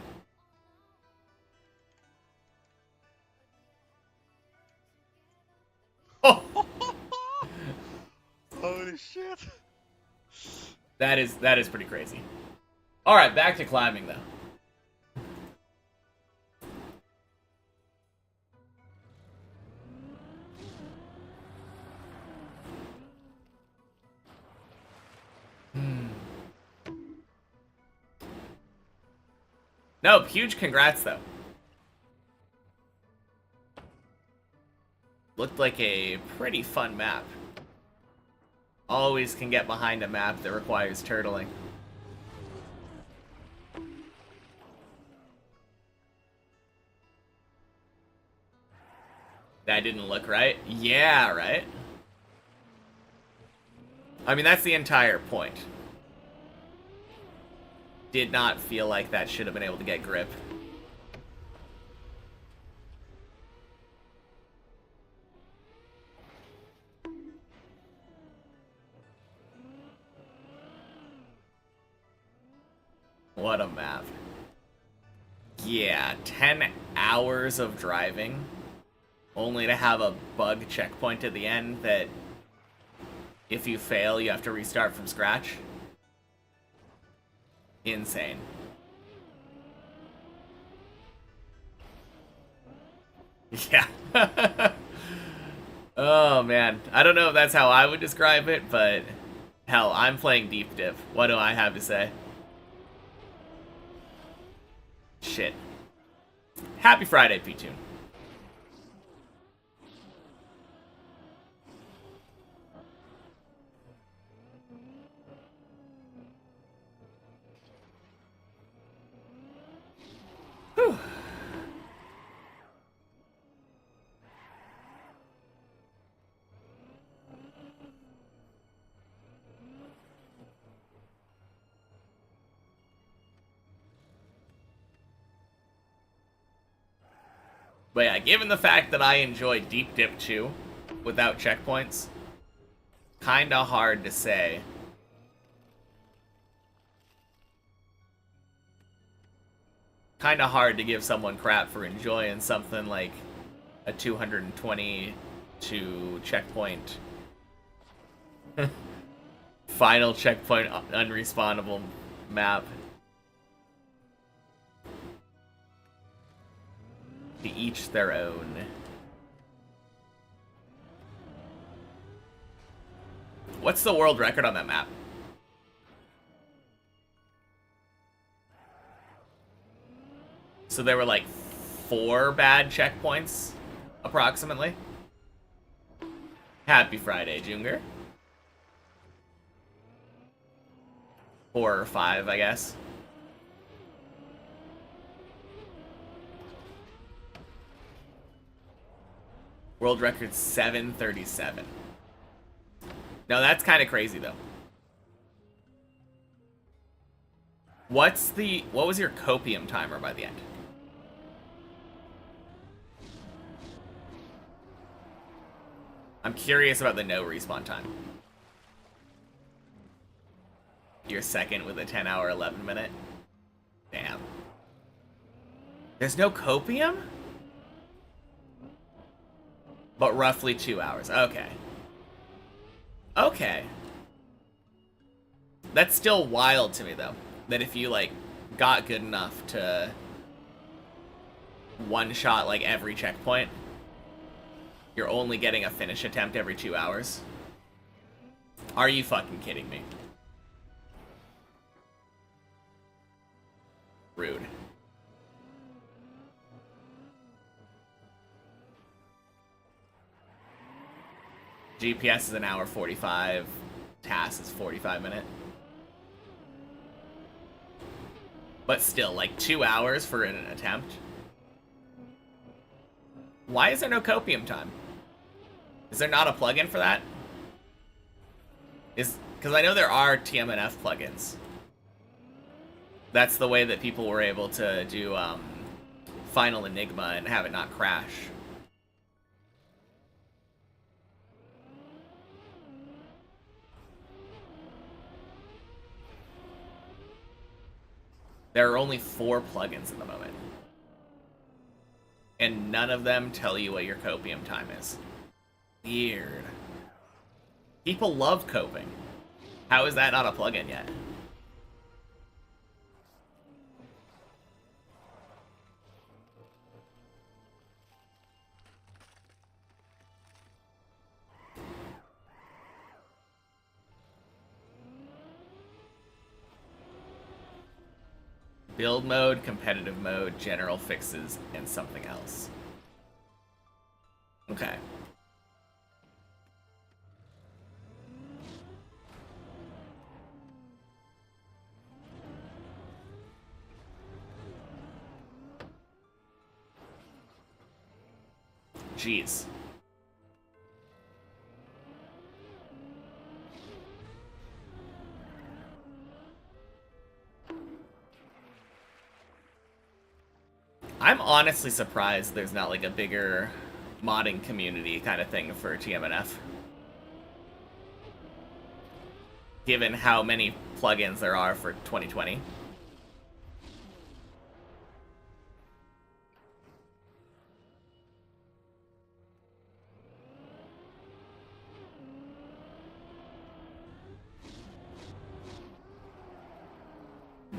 Oh, Holy shit. that is pretty crazy. All right, back to climbing though. Nope, huge congrats though. Looked like a pretty fun map. Always can get behind a map that requires turtling. That didn't look right? Yeah, right? I mean, that's the entire point. Did not feel like that should have been able to get grip. What a map. Yeah, 10 hours of driving, only to have a bug checkpoint at the end that if you fail, you have to restart from scratch. Insane. Yeah. Oh, man. I don't know if that's how I would describe it, but hell, I'm playing Deep Dip. What do I have to say? Shit. Happy Friday, P-Tune. Whew. But yeah, given the fact that I enjoy Deep Dip 2 without checkpoints, kinda hard to say. Kinda hard to give someone crap for enjoying something like a 222 checkpoint. Final checkpoint unrespawnable map. To each their own. What's the world record on that map? So there were like 4 bad checkpoints, approximately. Happy Friday, Junger. 4 or 5, I guess. World record 737. No, that's kind of crazy though. What was your copium timer by the end? I'm curious about the no respawn time. You're second with a 10-hour, 11-minute? Damn. There's no copium? But roughly 2 hours. Okay. Okay. That's still wild to me, though. That if you, like, got good enough to one-shot, like, every checkpoint, you're only getting a finish attempt every 2 hours. Are you fucking kidding me? Rude. GPS is an hour 45. TAS is 45-minute. But still, like 2 hours for an attempt. Why is there no copium time? Is there not a plugin for that? Because I know there are TMNF plugins. That's the way that people were able to do Final Enigma and have it not crash. There are only 4 plugins at the moment. And none of them tell you what your copium time is. Weird. People love coping. How is that not a plugin yet? Build mode, competitive mode, general fixes, and something else. Okay. Jeez. I'm honestly surprised there's not like a bigger modding community kind of thing for TMNF. Given how many plugins there are for 2020.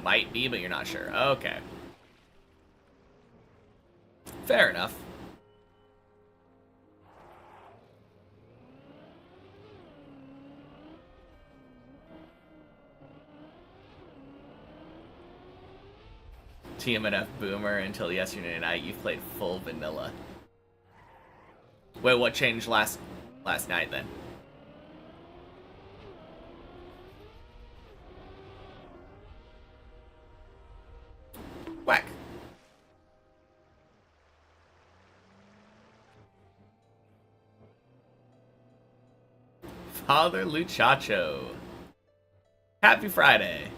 Might be, but you're not sure. Okay. Fair enough. TMNF Boomer, until yesterday night you played full vanilla. Wait, what changed last night then? Whack. Father Luchacho. Happy Friday.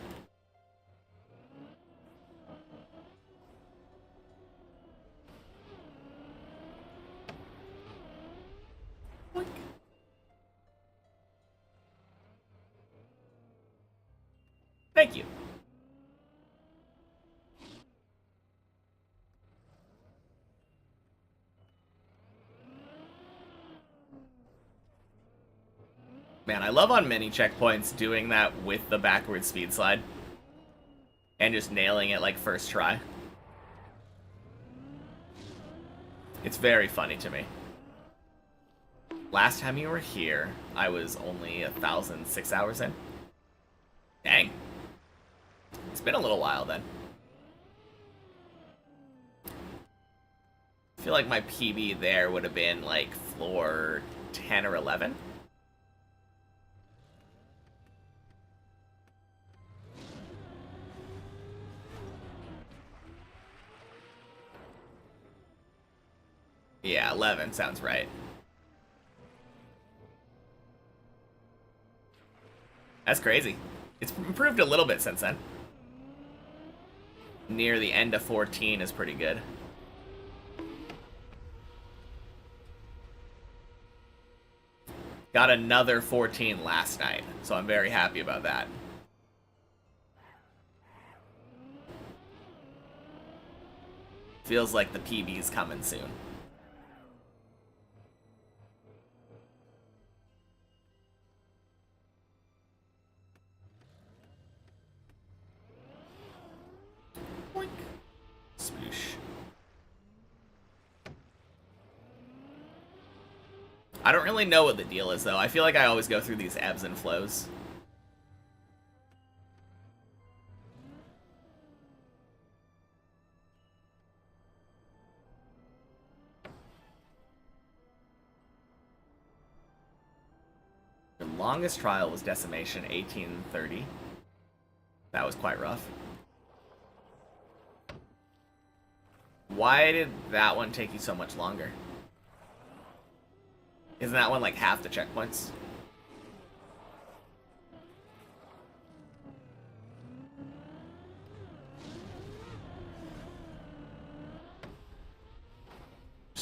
Boink. Thank you. Man, I love on many checkpoints doing that with the backward speed slide. And just nailing it like first try. It's very funny to me. Last time you were here, I was only 1,006 hours in. Dang. It's been a little while then. I feel like my PB there would have been like floor 10 or 11. Yeah, 11 sounds right. That's crazy. It's improved a little bit since then. Near the end of 14 is pretty good. Got another 14 last night, so I'm very happy about that. Feels like the PB's coming soon. Boink. Sploosh. I don't really know what the deal is, though. I feel like I always go through these ebbs and flows. The longest trial was Decimation 1830. That was quite rough. Why did that one take you so much longer? Isn't that one like half the checkpoints?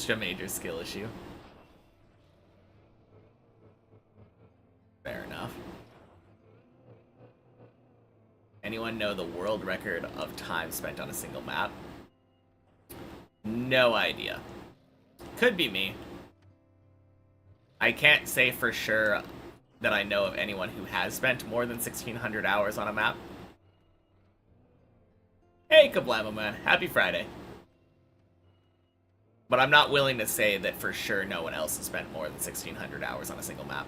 Just a major skill issue. Fair enough. Anyone know the world record of time spent on a single map? No idea. Could be me. I can't say for sure that I know of anyone who has spent more than 1,600 hours on a map. Hey, Kablamo Man. Happy Friday. But I'm not willing to say that for sure no one else has spent more than 1,600 hours on a single map.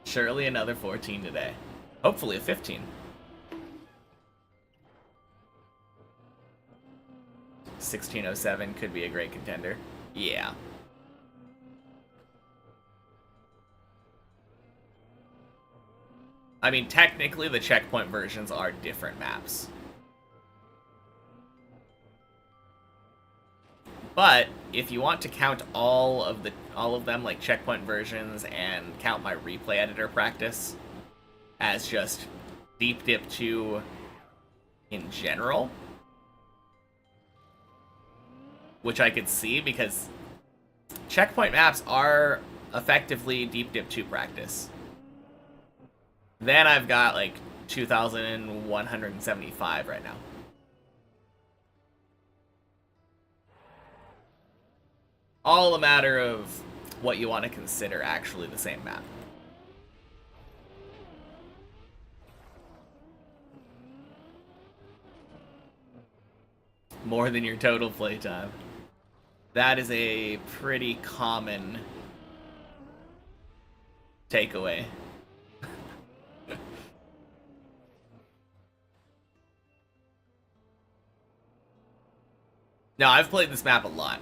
Surely another 14 today. Hopefully a 15. 1607 could be a great contender. Yeah. I mean, technically the checkpoint versions are different maps. But if you want to count all of them like checkpoint versions and count my replay editor practice as just Deep Dip 2 in general, which I could see because checkpoint maps are effectively Deep Dip 2 practice. Then I've got like 2,175 right now. All a matter of what you want to consider actually the same map. More than your total playtime. That is a pretty common takeaway. No, I've played this map a lot.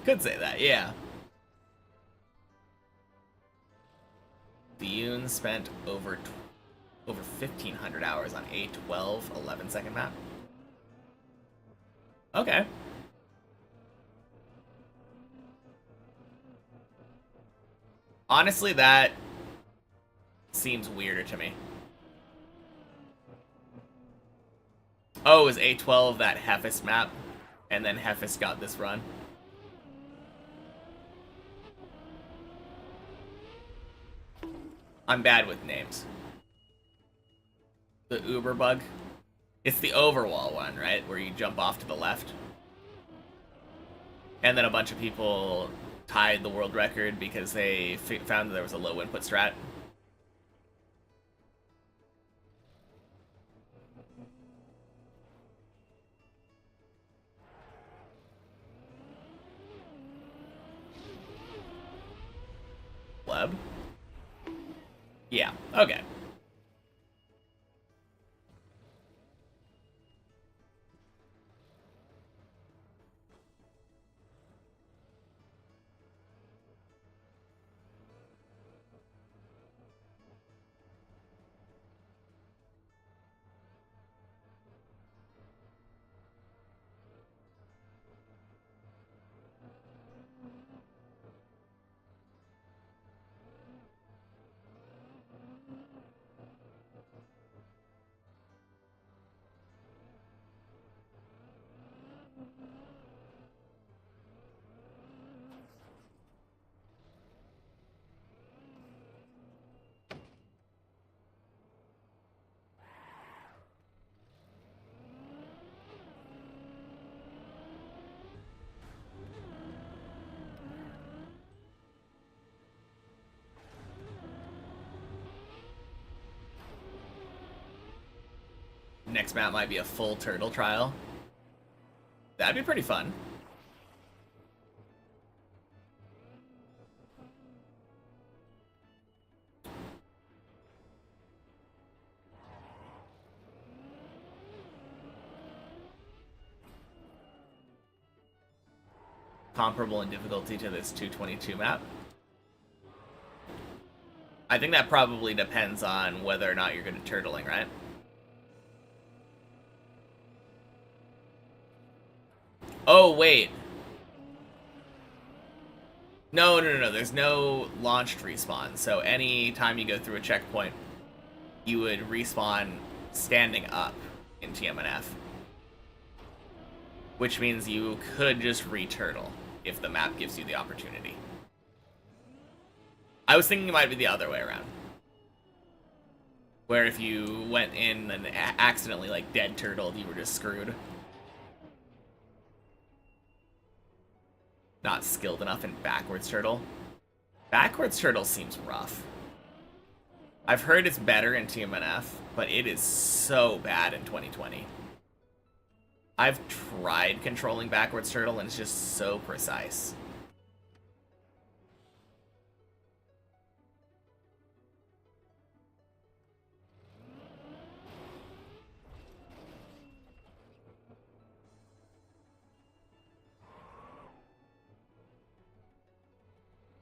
Could say that, yeah. Dune spent over 1,500 hours on a 11-second map. Okay. Honestly, that seems weirder to me. Oh, is A12 that Hefis map? And then Hefis got this run? I'm bad with names. The Uber bug? It's the overwall one, right? Where you jump off to the left. And then a bunch of people tied the world record because they found that there was a low input strat. Pleb? Yeah, okay. Next map might be a full turtle trial. That'd be pretty fun. Comparable in difficulty to this 222 map. I think that probably depends on whether or not you're good at turtling, right? Oh, wait. No, no, no, no. There's no launched respawn. So any time you go through a checkpoint, you would respawn standing up in TMNF. Which means you could just re-turtle if the map gives you the opportunity. I was thinking it might be the other way around. Where if you went in and accidentally, like, dead turtled, you were just screwed. Not skilled enough in backwards turtle. Backwards turtle seems rough. I've heard it's better in TMNF, but it is so bad in 2020. I've tried controlling backwards turtle and it's just so precise.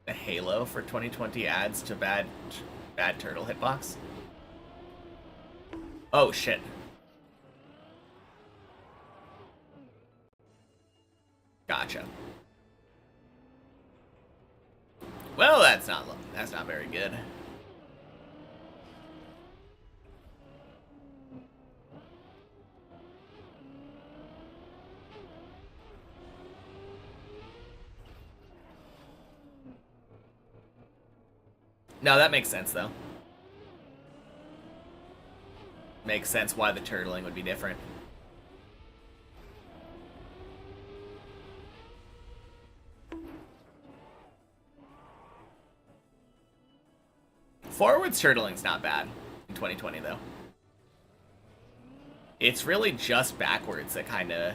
The Halo for 2020 adds to bad turtle hitbox. Oh shit. Gotcha. Well, that's not very good. No, that makes sense though. Makes sense why the turtling would be different. Forwards turtling's not bad in 2020 though. It's really just backwards that kind of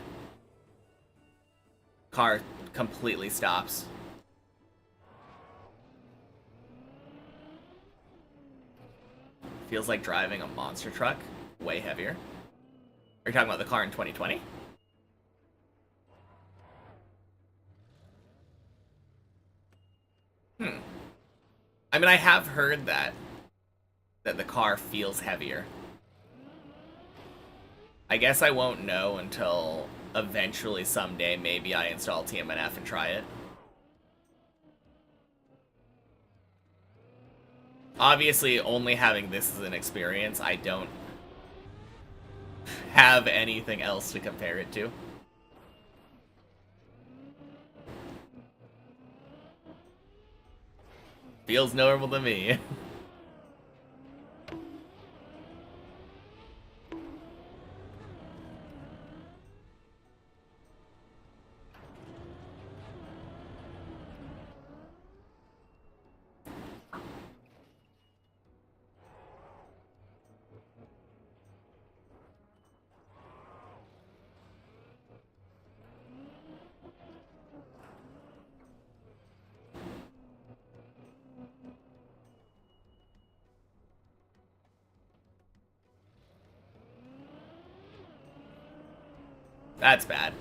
car completely stops. Feels like driving a monster truck, way heavier. Are you talking about the car in 2020? I mean, I have heard that the car feels heavier. I guess I won't know until eventually someday maybe I install TMNF and try it. Obviously, only having this as an experience, I don't have anything else to compare it to. Feels normal to me. That's bad.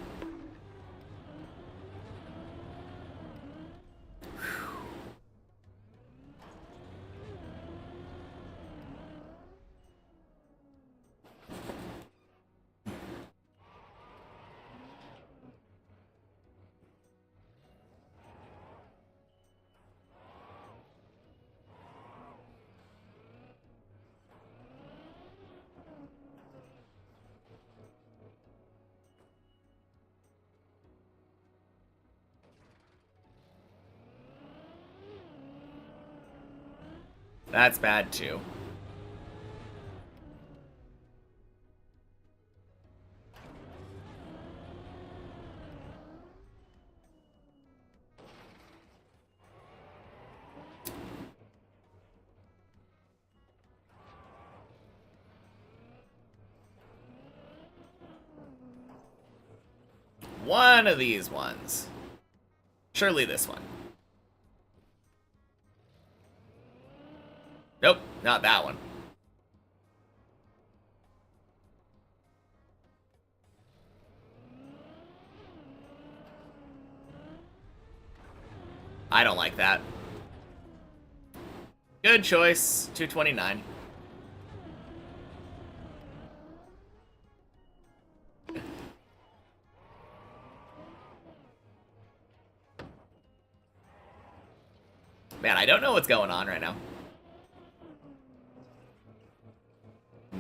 That's bad too. One of these ones. Surely this one. Nope, not that one. I don't like that. Good choice, 229. Man, I don't know what's going on right now.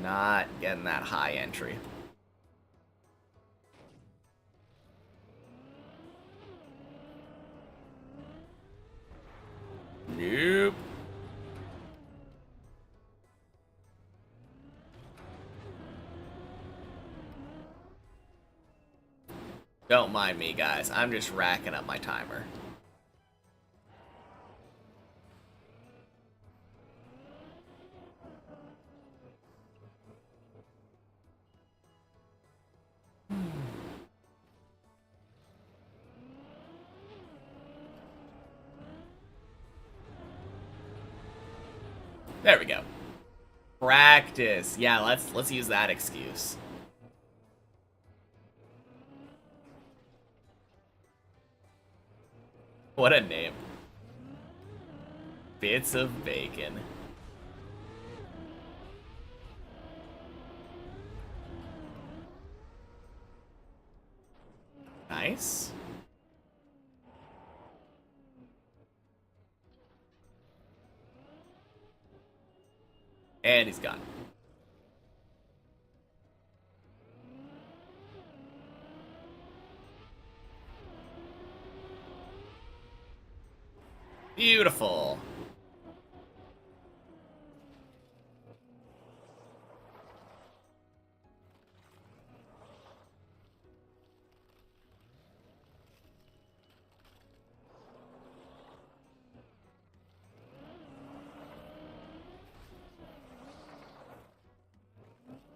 Not getting that high entry. Nope. Don't mind me, guys. I'm just racking up my timer. There we go. Practice. Yeah, let's use that excuse. What a name. Bits of bacon. Nice. And he's gone. Beautiful.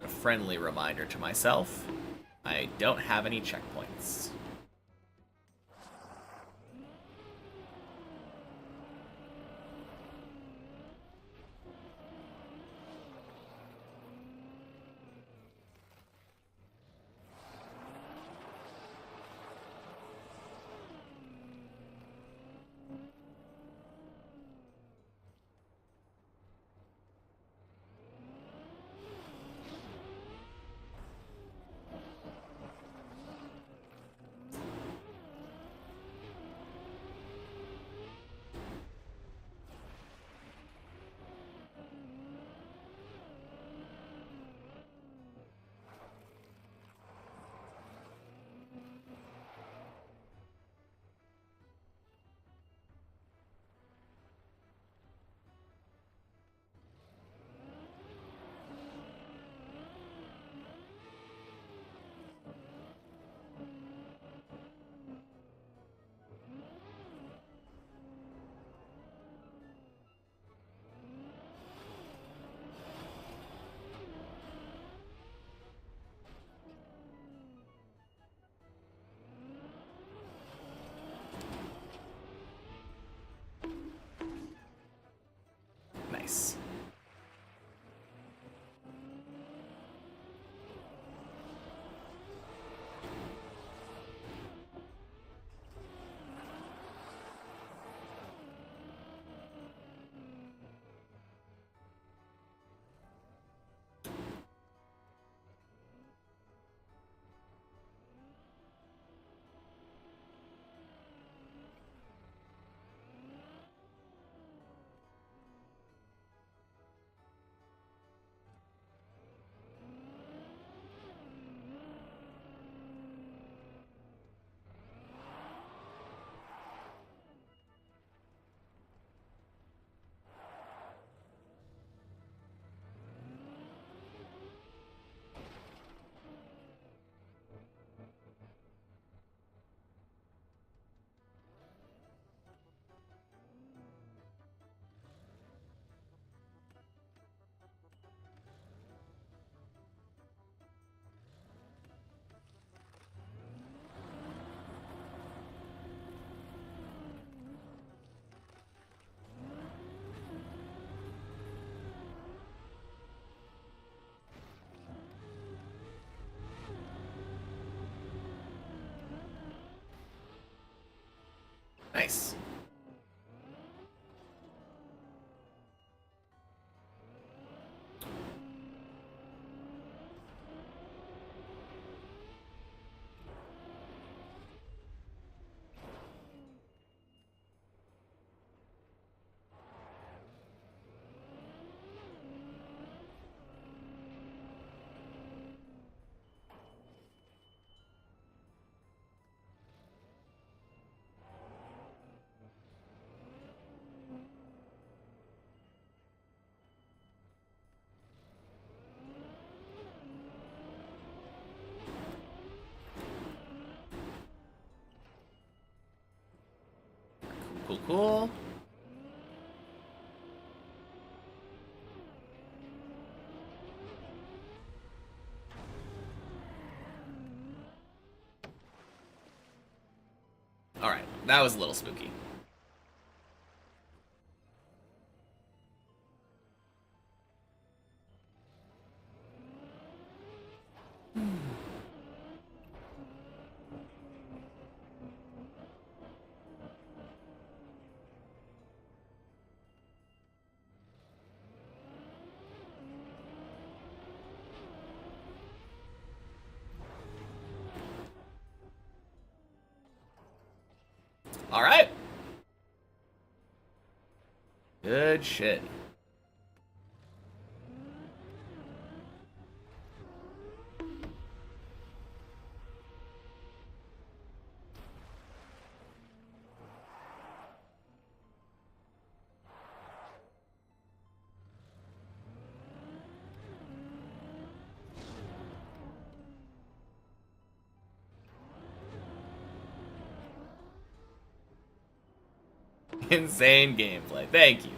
A friendly reminder to myself, I don't have any checkpoints. Cool, cool. Alright, that was a little spooky. Alright. Good shit. Insane gameplay. Thank you.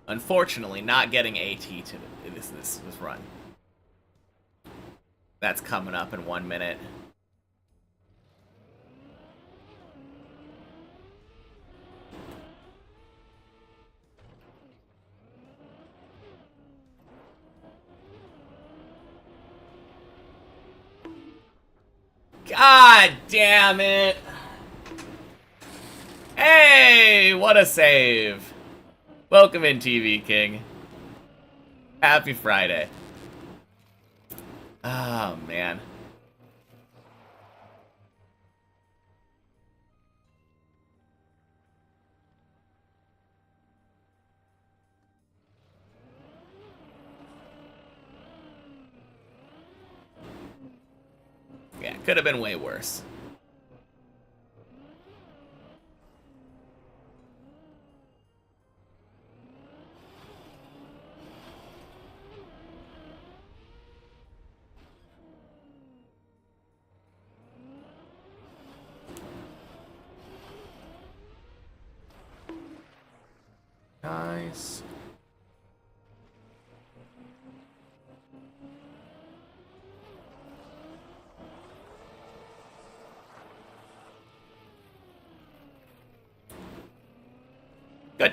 Unfortunately, not getting AT to this run. That's coming up in 1 minute. God damn it! Hey, what a save! Welcome in, TV King. Happy Friday. Oh, man. Yeah, could have been way worse. Nice. Good.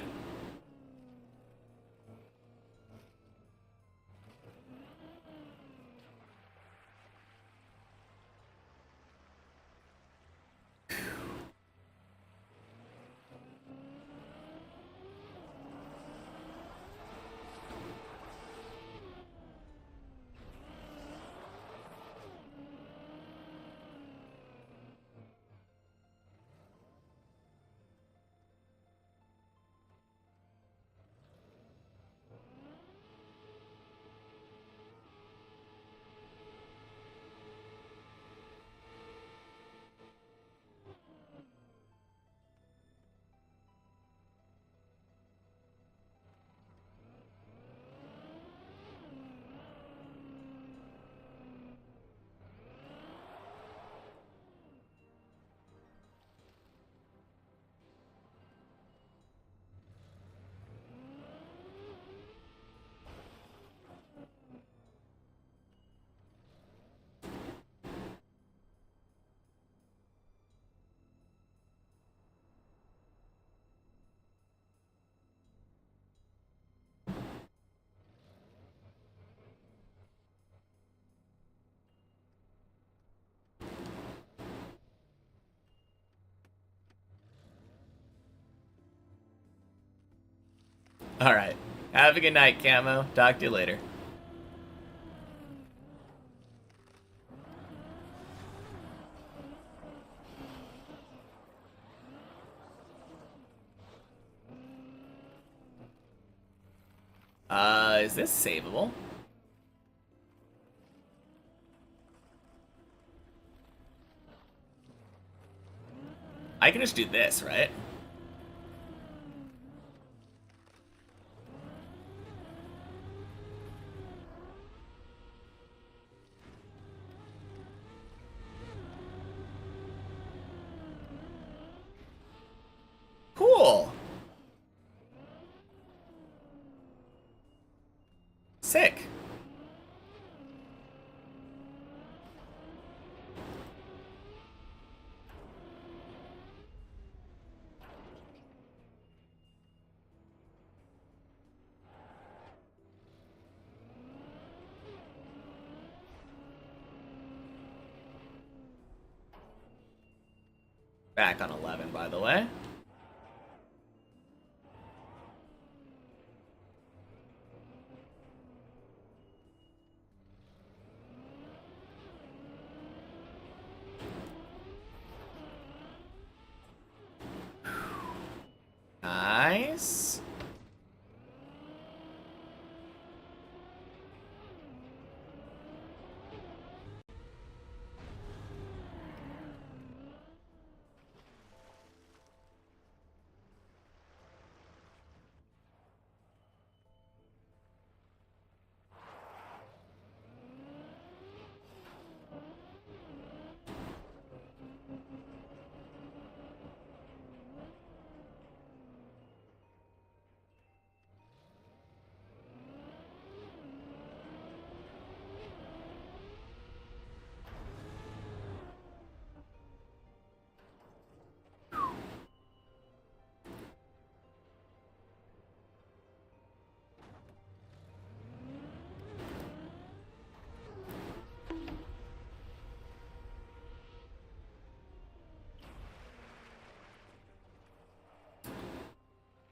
Alright. Have a good night, Camo. Talk to you later. Is this savable? I can just do this, right? Sick. Back on 11, by the way. Nice.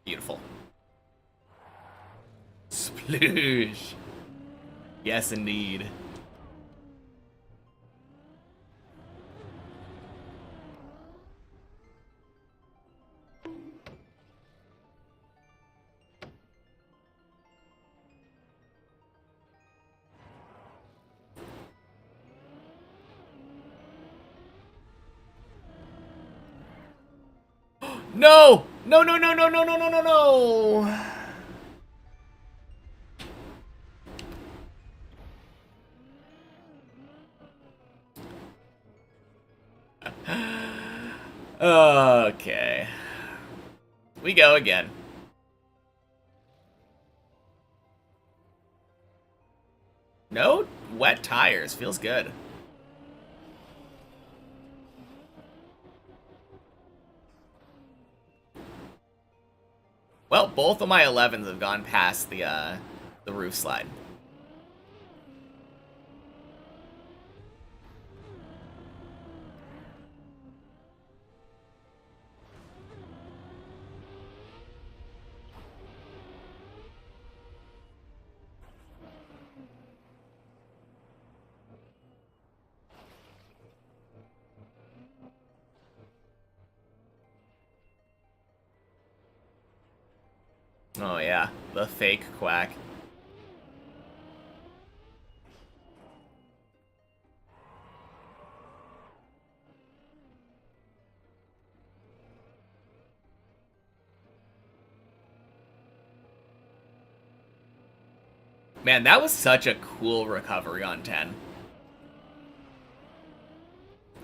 Beautiful. Sploosh. Yes, indeed. No! No, no, no, no, no, no, no, no, no! Okay. We go again. No wet tires. Feels good. Well, both of my 11s have gone past the roof slide. Oh yeah, the fake quack. Man, that was such a cool recovery on 10.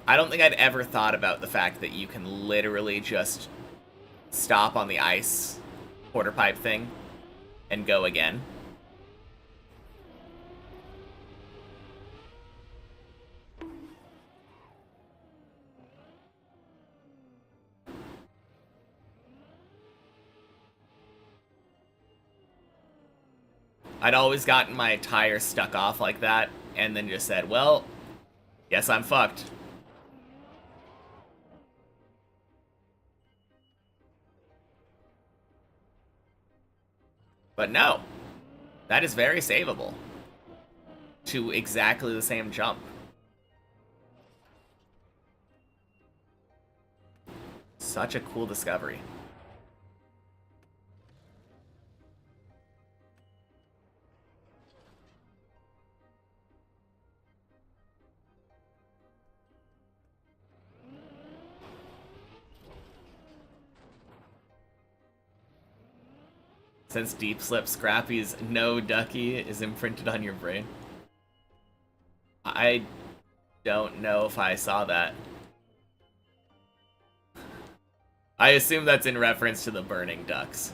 I don't think I'd ever thought about the fact that you can literally just stop on the ice quarter pipe thing and go again. I'd always gotten my tire stuck off like that and then just said, well, guess I'm fucked. But no, that is very savable to exactly the same jump. Such a cool discovery. Since Deep Slip Scrappy's no ducky is imprinted on your brain. I don't know if I saw that. I assume that's in reference to the burning ducks.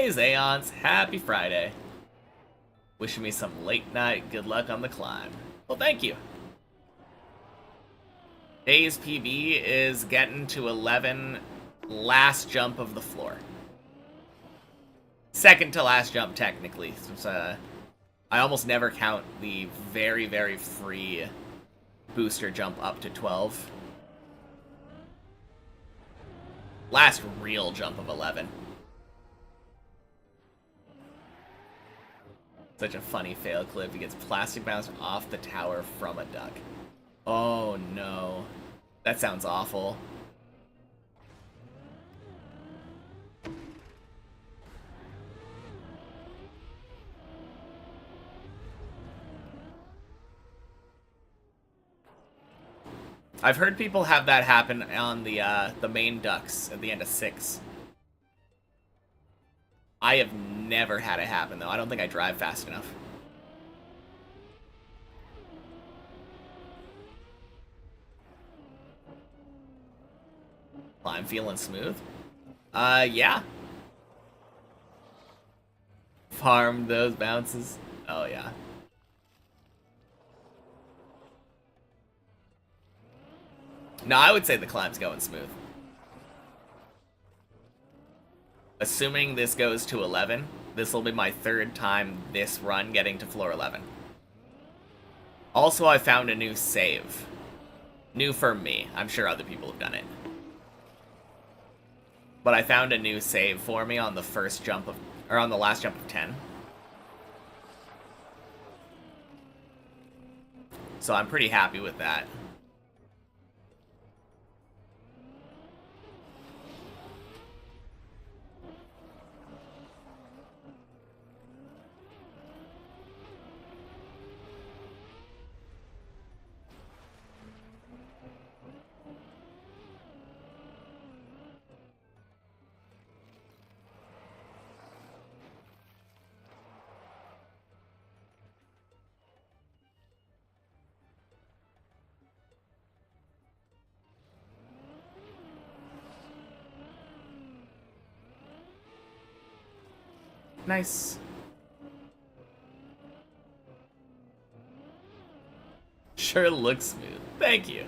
Hey, Zaons. Happy Friday. Wishing me some late night good luck on the climb. Well, thank you. Day's PB is getting to 11, last jump of the floor. Second to last jump, technically. Since, I almost never count the very, very free booster jump up to 12. Last real jump of 11. Such a funny fail clip. He gets plastic bounced off the tower from a duck. Oh no. That sounds awful. I've heard people have that happen on the main ducks at the end of 6. I have never had it happen, though. I don't think I drive fast enough. I'm feeling smooth. Yeah. Farm those bounces. Oh, yeah. No, I would say the climb's going smooth. Assuming this goes to 11, this will be my 3rd time this run getting to floor 11. Also, I found a new save. New for me. I'm sure other people have done it. But I found a new save for me on the first jump of, or on the last jump of 10. So I'm pretty happy with that. Nice. Sure looks smooth. Thank you.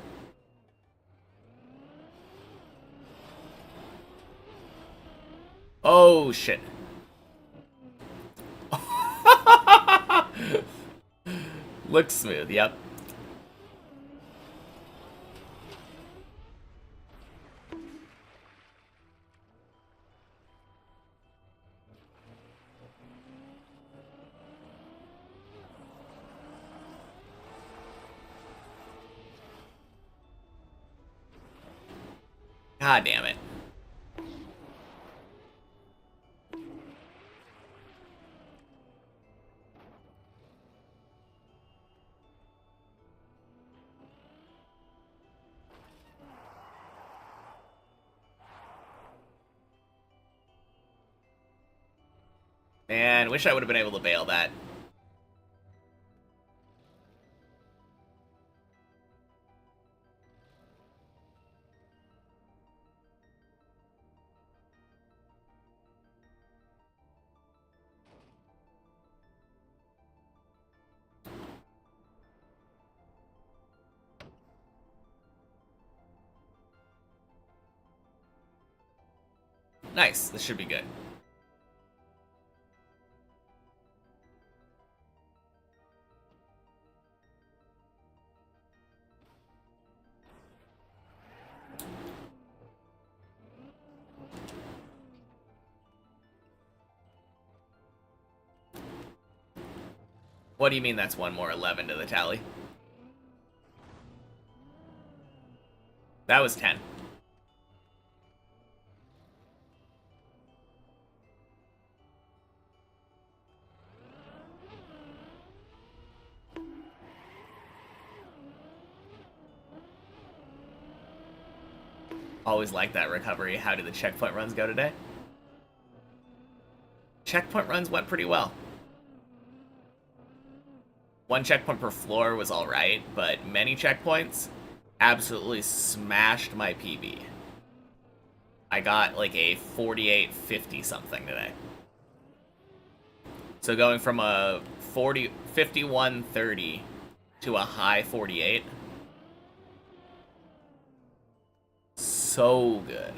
Oh, shit. Looks smooth, yep. God damn it. Man, wish I would have been able to bail that. Nice, this should be good. What do you mean that's one more 11 to the tally? That was 10. Always like that recovery. How did the checkpoint runs go today? Checkpoint runs went pretty well. One checkpoint per floor was alright, but many checkpoints absolutely smashed my PB. I got like a 48-50 something today. So going from a 5130 to a high 48. So good.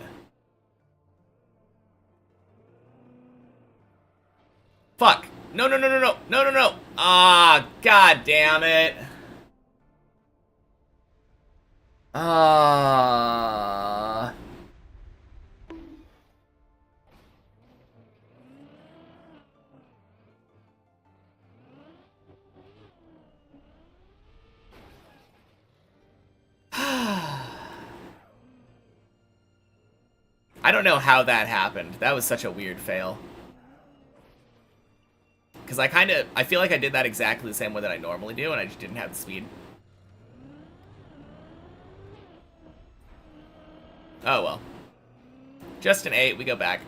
Fuck. No, no, no, no, no. No, no, no. Ah, god damn it. Ah. I don't know how that happened. That was such a weird fail. Because I feel like I did that exactly the same way that I normally do, and I just didn't have the speed. Oh well. Just an 8, we go back.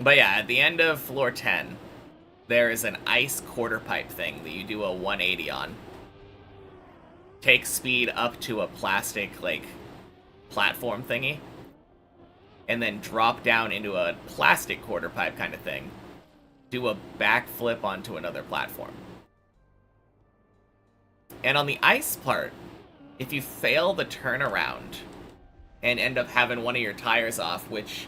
But yeah, at the end of floor 10, there is an ice quarter pipe thing that you do a 180 on. Take speed up to a plastic, like, platform thingy. And then drop down into a plastic quarter pipe kind of thing. Do a backflip onto another platform. And on the ice part, if you fail the turnaround and end up having one of your tires off, which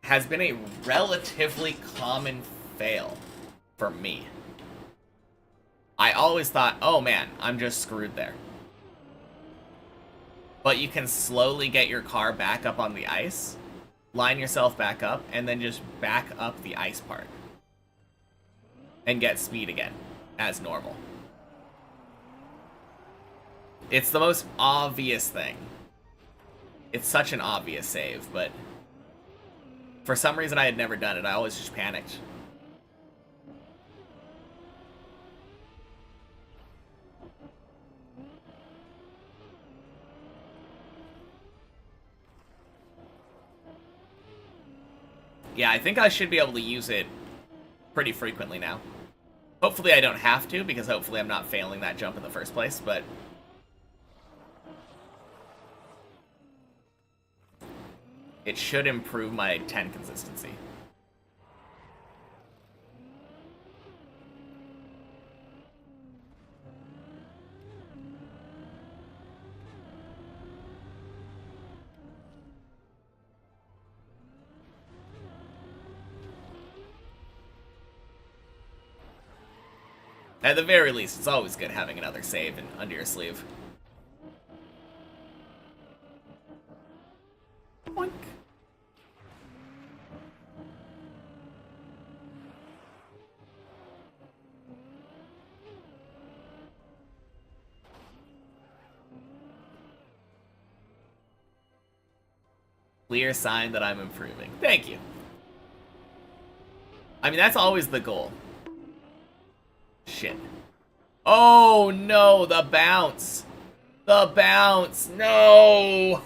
has been a relatively common fail for me. I always thought, oh man, I'm just screwed there. But you can slowly get your car back up on the ice, line yourself back up, and then just back up the ice part. And get speed again, as normal. It's the most obvious thing. It's such an obvious save, but for some reason I had never done it. I always just panicked. Yeah, I think I should be able to use it pretty frequently now. Hopefully I don't have to, because hopefully I'm not failing that jump in the first place, but it should improve my 10 consistency. At the very least, it's always good having another save under your sleeve. Boink. Clear sign that I'm improving. Thank you. I mean, that's always the goal. Shit. Oh, no, the bounce. The bounce. No.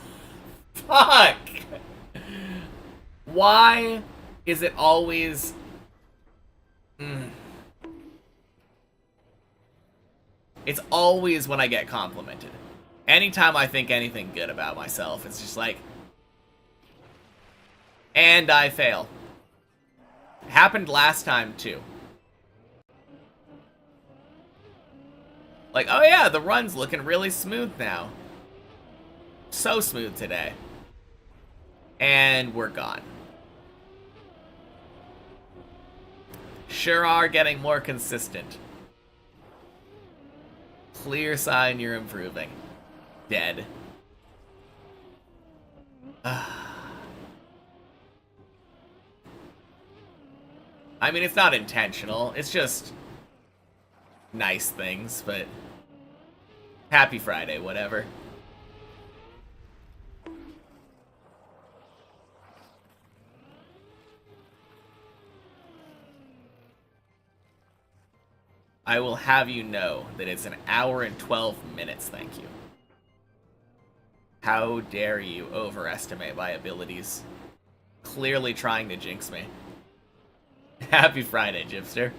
Fuck. Why is it always... It's always when I get complimented. Anytime I think anything good about myself, it's just like... And I fail. It happened last time, too. Like, oh yeah, the run's looking really smooth now. So smooth today. And we're gone. Sure are getting more consistent. Clear sign you're improving. Dead. I mean, it's not intentional. It's just nice things, but happy Friday, whatever. I will have you know that it's an hour and 12 minutes, thank you. How dare you overestimate my abilities? Clearly trying to jinx me. Happy Friday, Gypster.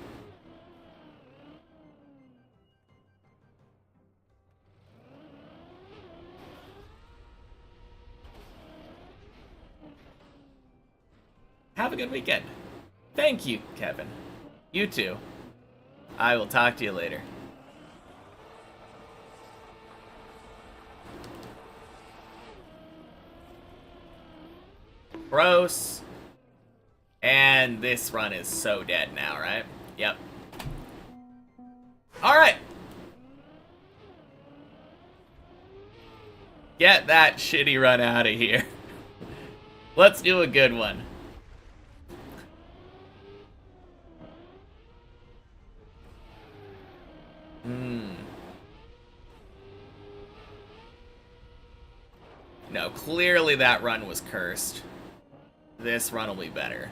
Have a good weekend. Thank you, Kevin. You too. I will talk to you later. Gross. And this run is so dead now, right? Yep. Alright. Get that shitty run out of here. Let's do a good one. No, clearly that run was cursed. This run will be better.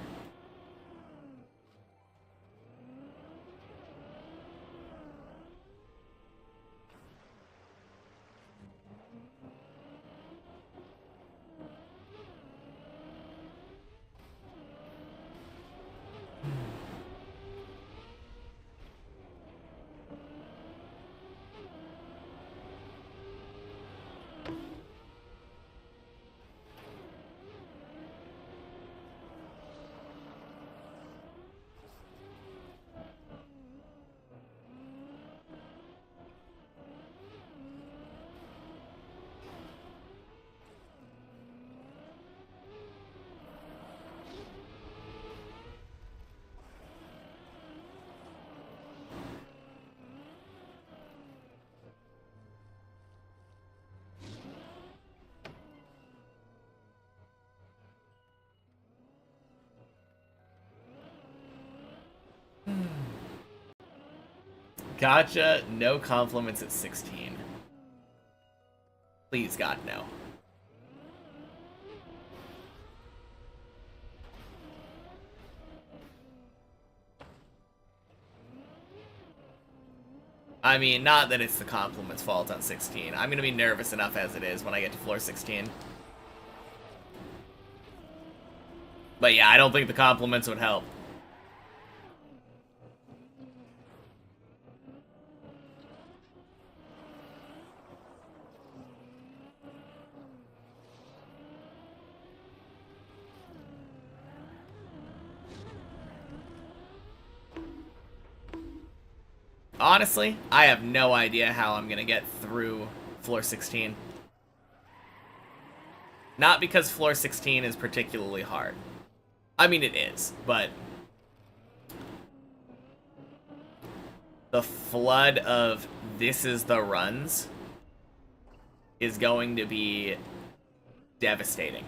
Gotcha, no compliments at 16. Please, God, no. I mean, not that it's the compliments' fault on 16. I'm gonna be nervous enough as it is when I get to floor 16. But yeah, I don't think the compliments would help. Honestly, I have no idea how I'm gonna get through floor 16. Not because floor 16 is particularly hard. I mean, it is, but the flood of this is the runs is going to be devastating.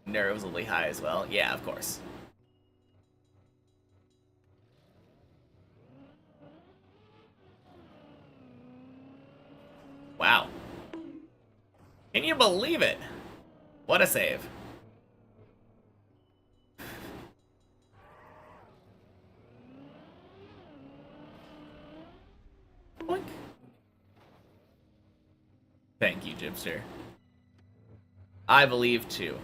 Nerves will be high as well. Yeah, of course. Wow. Can you believe it? What a save. Boink. Thank you, Gypster. I believe too.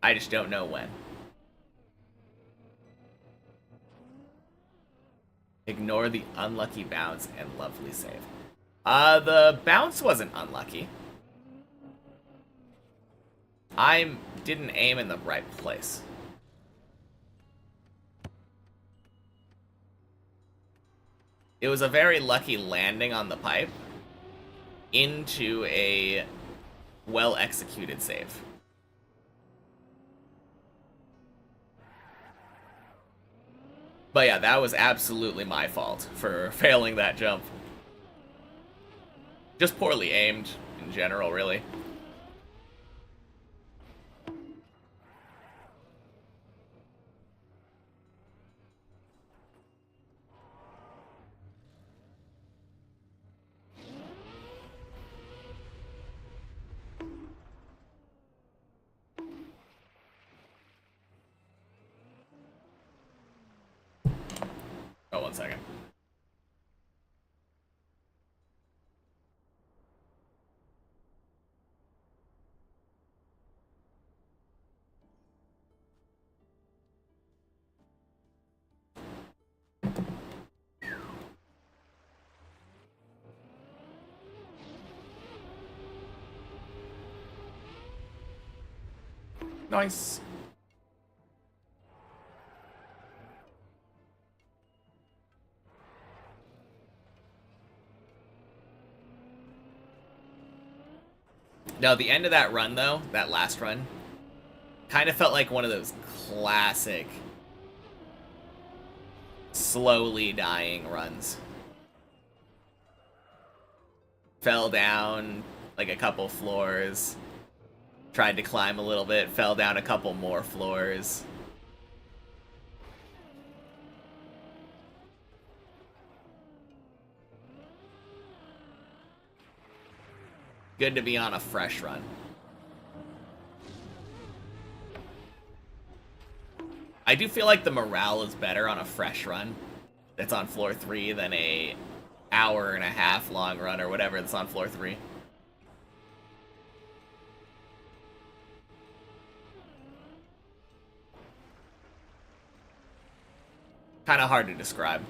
I just don't know when. Ignore the unlucky bounce and lovely save. The bounce wasn't unlucky. I didn't aim in the right place. It was a very lucky landing on the pipe into a well-executed save. But yeah, that was absolutely my fault for failing that jump. Just poorly aimed in general, really. Nice. No, the end of that run, though, that last run, kind of felt like one of those classic slowly dying runs. Fell down like a couple floors, tried to climb a little bit, fell down a couple more floors. Good to be on a fresh run. I do feel like the morale is better on a fresh run that's on floor 3 than a hour and a half long run or whatever that's on floor 3. Kind of hard to describe.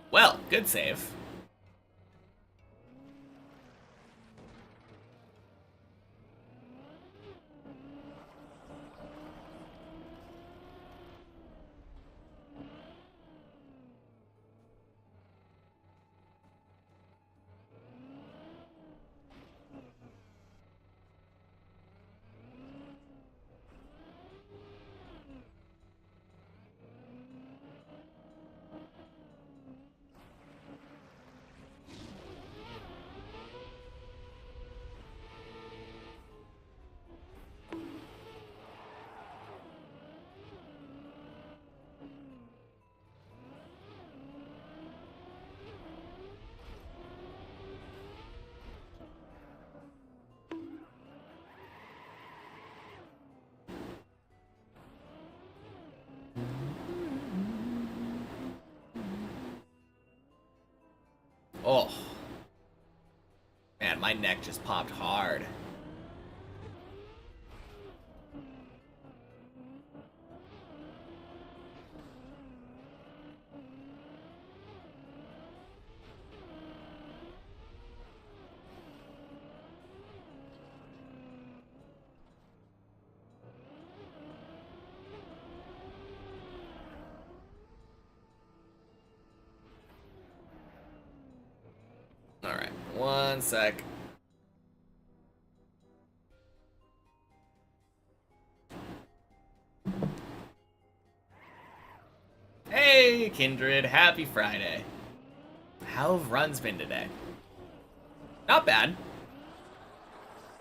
Well, good save. Oh. Man, my neck just popped hard. Alright, one sec. Hey, Kindred, happy Friday. How have runs been today? Not bad.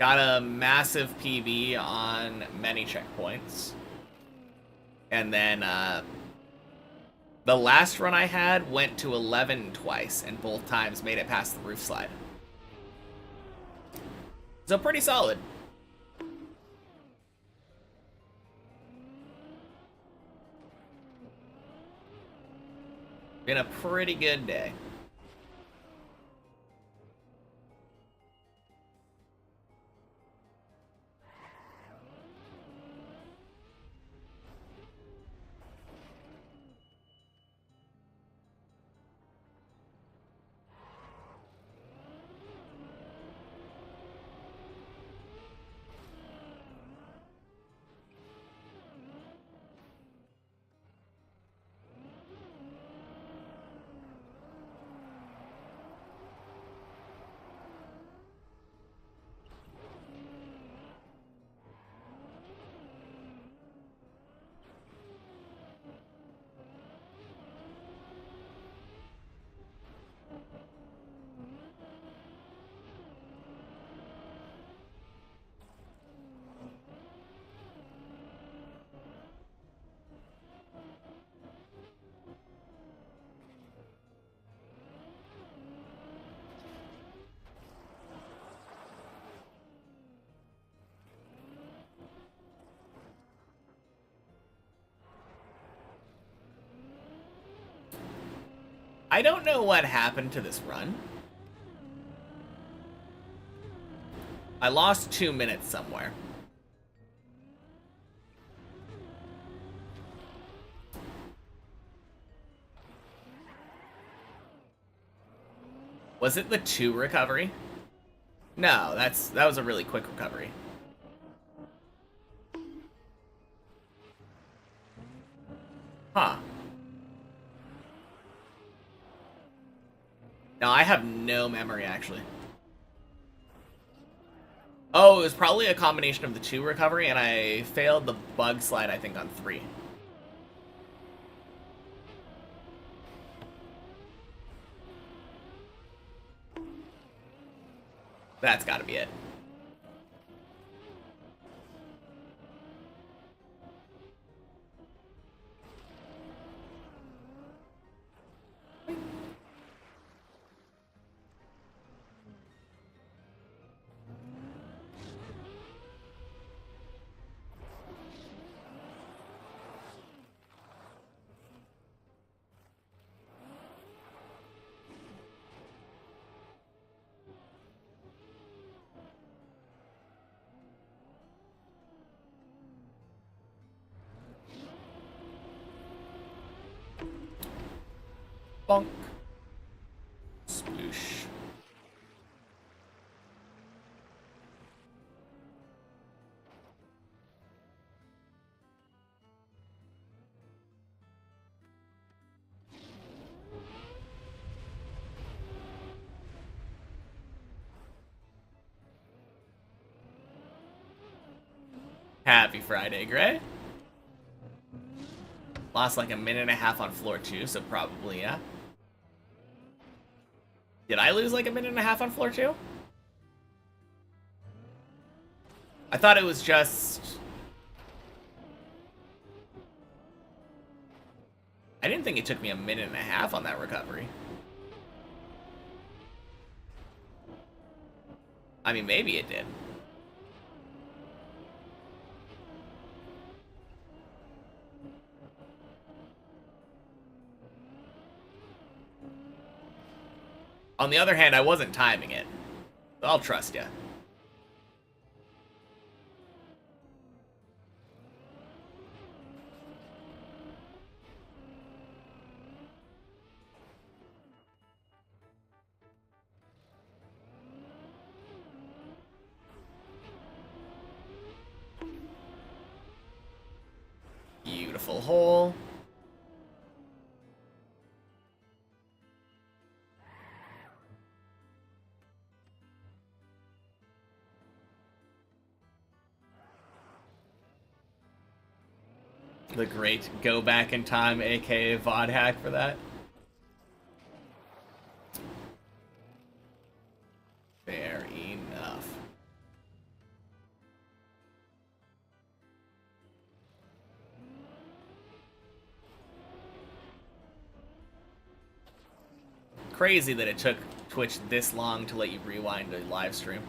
Got a massive PB on many checkpoints. And then, the last run I had went to 11 twice, and both times made it past the roof slide. So pretty solid. Been a pretty good day. I don't know what happened to this run. I lost 2 minutes somewhere. Was it the 2 recovery? No, that was a really quick recovery. Huh. No, I have no memory, actually. Oh, it was probably a combination of the 2 recovery, and I failed the bug slide, I think, on 3. That's gotta be it. Bonk. Sploosh. Happy Friday, Gray. Lost like a minute and a half on floor 2, so probably, yeah. Did I lose like a minute and a half on floor 2? I thought it was just... I didn't think it took me a minute and a half on that recovery. I mean, maybe it did. On the other hand, I wasn't timing it. So I'll trust you. Beautiful hole. The great go back in time, aka VOD hack for that. Fair enough. Crazy that it took Twitch this long to let you rewind a live stream.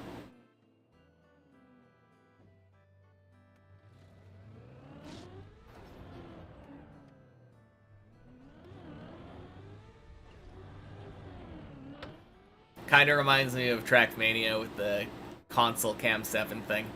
Kind of reminds me of Trackmania with the console cam 7 thing.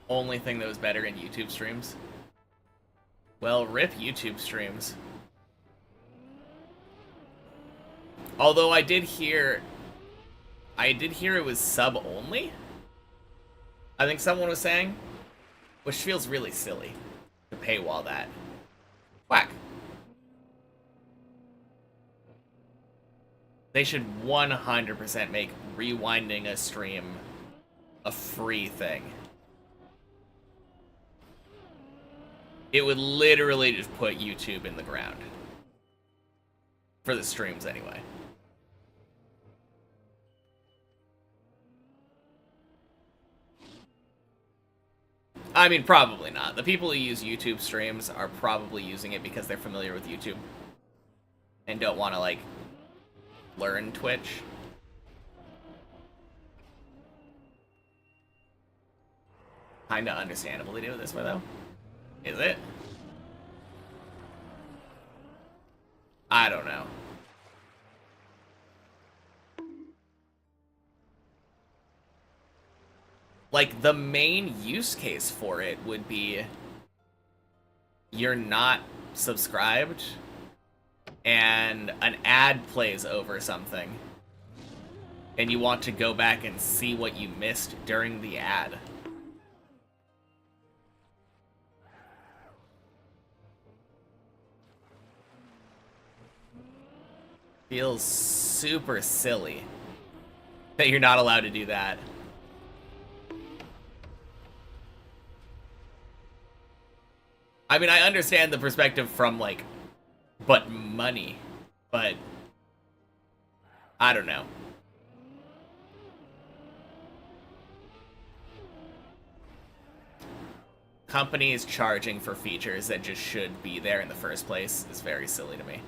Only thing that was better in YouTube streams. Well, rip YouTube streams. Although I did hear it was sub only. I think someone was saying, which feels really silly, to paywall that. Whack. They should 100% make rewinding a stream a free thing. It would literally just put YouTube in the ground. For the streams, anyway. I mean, probably not. The people who use YouTube streams are probably using it because they're familiar with YouTube. And don't want to, like, learn Twitch. Kinda understandable to do it this way, though. Is it? I don't know. Like, the main use case for it would be you're not subscribed and an ad plays over something and you want to go back and see what you missed during the ad. Feels super silly that you're not allowed to do that. I mean, I understand the perspective from, like, but money, but I don't know. Companies charging for features that just should be there in the first place is very silly to me.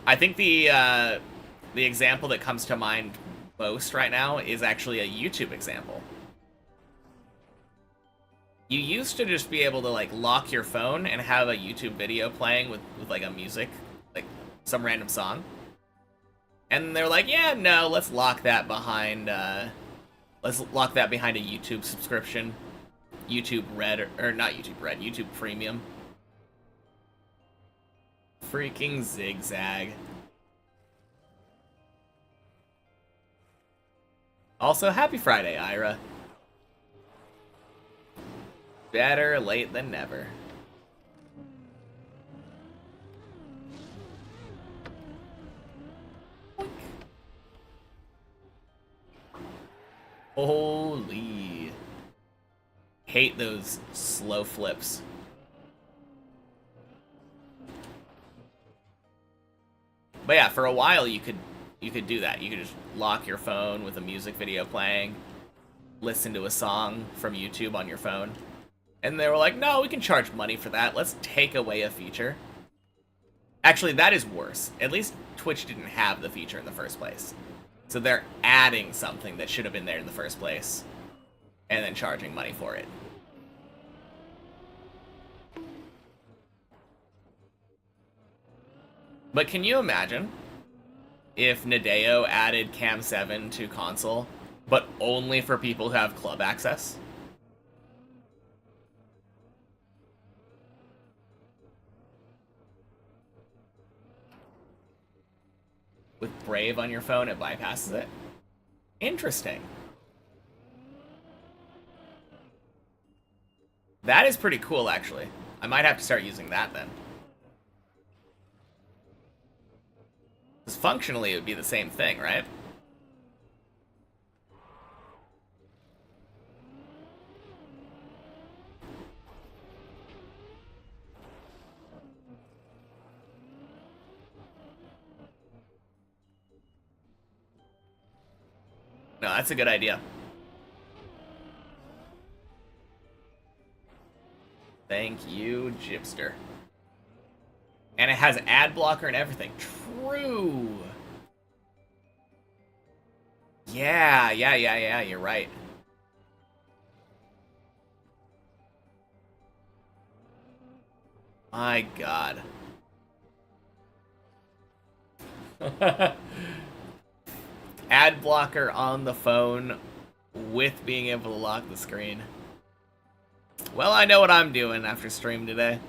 I think the example that comes to mind most right now is actually a YouTube example. You used to just be able to, like, lock your phone and have a YouTube video playing with like, a music, like, some random song. And they're like, yeah, no, let's lock that behind, let's lock that behind a YouTube subscription. YouTube Red, or not YouTube Red, YouTube Premium. Freaking zigzag. Also, happy Friday, Ira. Better late than never. Holy. Hate those slow flips. But yeah, for a while you could do that. You could just lock your phone with a music video playing, listen to a song from YouTube on your phone. And they were like, no, we can charge money for that. Let's take away a feature. Actually, that is worse. At least Twitch didn't have the feature in the first place. So they're adding something that should have been there in the first place, and then charging money for it. But can you imagine if Nadeo added Cam 7 to console, but only for people who have club access? With Brave on your phone, it bypasses it? Interesting. That is pretty cool, actually. I might have to start using that, then. Because functionally, it would be the same thing, right? No, that's a good idea. Thank you, Jibster. And it has ad blocker and everything. True. Yeah, you're right. My God. Ad blocker on the phone with being able to lock the screen. Well, I know what I'm doing after stream today.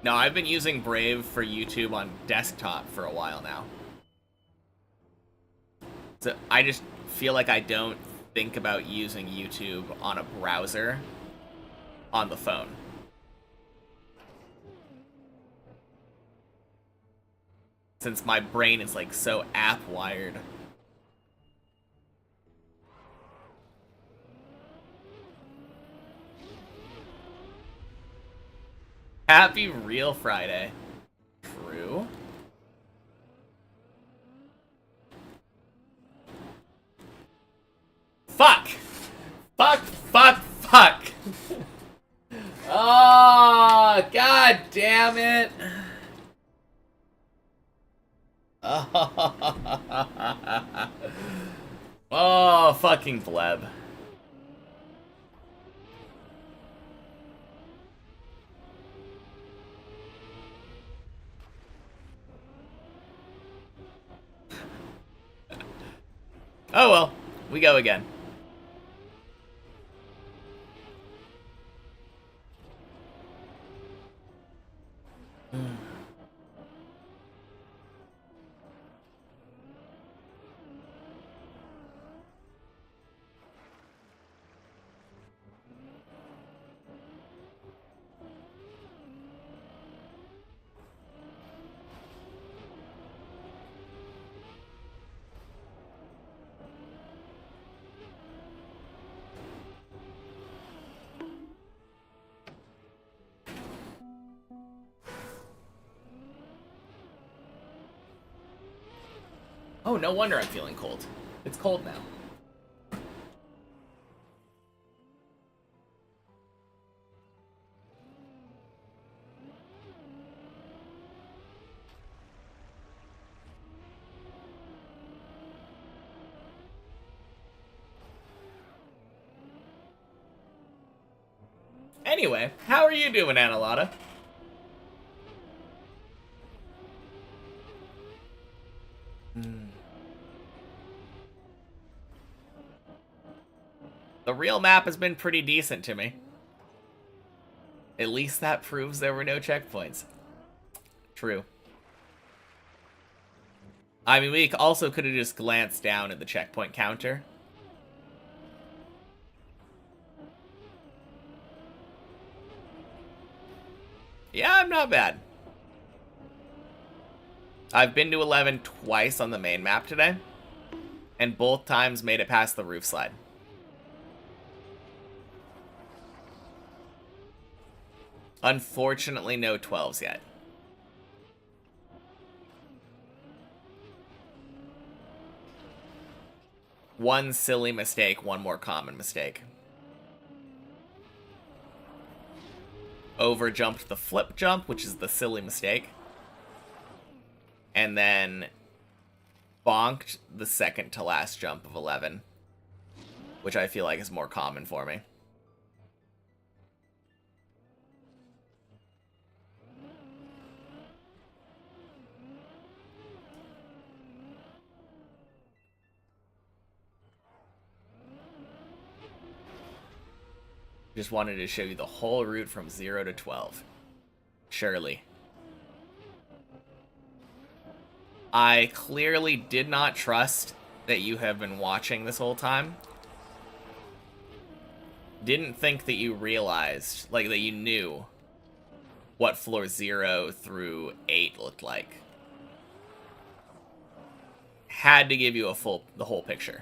No, I've been using Brave for YouTube on desktop for a while now. So I just feel like I don't think about using YouTube on a browser on the phone. Since my brain is like so app wired. Happy Real Friday. True. Fuck! Fuck, fuck, fuck! Oh, god damn it! Oh, fucking bleb. Oh well, we go again. Oh, no wonder I'm feeling cold. It's cold now. Anyway, how are you doing, Analotta? The real map has been pretty decent to me. At least that proves there were no checkpoints. True. I mean, we also could have just glanced down at the checkpoint counter. Yeah, I'm not bad. I've been to 11 twice on the main map today, and both times made it past the roof slide. Unfortunately, no 12s yet. One silly mistake, one more common mistake. Overjumped the flip jump, which is the silly mistake. And then bonked the second to last jump of 11, which I feel like is more common for me. Just wanted to show you the whole route from 0 to 12. Surely. I clearly did not trust that you have been watching this whole time. Didn't think that you realized, like, that you knew what floor 0 through 8 looked like. Had to give you the whole picture.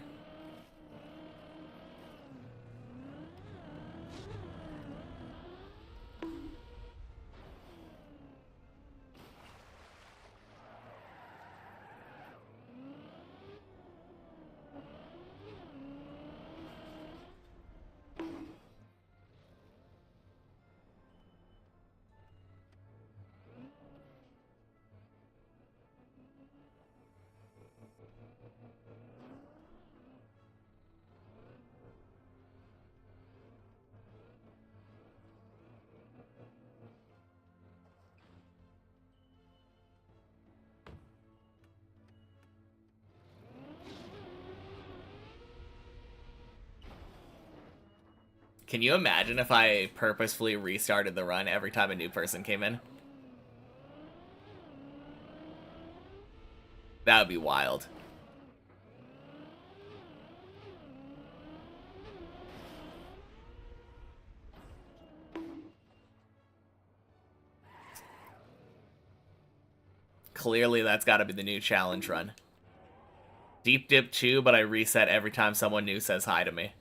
Can you imagine if I purposefully restarted the run every time a new person came in? That would be wild. Clearly, that's got to be the new challenge run. Deep dip 2, but I reset every time someone new says hi to me.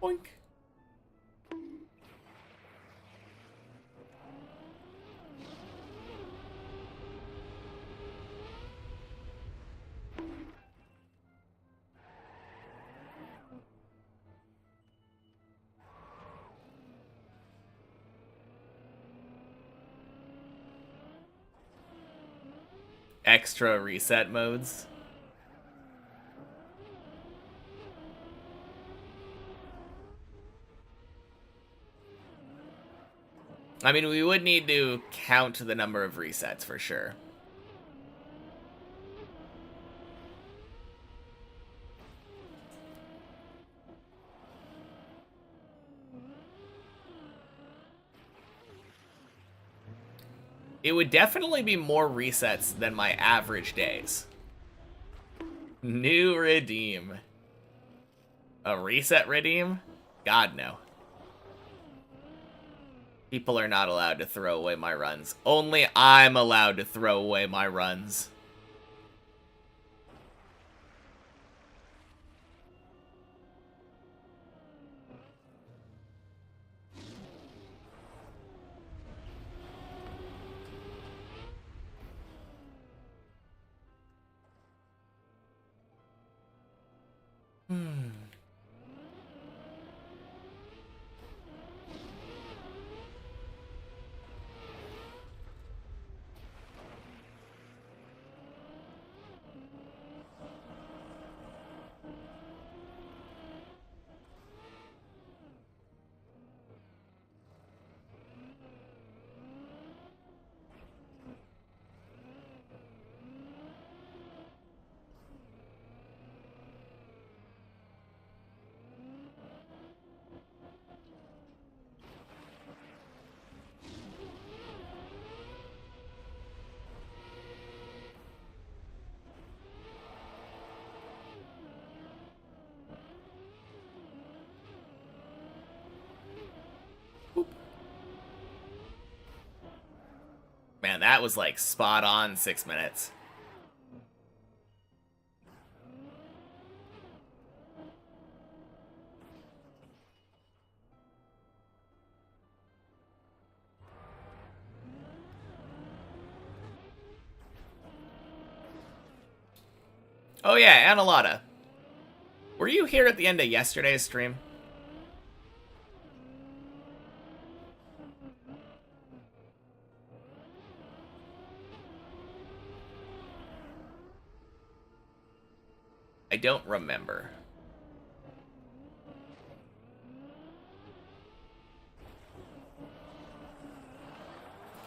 Boink. Extra reset modes. I mean, we would need to count the number of resets for sure. It would definitely be more resets than my average days. New redeem. A reset redeem? God, no. People are not allowed to throw away my runs. Only I'm allowed to throw away my runs. Man, that was like spot on 6 minutes. Oh yeah, Analata. Were you here at the end of yesterday's stream? I don't remember.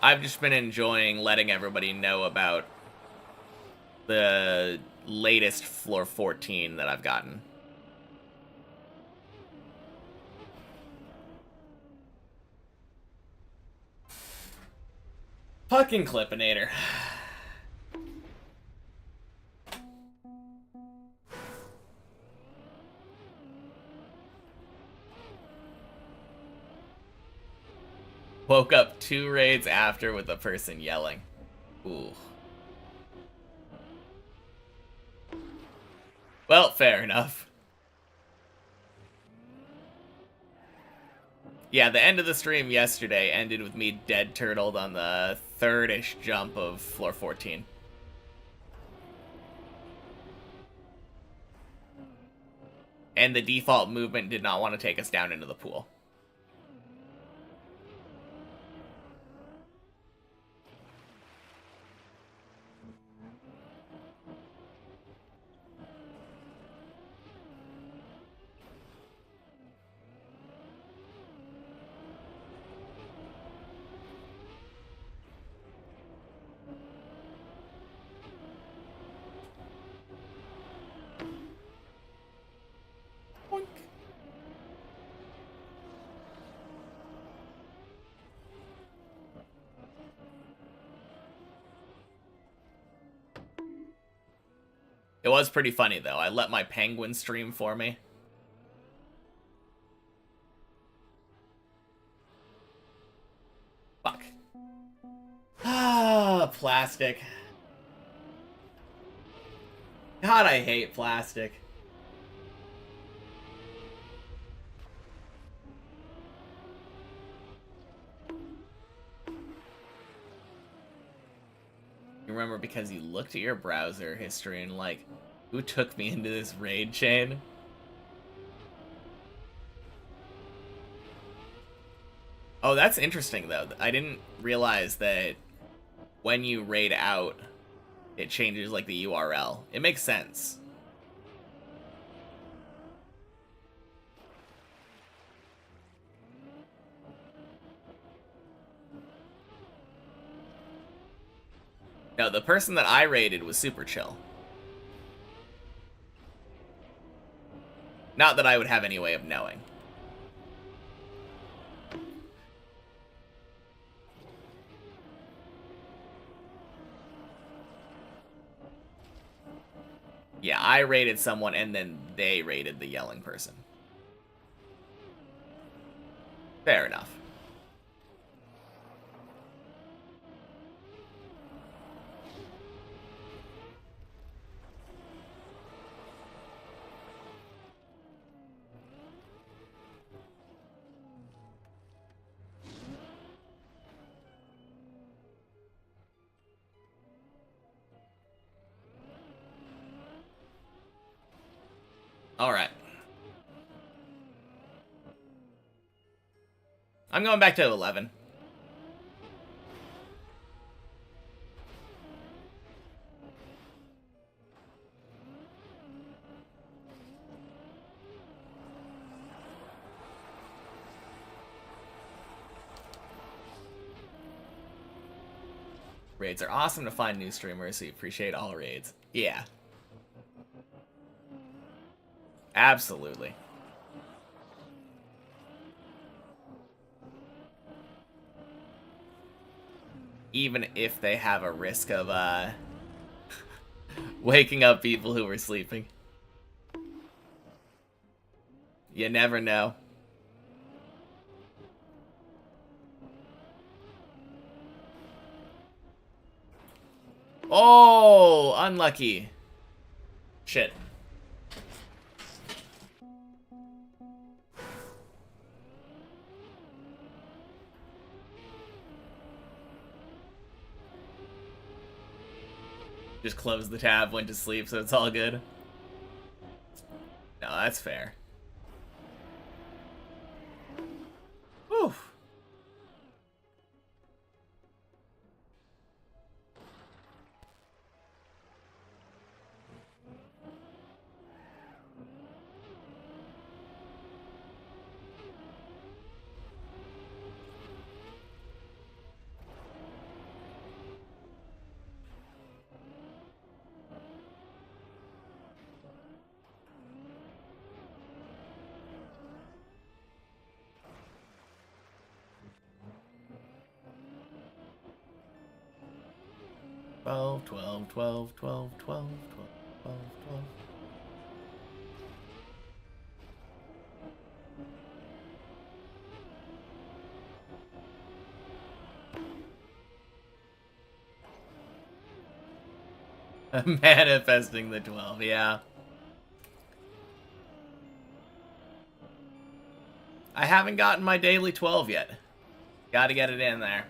I've just been enjoying letting everybody know about the latest floor 14 that I've gotten. Fucking Clippinator. Woke up 2 raids after with a person yelling. Ooh. Well, fair enough. Yeah, the end of the stream yesterday ended with me dead turtled on the 3rd-ish jump of floor 14. And the default movement did not want to take us down into the pool. Boink. It was pretty funny, though. I let my penguin stream for me. Fuck. Ah, plastic. God, I hate plastic. You remember because you looked at your browser history and like, who took me into this raid chain? Oh, that's interesting, though. I didn't realize that when you raid out, it changes, like, the URL. It makes sense. No, the person that I raided was super chill. Not that I would have any way of knowing. Yeah, I raided someone and then they raided the yelling person. Fair enough. Alright. I'm going back to 11. Raids are awesome to find new streamers, so you appreciate all raids. Yeah. Absolutely. Even if they have a risk of, waking up people who were sleeping. You never know. Oh, unlucky. Shit. Just close the tab, went to sleep, so it's all good. No, that's fair. Whew. Twelve, 12, 12, 12, 12, 12, 12. Manifesting the 12, yeah. I haven't gotten my daily 12 yet. Gotta get it in there.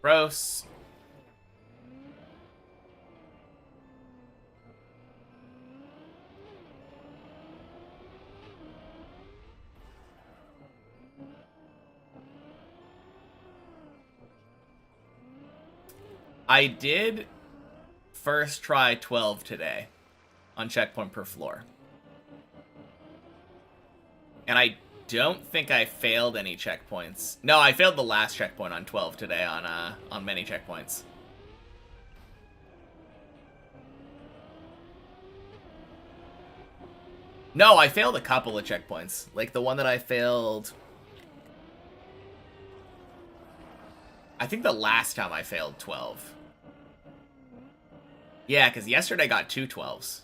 Gross. I did first try 12 today on checkpoint per floor. And I don't think I failed any checkpoints. No, I failed the last checkpoint on 12 today on many checkpoints. No, I failed a couple of checkpoints. Like the one that I failed... I think the last time I failed 12. Yeah, because yesterday I got 2 12s.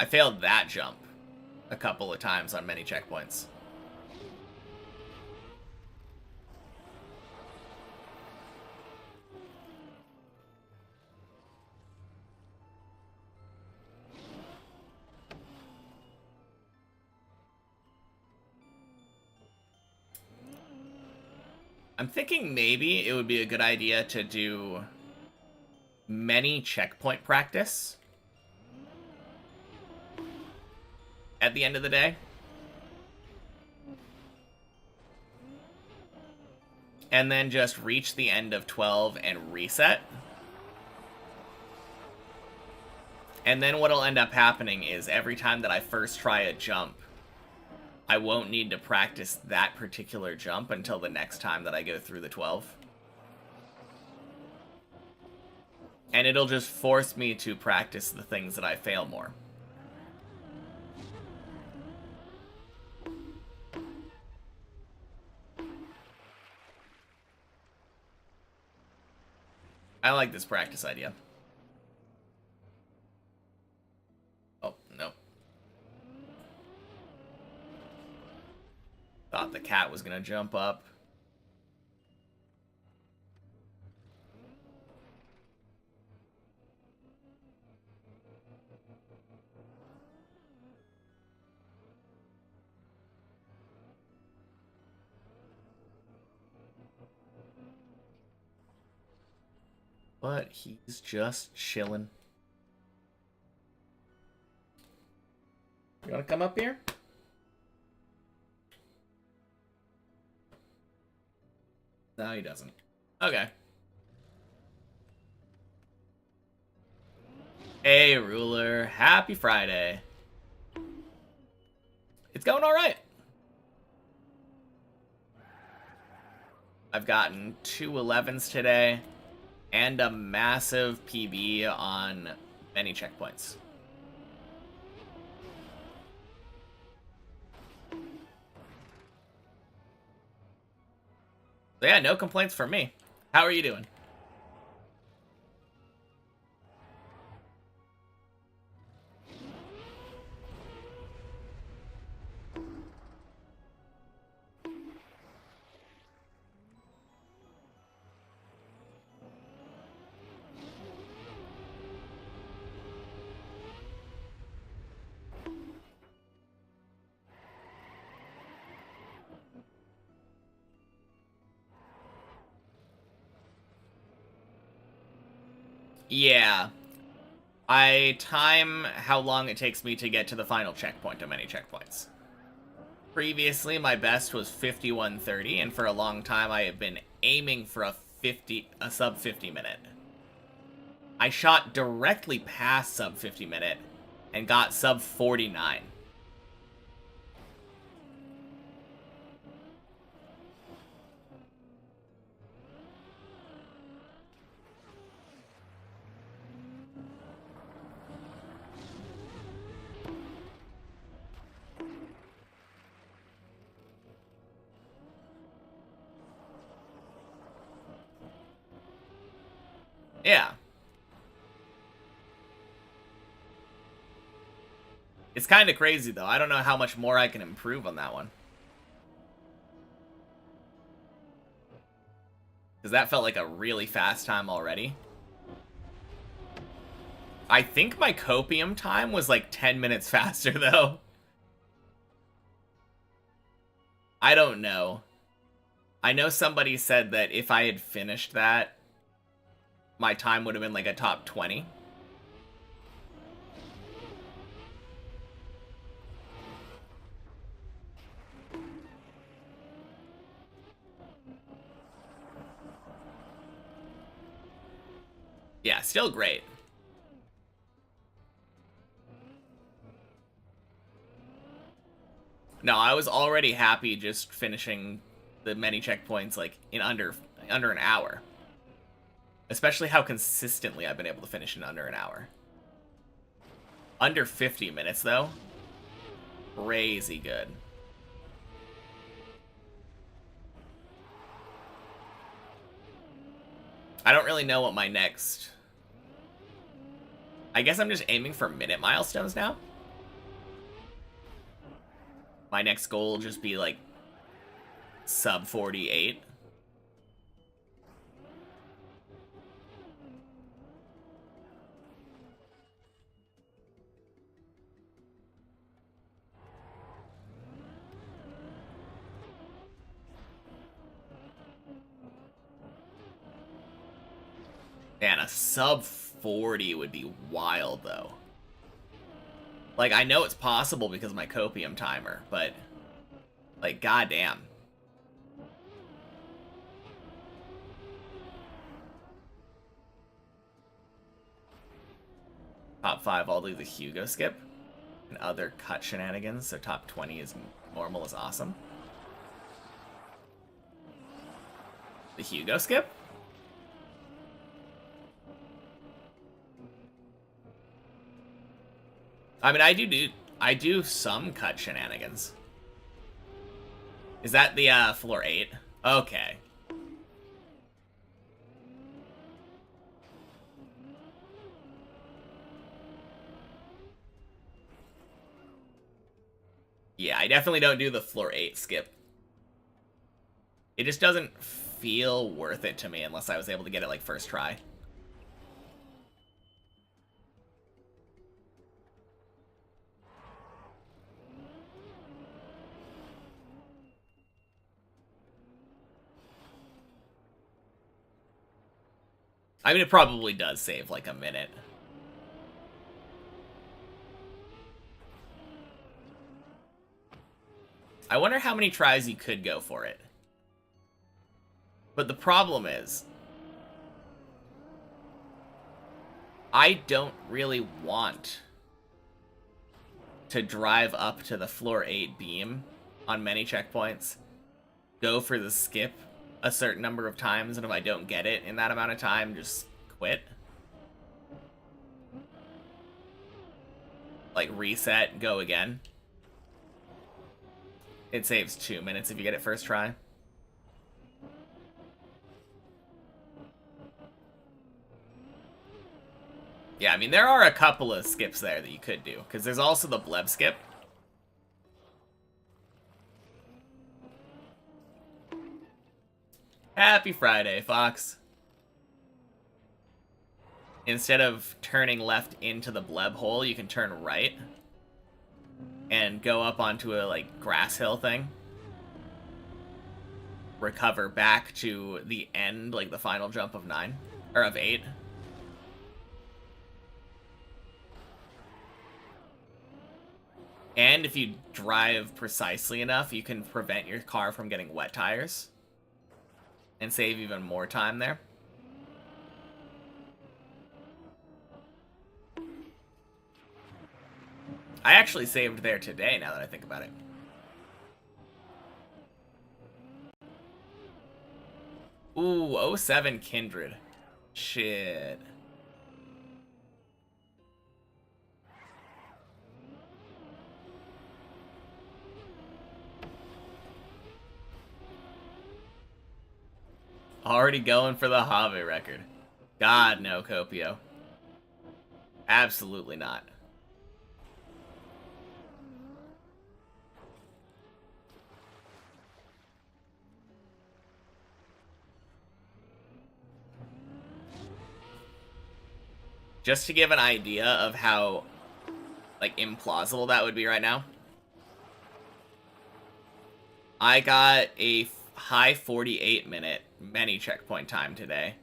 I failed that jump a couple of times on many checkpoints. I'm thinking maybe it would be a good idea to do many checkpoint practice at the end of the day. And then just reach the end of 12 and reset. And then what'll end up happening is every time that I first try a jump, I won't need to practice that particular jump until the next time that I go through the 12. And it'll just force me to practice the things that I fail more. I like this practice idea. Oh, no. Thought the cat was gonna jump up. But he's just chilling. You wanna come up here? No, he doesn't. Okay. Hey, Ruler. Happy Friday. It's going alright. I've gotten 2 11s today, and a massive PB on many checkpoints. So yeah, no complaints from me. How are you doing? Yeah. I time how long it takes me to get to the final checkpoint of many checkpoints. Previously, my best was 51:30, and for a long time I have been aiming for a sub 50 minute. I shot directly past sub 50 minute and got sub 49. Yeah. It's kind of crazy, though. I don't know how much more I can improve on that one. Because that felt like a really fast time already. I think my copium time was like 10 minutes faster, though. I don't know. I know somebody said that if I had finished that, my time would have been like a top 20. Yeah, still great. No, I was already happy just finishing the many checkpoints like in under an hour. Especially how consistently I've been able to finish in under an hour. Under 50 minutes, though. Crazy good. I don't really know what my next... I guess I'm just aiming for minute milestones now. My next goal will just be, like, sub 48. Man, a sub 40 would be wild, though. Like, I know it's possible because of my copium timer, but... like, goddamn. Top 5, I'll do the Hugo skip. And other cut shenanigans, so top 20 is normal is awesome. The Hugo skip? I mean, I do some cut shenanigans. Is that the floor 8? Okay. Yeah, I definitely don't do the floor 8 skip. It just doesn't feel worth it to me unless I was able to get it like first try. I mean, it probably does save like a minute. I wonder how many tries you could go for it. But the problem is, I don't really want to drive up to the floor 8 beam on many checkpoints, go for the skip a certain number of times, and if I don't get it in that amount of time, just quit. Like, reset, go again. It saves 2 minutes if you get it first try. Yeah, I mean, there are a couple of skips there that you could do, because there's also the bleb skip. Happy Friday, Fox. Instead of turning left into the bleb hole, you can turn right and go up onto a, like, grass hill thing. Recover back to the end, like the final jump of 9, or of 8. And if you drive precisely enough, you can prevent your car from getting wet tires and save even more time there. I actually saved there today, now that I think about it. Ooh, 07 Kindred. Shit. Already going for the Have record. God, no, Copio. Absolutely not. Just to give an idea of how, like, implausible that would be right now. I got a high 48-minute many checkpoint time today.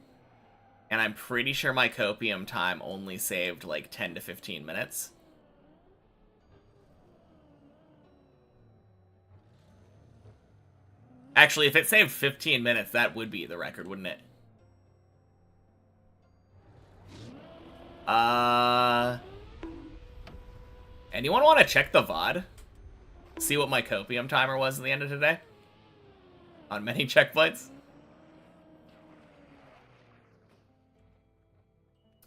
And I'm pretty sure my copium time only saved, like, 10 to 15 minutes. Actually, if it saved 15 minutes, that would be the record, wouldn't it? Anyone want to check the VOD? See what my copium timer was at the end of today? On many checkpoints?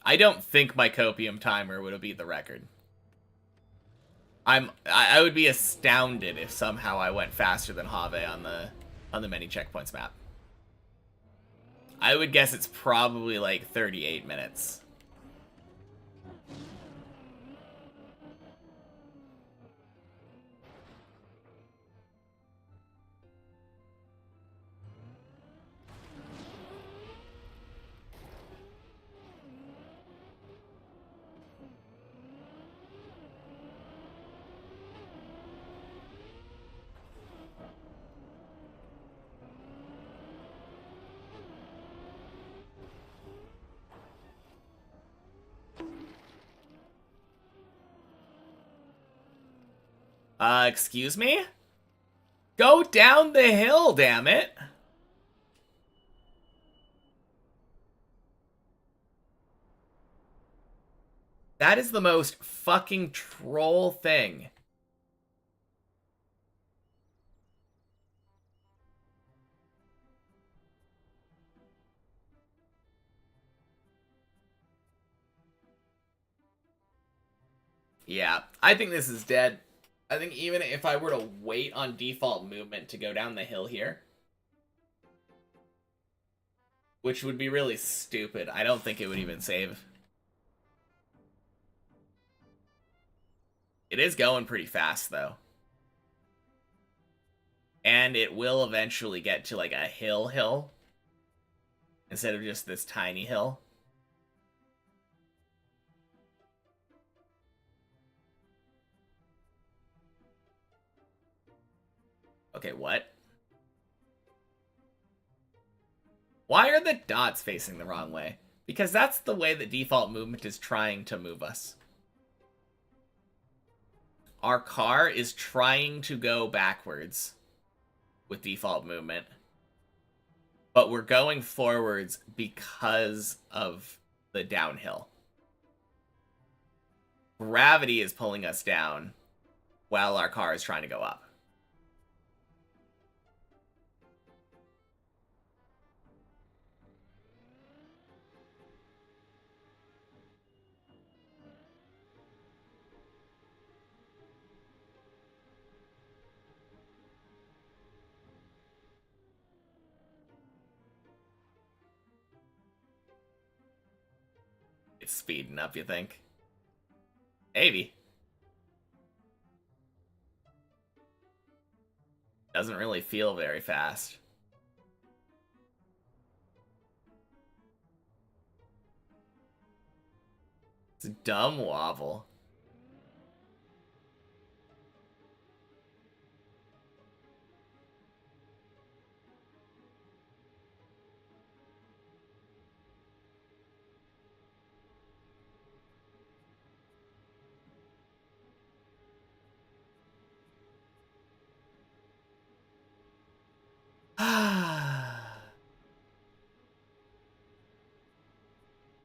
I don't think my copium timer would have beat the record. I would be astounded if somehow I went faster than Have on the many checkpoints map. I would guess it's probably like 38 minutes. Excuse me? Go down the hill, damn it! That is the most fucking troll thing. Yeah, I think this is dead. I think even if I were to wait on default movement to go down the hill here, which would be really stupid, I don't think it would even save. It is going pretty fast, though. And it will eventually get to, like, a hill instead of just this tiny hill. Okay, what? Why are the dots facing the wrong way? Because that's the way that default movement is trying to move us. Our car is trying to go backwards with default movement. But we're going forwards because of the downhill. Gravity is pulling us down while our car is trying to go up. It's speeding up, you think? Maybe. Doesn't really feel very fast. It's a dumb wobble.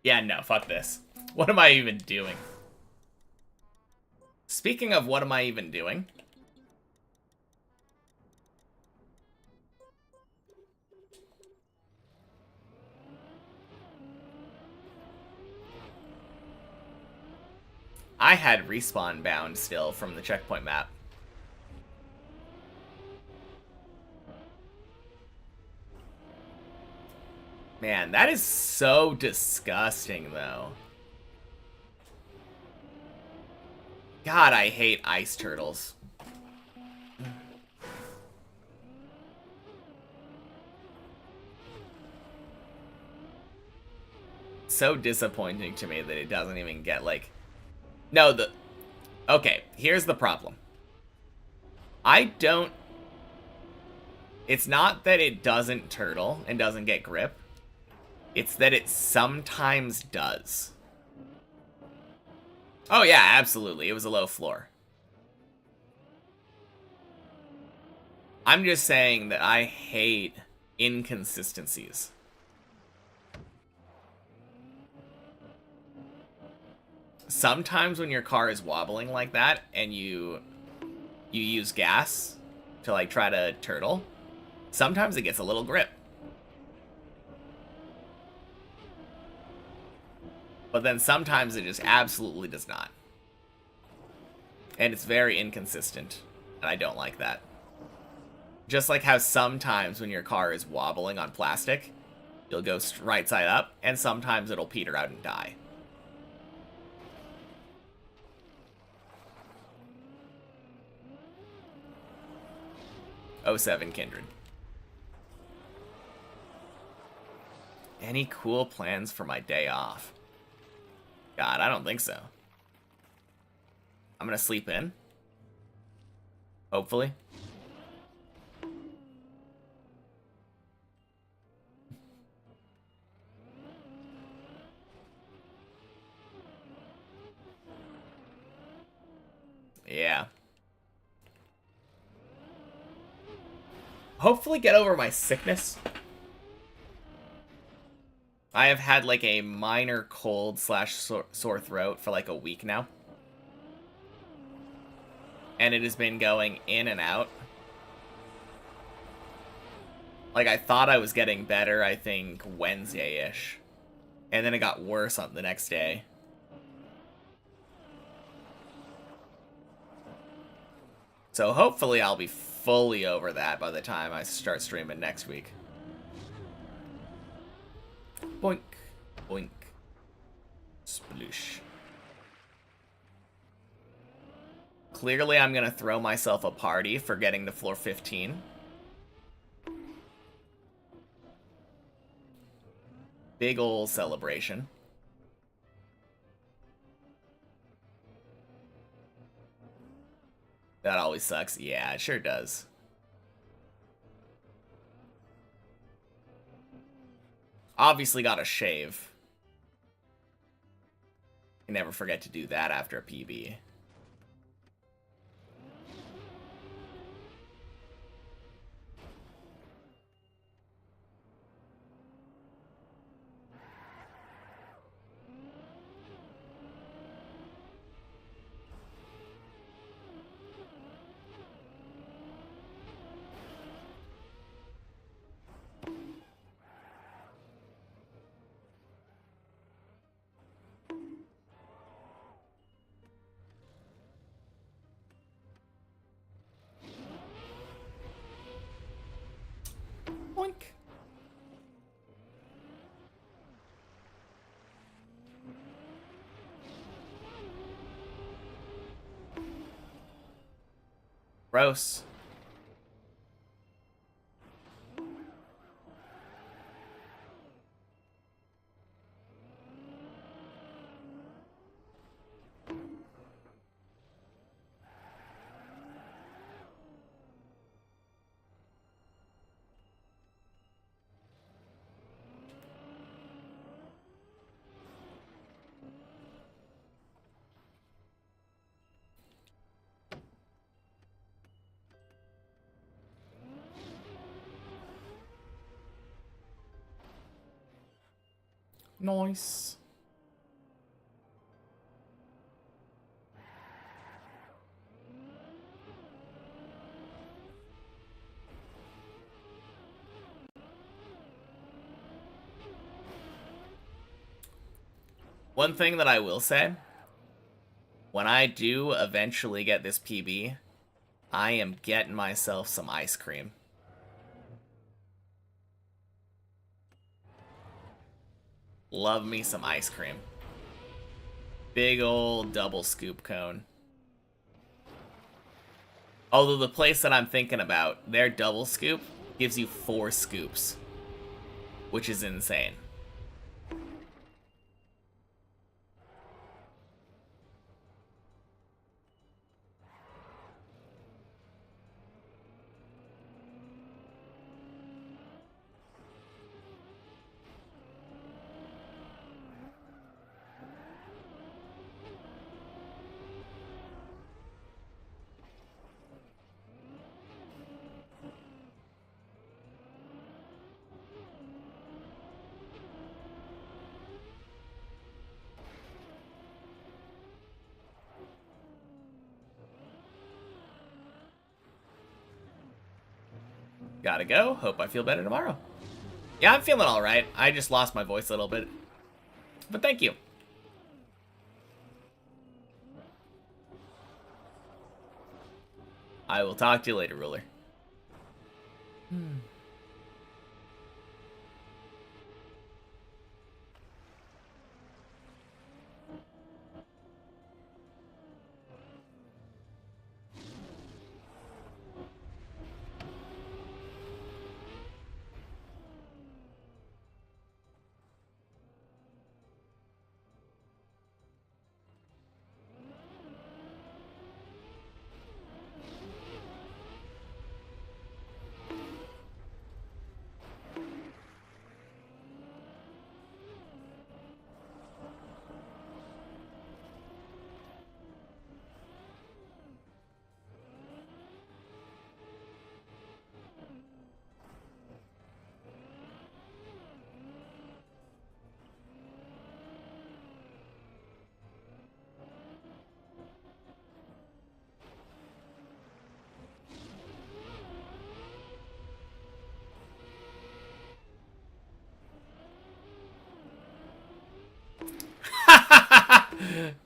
Yeah, no, fuck this. What am I even doing? Speaking of what am I even doing? I had respawn bound still from the checkpoint map. Man, that is so disgusting, though. God, I hate ice turtles. So disappointing to me that it doesn't even get, like... No, Okay, here's the problem. I don't... It's not that it doesn't turtle and doesn't get grip. It's that it sometimes does. Oh yeah, absolutely. It was a low floor. I'm just saying that I hate inconsistencies. Sometimes when your car is wobbling like that and you use gas to like try to turtle, sometimes it gets a little grip. But then sometimes it just absolutely does not. And it's very inconsistent, and I don't like that. Just like how sometimes when your car is wobbling on plastic, you'll go right side up, and sometimes it'll peter out and die. '07 Kindred. Any cool plans for my day off? God, I don't think so. I'm gonna sleep in. Hopefully. Yeah. Hopefully get over my sickness. I have had like a minor cold / sore throat for like a week now. And it has been going in and out. Like, I thought I was getting better, I think, Wednesday-ish. And then it got worse on the next day. So hopefully I'll be fully over that by the time I start streaming next week. Boink. Boink. Sploosh. Clearly I'm gonna throw myself a party for getting to floor 15. Big ol' celebration. That always sucks. Yeah, it sure does. Obviously gotta shave. Can never forget to do that after a PB. Boink. Gross. Nice. One thing that I will say, when I do eventually get this PB, I am getting myself some ice cream. Love me some ice cream. Big old double scoop cone. Although the place that I'm thinking about, their double scoop gives you 4 scoops, which is insane. Gotta go. Hope I feel better tomorrow. Yeah, I'm feeling alright. I just lost my voice a little bit. But thank you. I will talk to you later, ruler.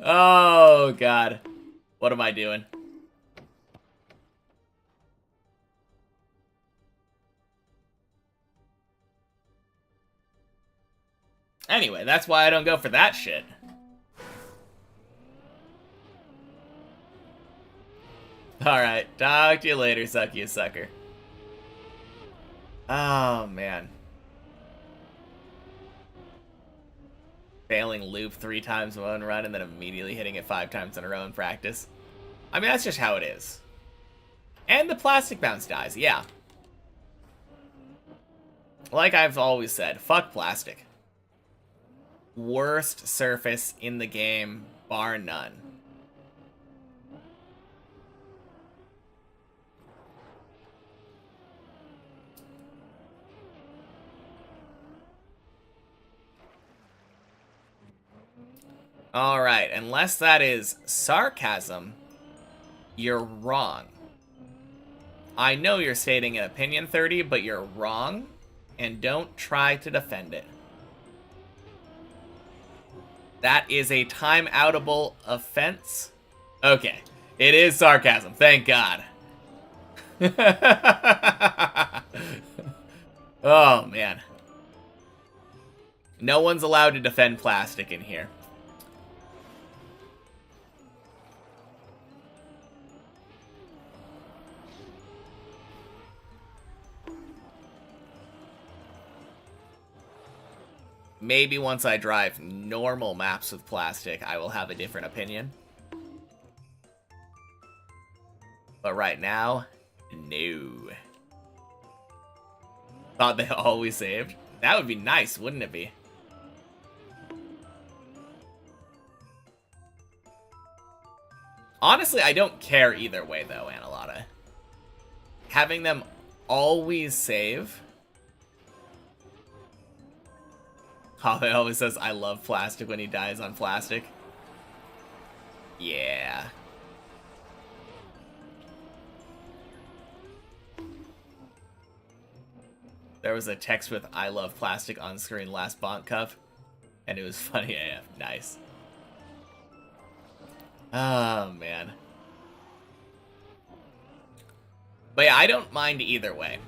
Oh, God. What am I doing? Anyway, that's why I don't go for that shit. Alright, talk to you later, suck you sucker. Oh, man. Failing loop 3 times in one run and then immediately hitting it 5 times in a row in practice. I mean, that's just how it is. And the plastic bounce dies, yeah. Like I've always said, fuck plastic. Worst surface in the game, bar none. Alright, unless that is sarcasm, you're wrong. I know you're stating an opinion 30, but you're wrong, and don't try to defend it. That is a time-outable offense. Okay, it is sarcasm, thank God. Oh, man. No one's allowed to defend plastic in here. Maybe once I drive normal maps with plastic, I will have a different opinion. But right now, no. Thought they always saved? That would be nice, wouldn't it be? Honestly, I don't care either way, though, Analata. Having them always save... Hobbit always says, I love plastic when he dies on plastic. Yeah. There was a text with I love plastic on screen last Bonk Cup, and it was funny AF. Nice. Oh, man. But yeah, I don't mind either way.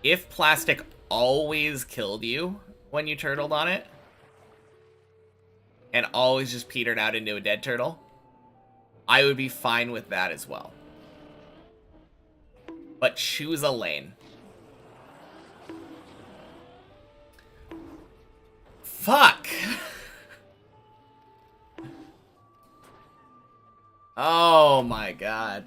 If plastic always killed you when you turtled on it, and always just petered out into a dead turtle, I would be fine with that as well. But choose a lane. Fuck! Oh my God.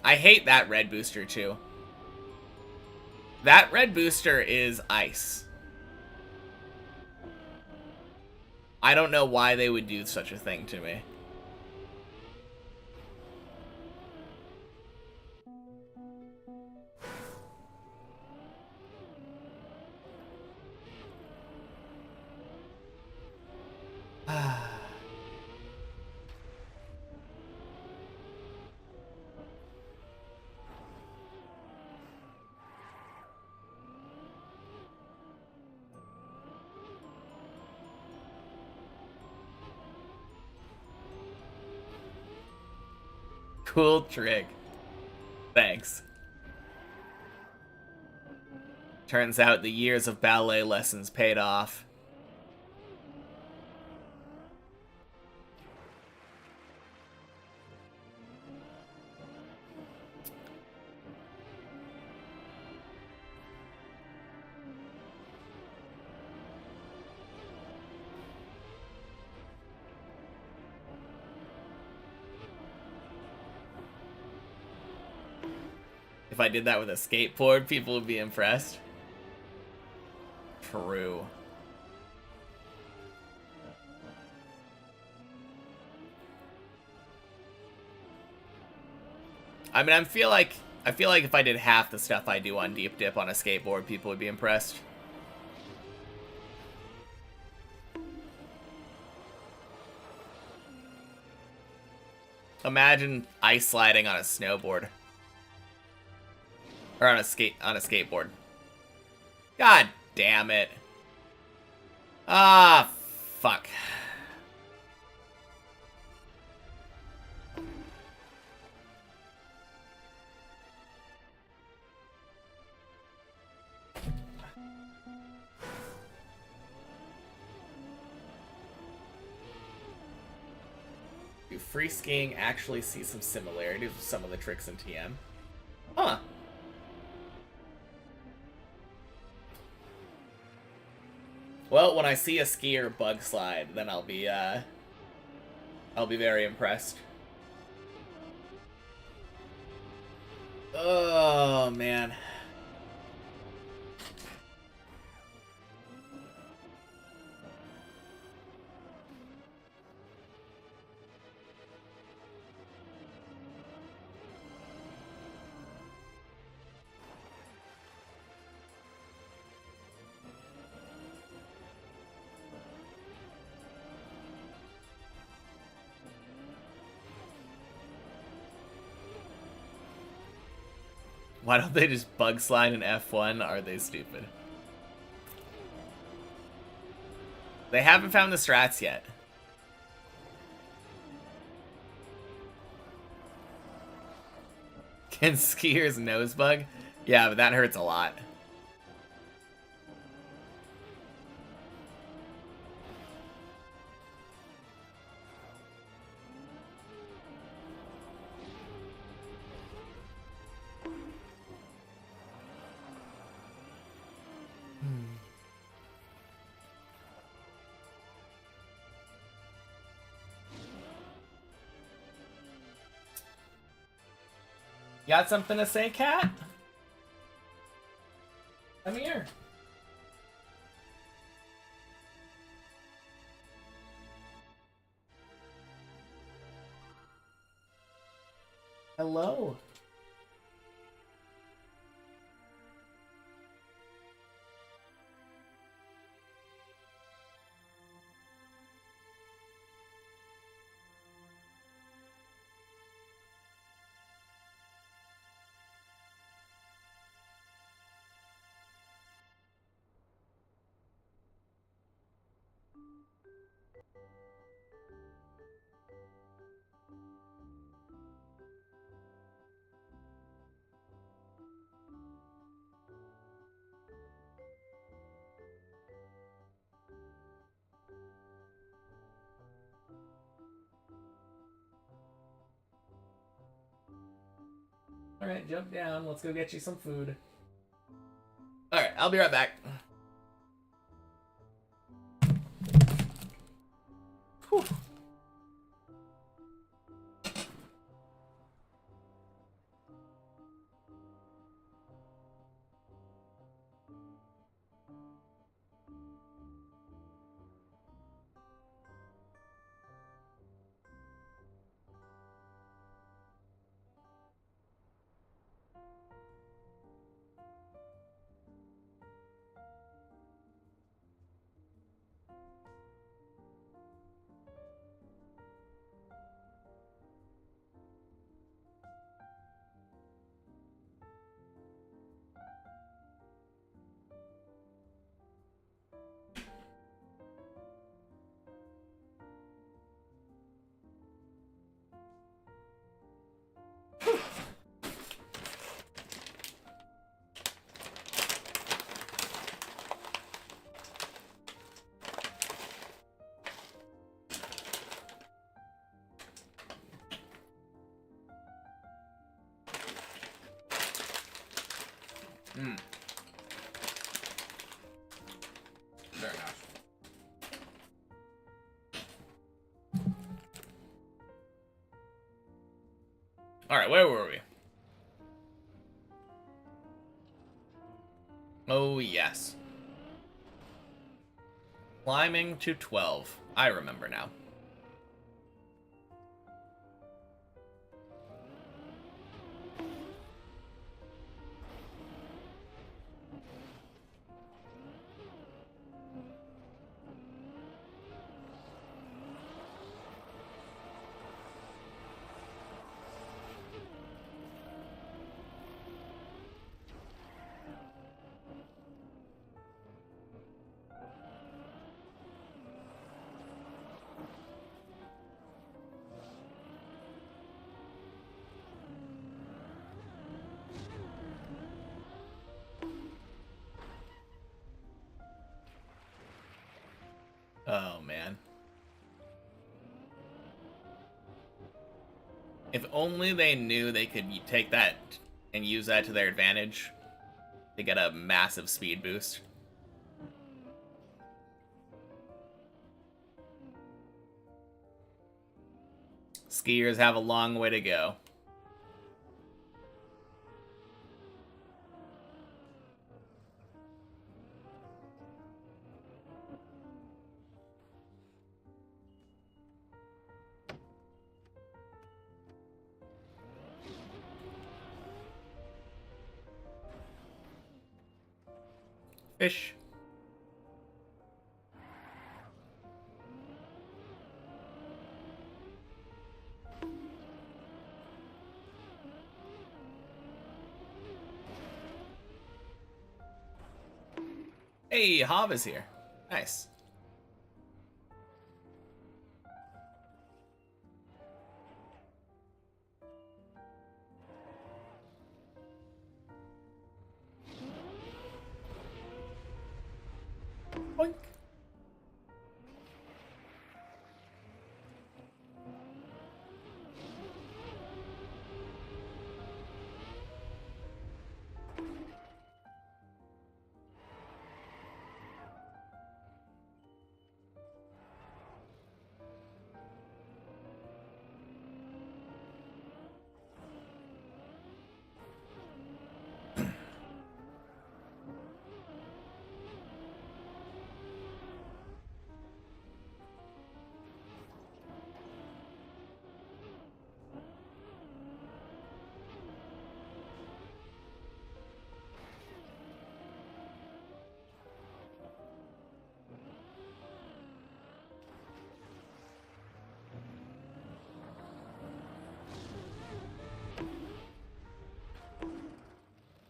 I hate that red booster too. That red booster is ice. I don't know why they would do such a thing to me. Cool trick. Thanks. Turns out the years of ballet lessons paid off. If I did that with a skateboard, people would be impressed. True. I mean, I feel like if I did half the stuff I do on Deep Dip on a skateboard, people would be impressed. Imagine ice sliding on a snowboard. Or on a skateboard. God damn it. Ah, fuck. Do free skiing actually see some similarities with some of the tricks in TM? Huh. Well, when I see a skier bug slide, then I'll be very impressed. Oh, man. Why don't they just bug slide in F1? Are they stupid? They haven't found the strats yet. Can skiers nose bug? Yeah, but that hurts a lot. Got something to say, Cat? Come here. Hello. Alright, jump down. Let's go get you some food. Alright, I'll be right back. Whew. Alright, where were we? Oh, yes. Climbing to 12. I remember now. Oh, man. If only they knew they could take that and use that to their advantage to get a massive speed boost. Skiers have a long way to go. Fish. Hey, Hav is here. Nice. Boink.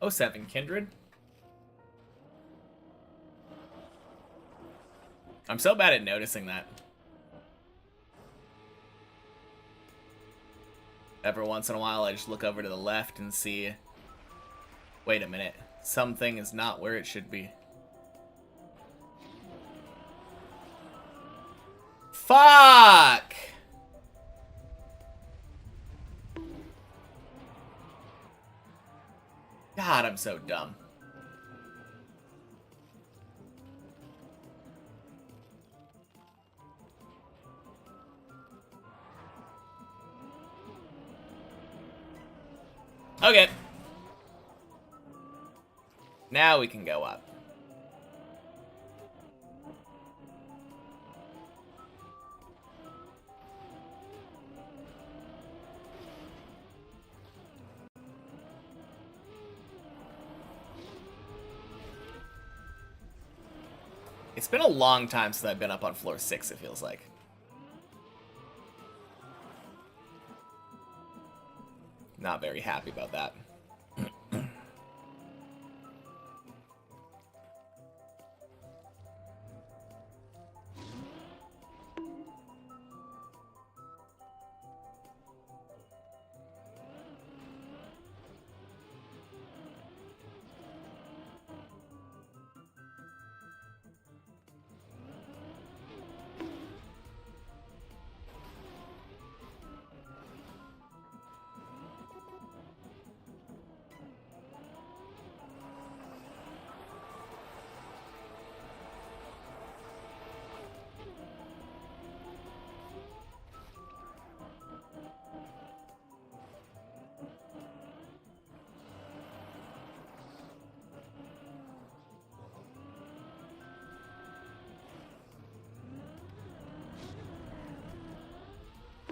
Oh, 07, Kindred. I'm so bad at noticing that. Every once in a while, I just look over to the left and see... Wait a minute. Something is not where it should be. Fuck! God, I'm so dumb. Okay. Now we can go up. It's been a long time since I've been up on floor 6, it feels like. Not very happy about that.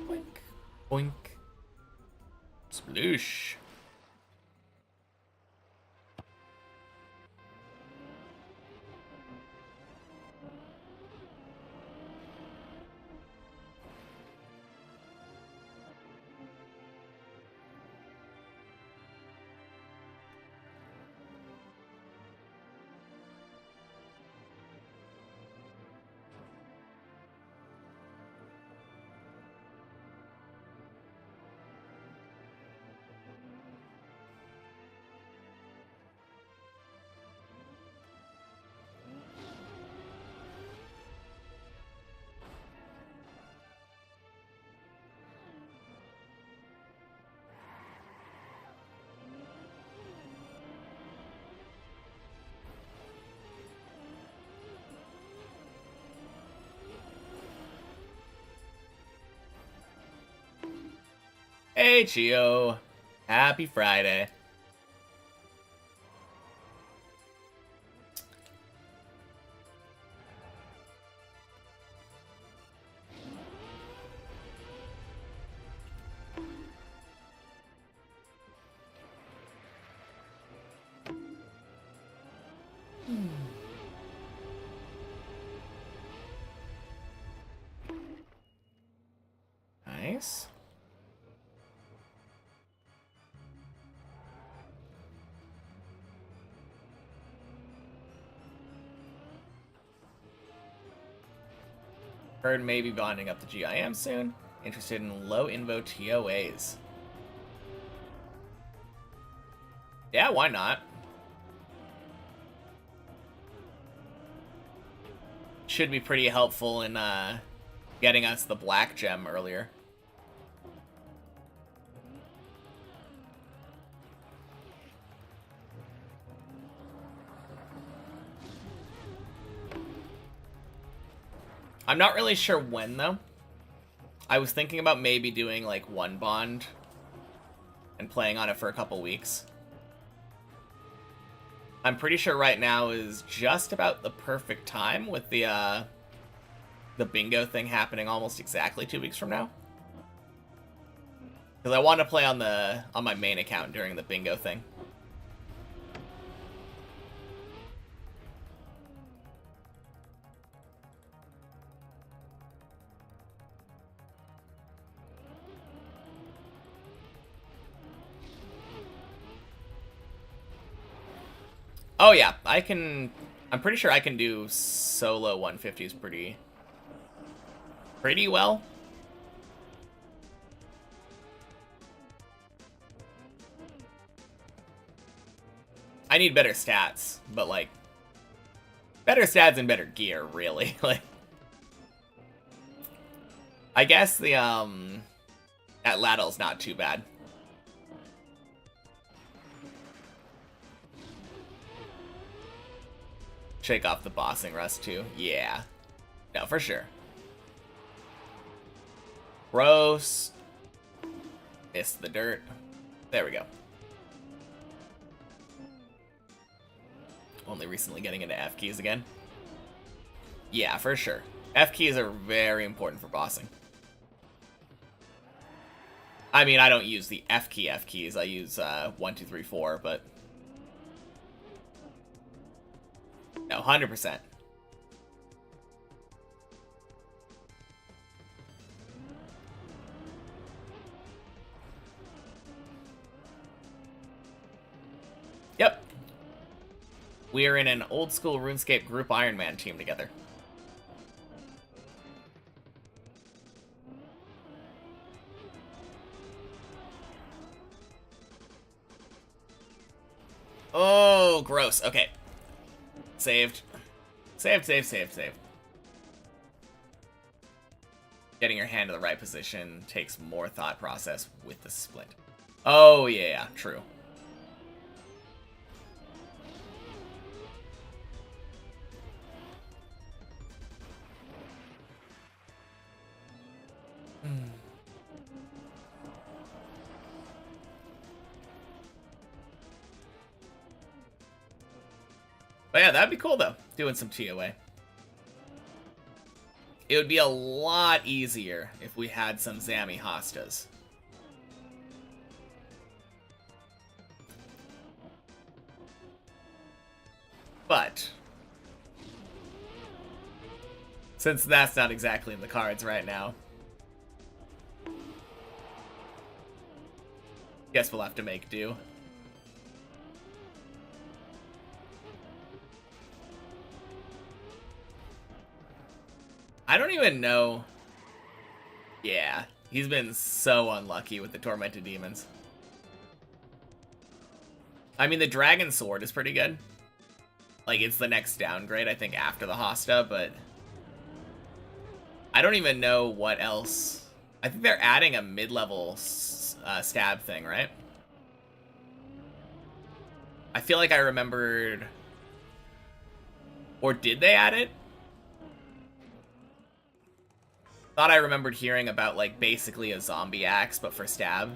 Boink. Boink. Sploosh. Hey, Chio. Happy Friday. Nice. Heard maybe bonding up the GIM soon. Interested in low invo TOAs. Yeah, why not? Should be pretty helpful in getting us the black gem earlier. I'm not really sure when, though. I was thinking about maybe doing, like, one bond and playing on it for a couple weeks. I'm pretty sure right now is just about the perfect time with the bingo thing happening almost exactly 2 weeks from now. Because I want to play on my main account during the bingo thing. Oh yeah, I'm pretty sure I can do solo 150s pretty well. I need better stats, but like better stats and better gear, really. Like I guess the at Ladle's not too bad. Shake off the bossing rust too. Yeah. No, for sure. Gross. Missed the dirt. There we go. Only recently getting into F keys again. Yeah, for sure. F keys are very important for bossing. I mean, I don't use the F keys. I use 1, 2, 3, 4, but no, 100%. Yep. We are in an old school RuneScape group Iron Man team together. Oh, gross. Okay. Saved. Saved. Getting your hand in the right position takes more thought process with the splint. Oh, yeah, true. But yeah, that'd be cool, though, doing some TOA. It would be a lot easier if we had some Zami Hostas. But since that's not exactly in the cards right now, guess we'll have to make do. I don't even know. Yeah, he's been so unlucky with the Tormented Demons. I mean, the Dragon Sword is pretty good. Like, it's the next downgrade, I think, after the Hosta, but I don't even know what else. I think they're adding a mid-level stab thing, right? I feel like I remembered... Or did they add it? Thought I remembered hearing about, like, basically a zombie axe, but for stab.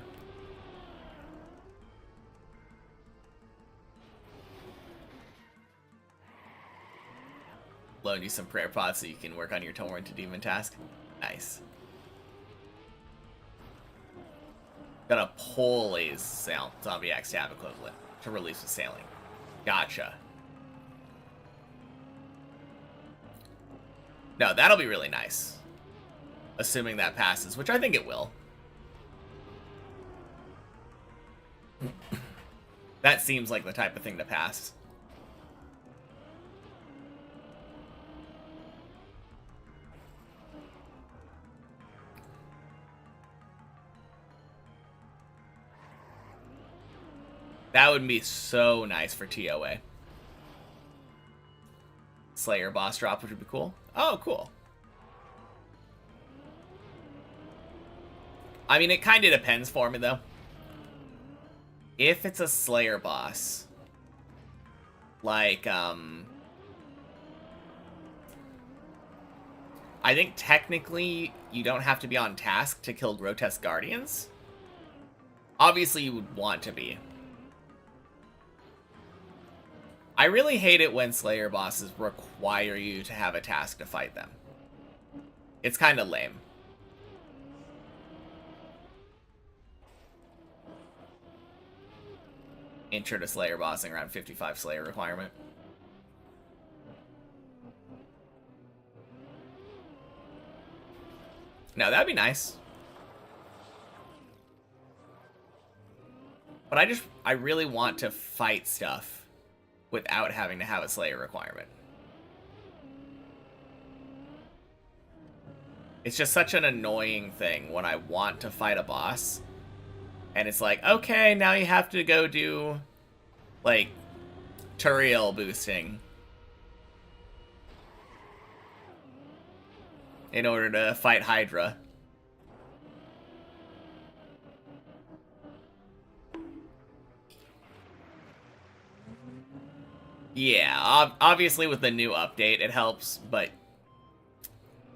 Loan you some prayer pods so you can work on your Tormented Demon task. Nice. Gonna pull a zombie axe stab equivalent to release with sailing. Gotcha. No, that'll be really nice. Assuming that passes, which I think it will. That seems like the type of thing to pass. That would be so nice for TOA. Slayer boss drop, which would be cool. Oh, cool. I mean, it kind of depends for me, though. If it's a Slayer boss, like, I think technically you don't have to be on task to kill Grotesque Guardians. Obviously, you would want to be. I really hate it when Slayer bosses require you to have a task to fight them. It's kind of lame. Intro to Slayer bossing around 55 Slayer requirement. No, that'd be nice. But I really want to fight stuff without having to have a Slayer requirement. It's just such an annoying thing when I want to fight a boss. And it's like, okay, now you have to go do, like, Turiel boosting in order to fight Hydra. Yeah, obviously with the new update it helps, but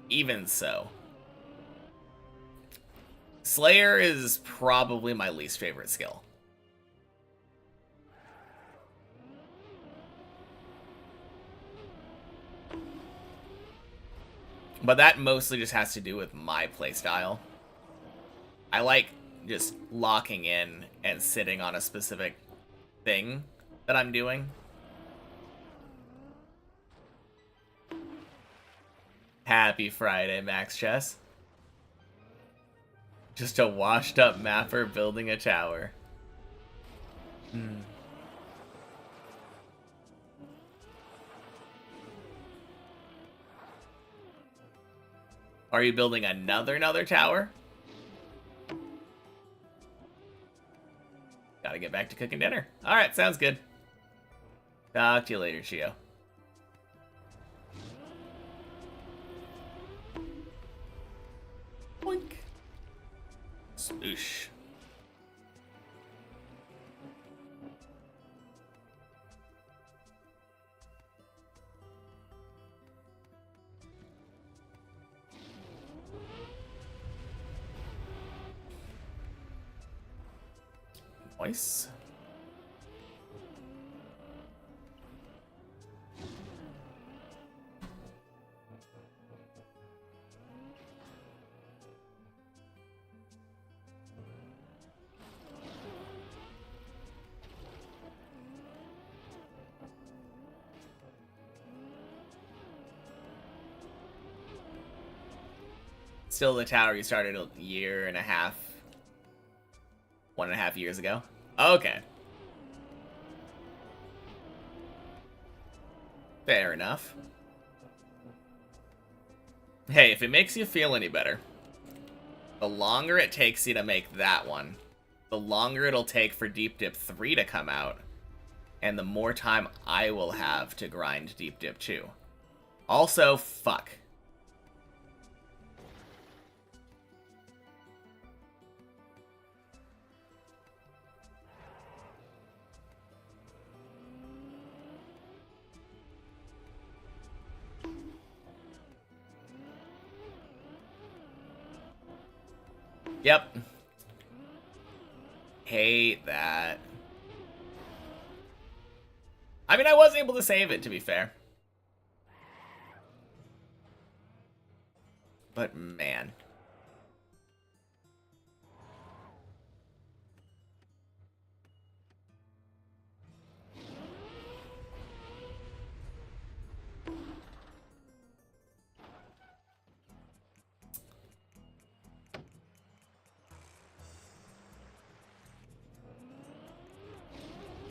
even so. Slayer is probably my least favorite skill. But that mostly just has to do with my playstyle. I like just locking in and sitting on a specific thing that I'm doing. Happy Friday, Max Chess. Just a washed up mapper building a tower. Are you building another tower? Gotta get back to cooking dinner. Alright, sounds good. Talk to you later, Chio. Boink. Spoosh. Nice. Still the tower you started a year and a half, 1.5 years ago. Okay. Fair enough. Hey, if it makes you feel any better, the longer it takes you to make that one, the longer it'll take for Deep Dip 3 to come out, and the more time I will have to grind Deep Dip 2. Also, fuck. Yep. Hate that. I mean, I was able to save it, to be fair. But, man.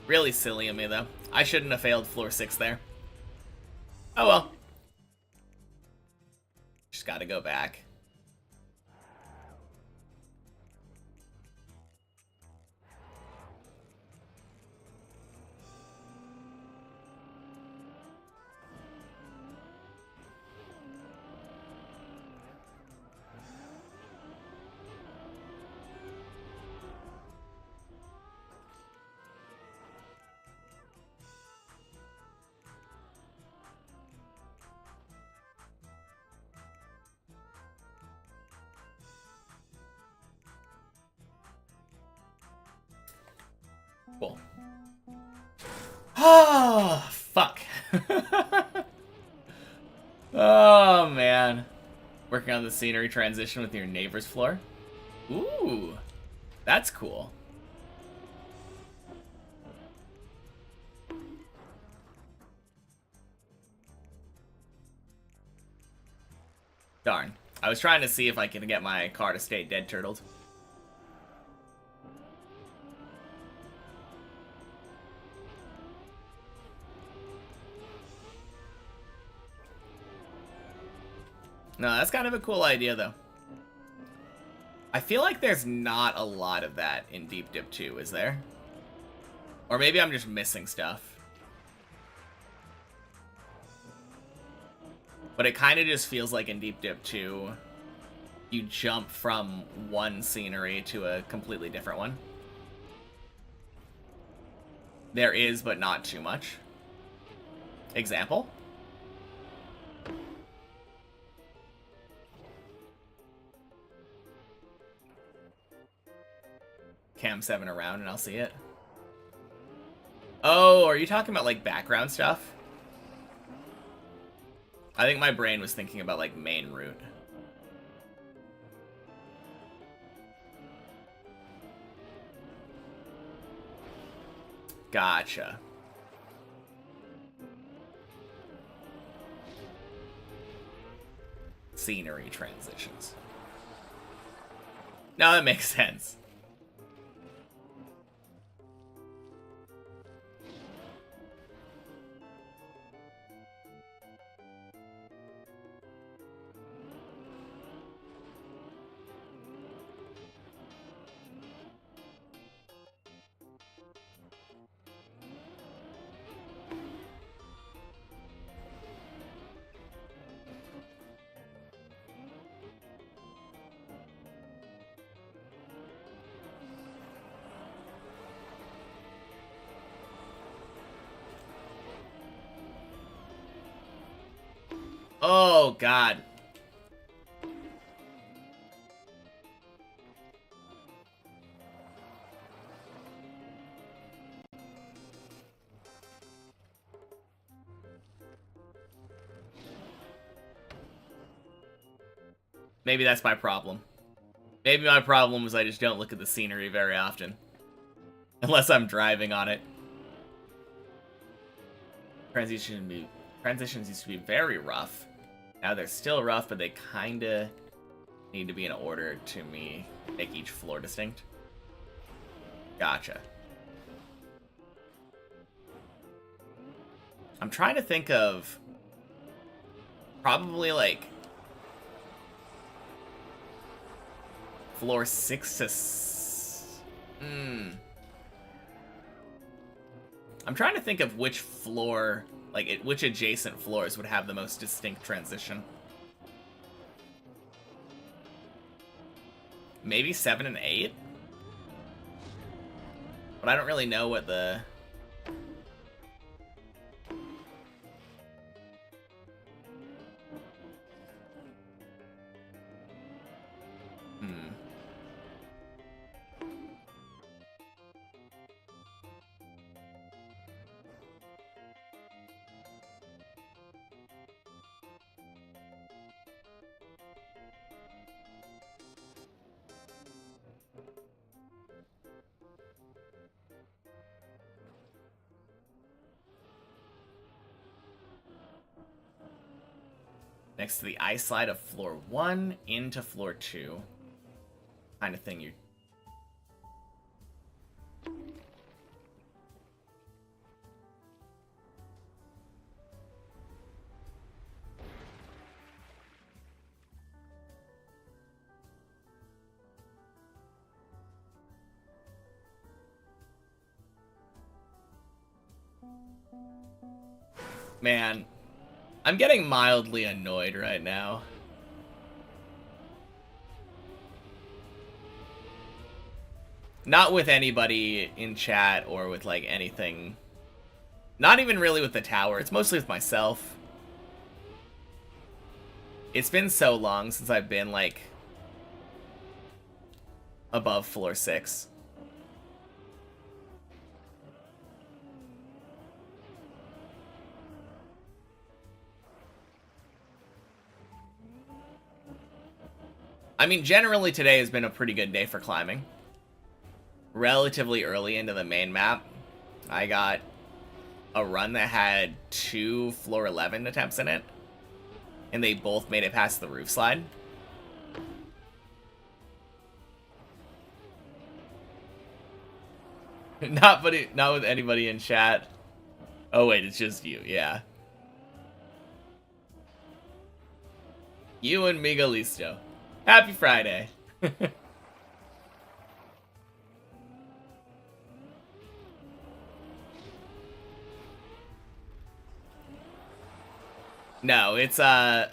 Really silly of me, though. I shouldn't have failed floor 6 there. Oh well. Just gotta go back. Cool. Oh, fuck. Oh, man. Working on the scenery transition with your neighbor's floor? Ooh, that's cool. Darn. I was trying to see if I can get my car to stay dead turtled. No, that's kind of a cool idea, though. I feel like there's not a lot of that in Deep Dip 2, is there? Or maybe I'm just missing stuff. But it kind of just feels like in Deep Dip 2, you jump from one scenery to a completely different one. There is, but not too much. Example? Cam 7 around and I'll see it. Oh, are you talking about like background stuff? I think my brain was thinking about like main route. Gotcha. Scenery transitions. No, that makes sense. Oh, God. Maybe that's my problem. Maybe my problem is I just don't look at the scenery very often. Unless I'm driving on it. Transitions used to be very rough. Now they're still rough, but they kinda need to be in order to make each floor distinct. Gotcha. I'm trying to think of probably like floor 6 to I'm trying to think of which floor, like which adjacent floors would have the most distinct transition. Maybe 7 and 8? But I don't really know what the... Next to the ice slide of floor 1 into floor 2. Kind of thing you... Man, I'm getting mildly annoyed right now. Not with anybody in chat or with, like, anything. Not even really with the tower. It's mostly with myself. It's been so long since I've been, like, above floor 6. I mean, generally today has been a pretty good day for climbing. Relatively early into the main map, I got a run that had 2 floor 11 attempts in it, and they both made it past the roof slide. Not with anybody in chat. Oh wait, it's just you, yeah. You and Miguelisto. Happy Friday. No, it's the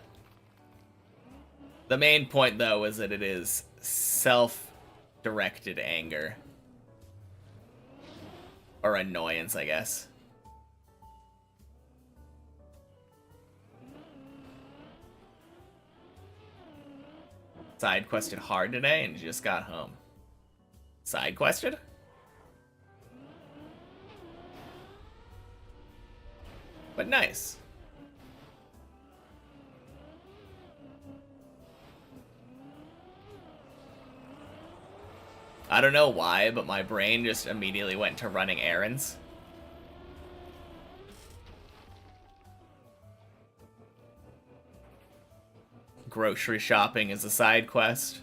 main point though is that it is self-directed anger. Or annoyance, I guess. Side quested hard today and just got home. Side quested? But nice. I don't know why, but my brain just immediately went to running errands. Grocery shopping is a side quest.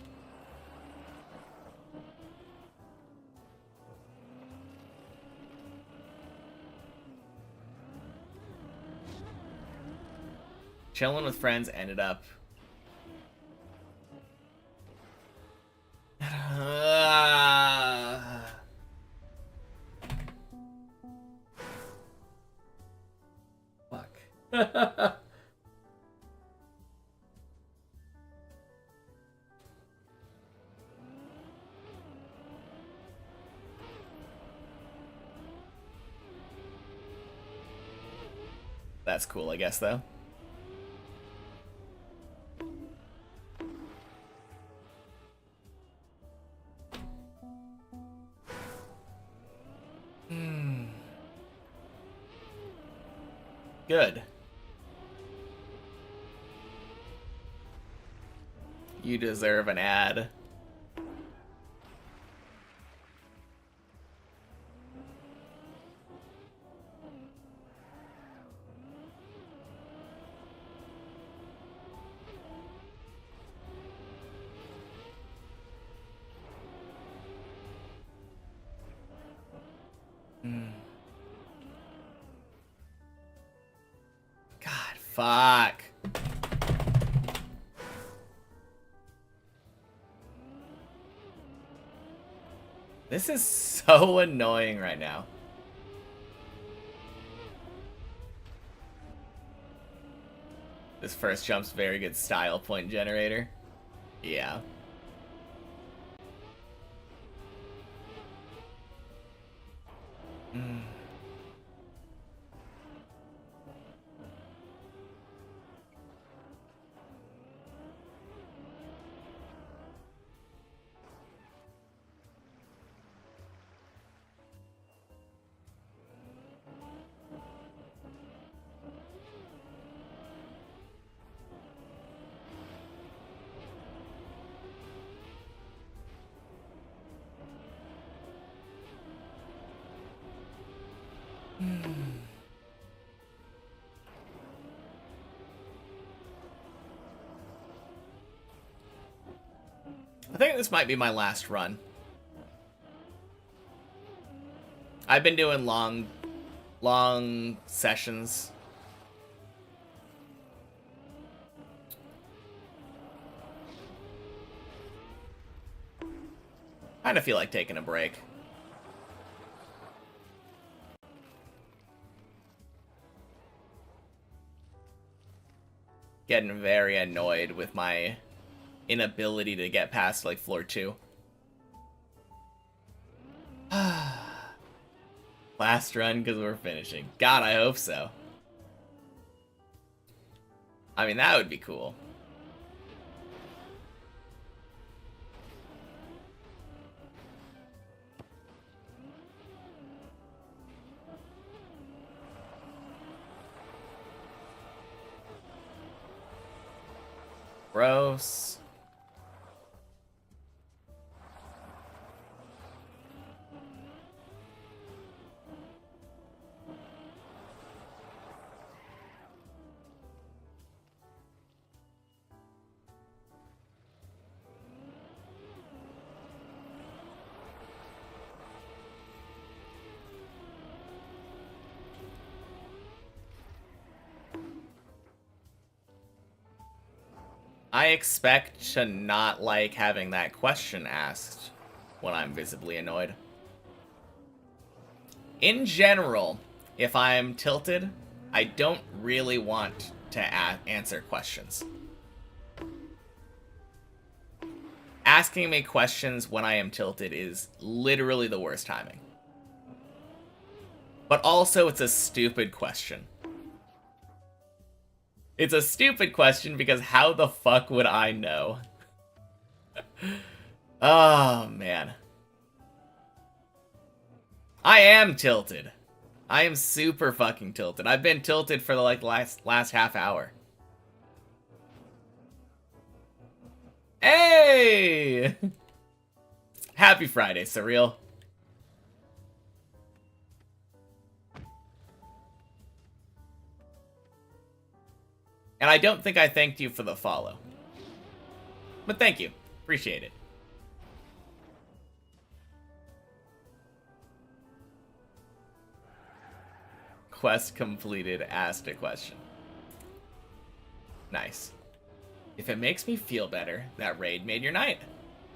Chilling with friends ended up... Fuck. That's cool, I guess, though. Good. You deserve an ad. Fuck. This is so annoying right now. This first jump's very good style point generator. Yeah. I think this might be my last run. I've been doing long sessions. Kind of feel like taking a break. Getting very annoyed with my inability to get past like floor 2. Last run because we're finishing. God, I hope so. I mean, that would be cool. Gross. I expect to not like having that question asked when I'm visibly annoyed. In general, if I'm tilted, I don't really want to answer questions. Asking me questions when I am tilted is literally the worst timing. But also, it's a stupid question. It's a stupid question because how the fuck would I know? Oh, man. I am tilted. I am super fucking tilted. I've been tilted for the last half hour. Hey! Happy Friday, Surreal. And I don't think I thanked you for the follow. But thank you. Appreciate it. Quest completed, asked a question. Nice. If it makes me feel better, that raid made your night.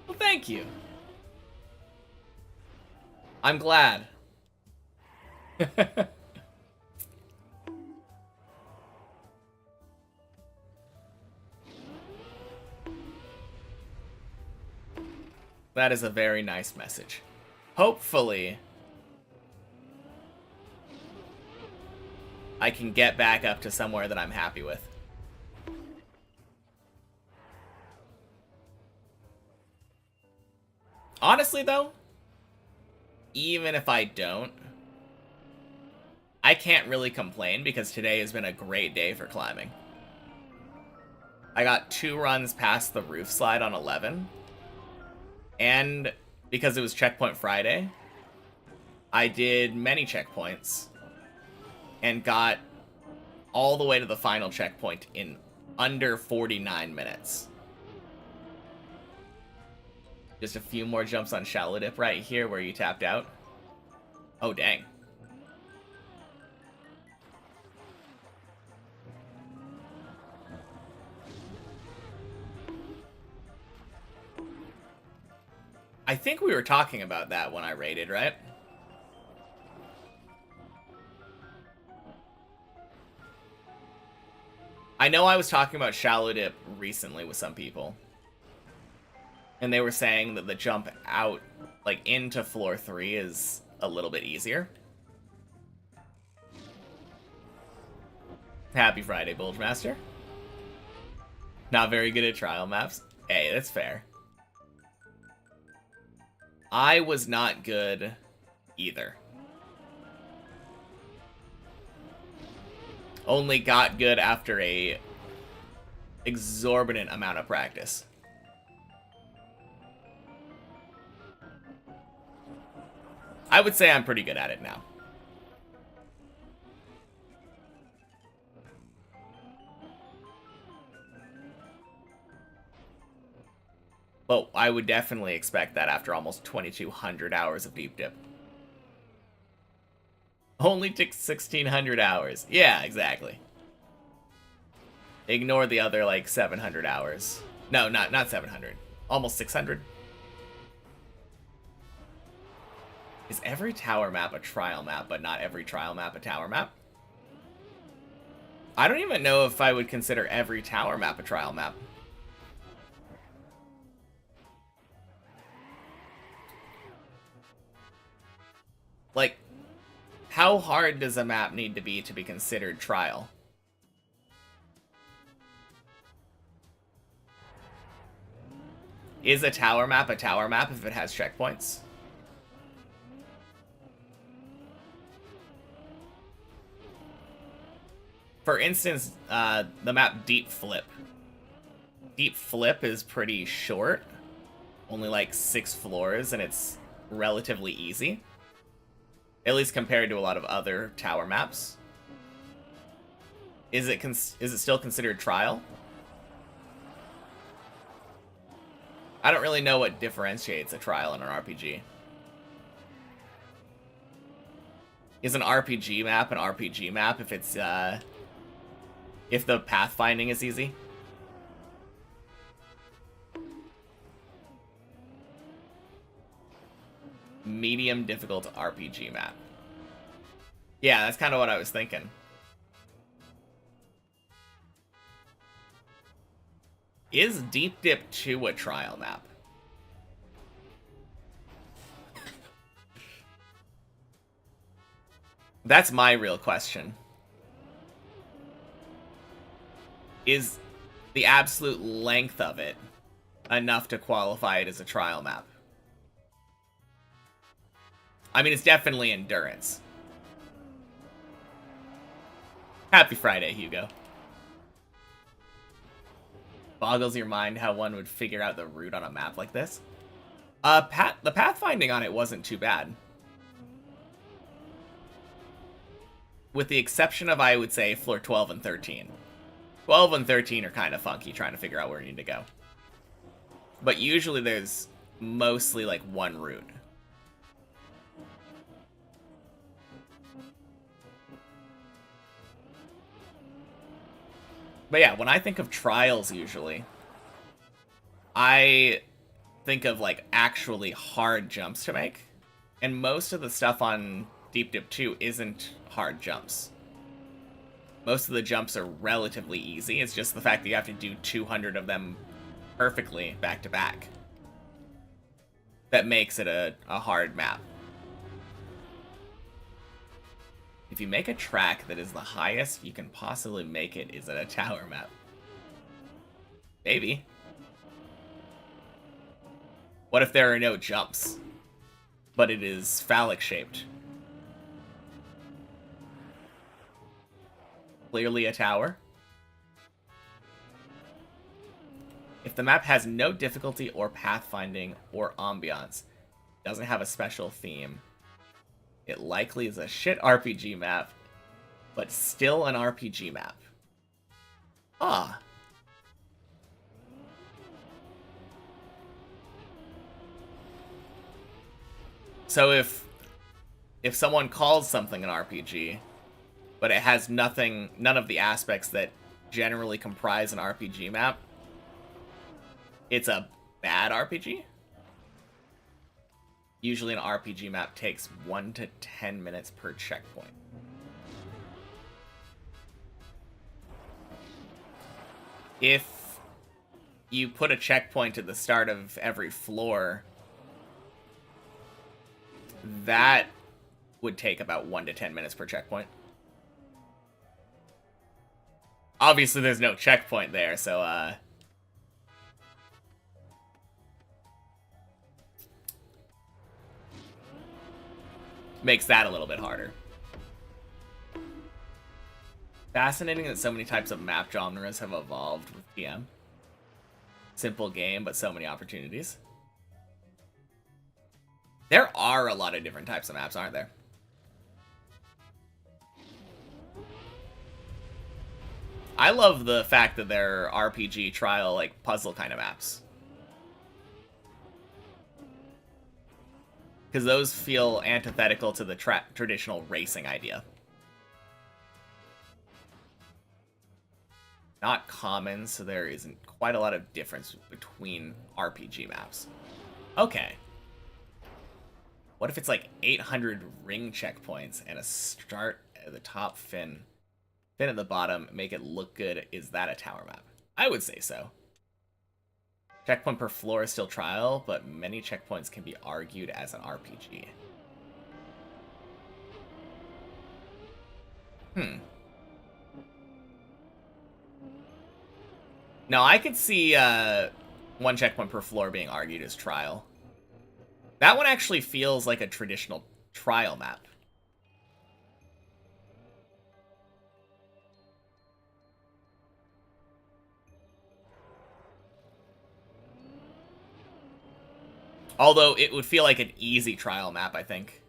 Well, thank you. I'm glad. That is a very nice message. Hopefully, I can get back up to somewhere that I'm happy with. Honestly, though, even if I don't, I can't really complain because today has been a great day for climbing. I got 2 runs past the roof slide on 11. And because it was Checkpoint Friday, I did many checkpoints and got all the way to the final checkpoint in under 49 minutes. Just a few more jumps on Shallow Dip right here where you tapped out. Oh, dang. I think we were talking about that when I raided, right? I know I was talking about Shallow Dip recently with some people. And they were saying that the jump out, like, into floor 3 is a little bit easier. Happy Friday, Bulgemaster. Not very good at trial maps. Hey, that's fair. I was not good either. Only got good after a exorbitant amount of practice. I would say I'm pretty good at it now. But I would definitely expect that after almost 2,200 hours of Deep Dip. Only took 1,600 hours. Yeah, exactly. Ignore the other, like, 700 hours. No, not 700. Almost 600. Is every tower map a trial map, but not every trial map a tower map? I don't even know if I would consider every tower map a trial map. Like, how hard does a map need to be considered trial? Is a tower map if it has checkpoints? For instance, the map Deep Flip. Deep Flip is pretty short. Only like 6 floors, and it's relatively easy. At least compared to a lot of other tower maps. Is it still considered trial? I don't really know what differentiates a trial in an RPG. Is an RPG map if it's if the pathfinding is easy? Medium difficult RPG map. Yeah, that's kind of what I was thinking. Is Deep Dip 2 a trial map? That's my real question. Is the absolute length of it enough to qualify it as a trial map? I mean, it's definitely endurance. Happy Friday, Hugo. Boggles your mind how one would figure out the route on a map like this. The pathfinding on it wasn't too bad. With the exception of, I would say, floor 12 and 13. 12 and 13 are kind of funky trying to figure out where you need to go. But usually there's mostly like one route. But yeah, when I think of trials usually, I think of like actually hard jumps to make. And most of the stuff on Deep Dip 2 isn't hard jumps. Most of the jumps are relatively easy. It's just the fact that you have to do 200 of them perfectly back to back that makes it a hard map. If you make a track that is the highest you can possibly make it, is it a tower map? Maybe. What if there are no jumps, but it is phallic shaped? Clearly a tower. If the map has no difficulty or pathfinding or ambiance, doesn't have a special theme, it likely is a shit RPG map, but still an RPG map. Ah. So if someone calls something an RPG, but it has none of the aspects that generally comprise an RPG map, it's a bad RPG? Usually an RPG map takes 1 to 10 minutes per checkpoint. If you put a checkpoint at the start of every floor, that would take about 1 to 10 minutes per checkpoint. Obviously, there's no checkpoint there, so, makes that a little bit harder. Fascinating that so many types of map genres have evolved with TM. Simple game, but so many opportunities. There are a lot of different types of maps, aren't there? I love the fact that there are RPG trial, like, puzzle kind of maps. Because those feel antithetical to the traditional racing idea. Not common, so there isn't quite a lot of difference between RPG maps. Okay. What if it's like 800 ring checkpoints and a start at the top, fin at the bottom, make it look good? Is that a tower map? I would say so. Checkpoint per floor is still trial, but many checkpoints can be argued as an RPG. No, I could see 1 checkpoint per floor being argued as trial. That one actually feels like a traditional trial map. Although it would feel like an easy trial map, I think.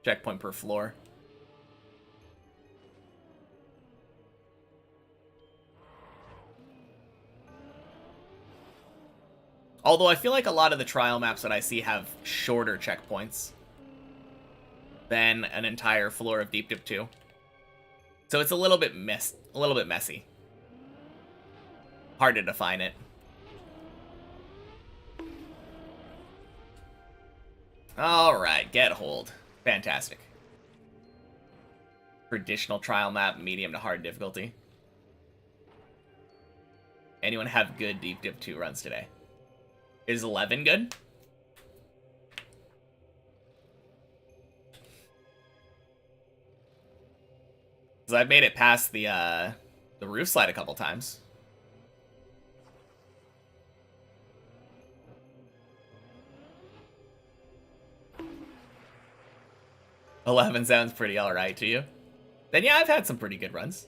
Checkpoint per floor. Although I feel like a lot of the trial maps that I see have shorter checkpoints than an entire floor of Deep Dip 2. So it's a little bit messy. Hard to define it. Alright, get hold. Fantastic. Traditional trial map, medium to hard difficulty. Anyone have good Deep Dip 2 runs today? Is 11 good? Because I've made it past the roof slide a couple times. $11 sounds pretty alright to you. Then yeah, I've had some pretty good runs.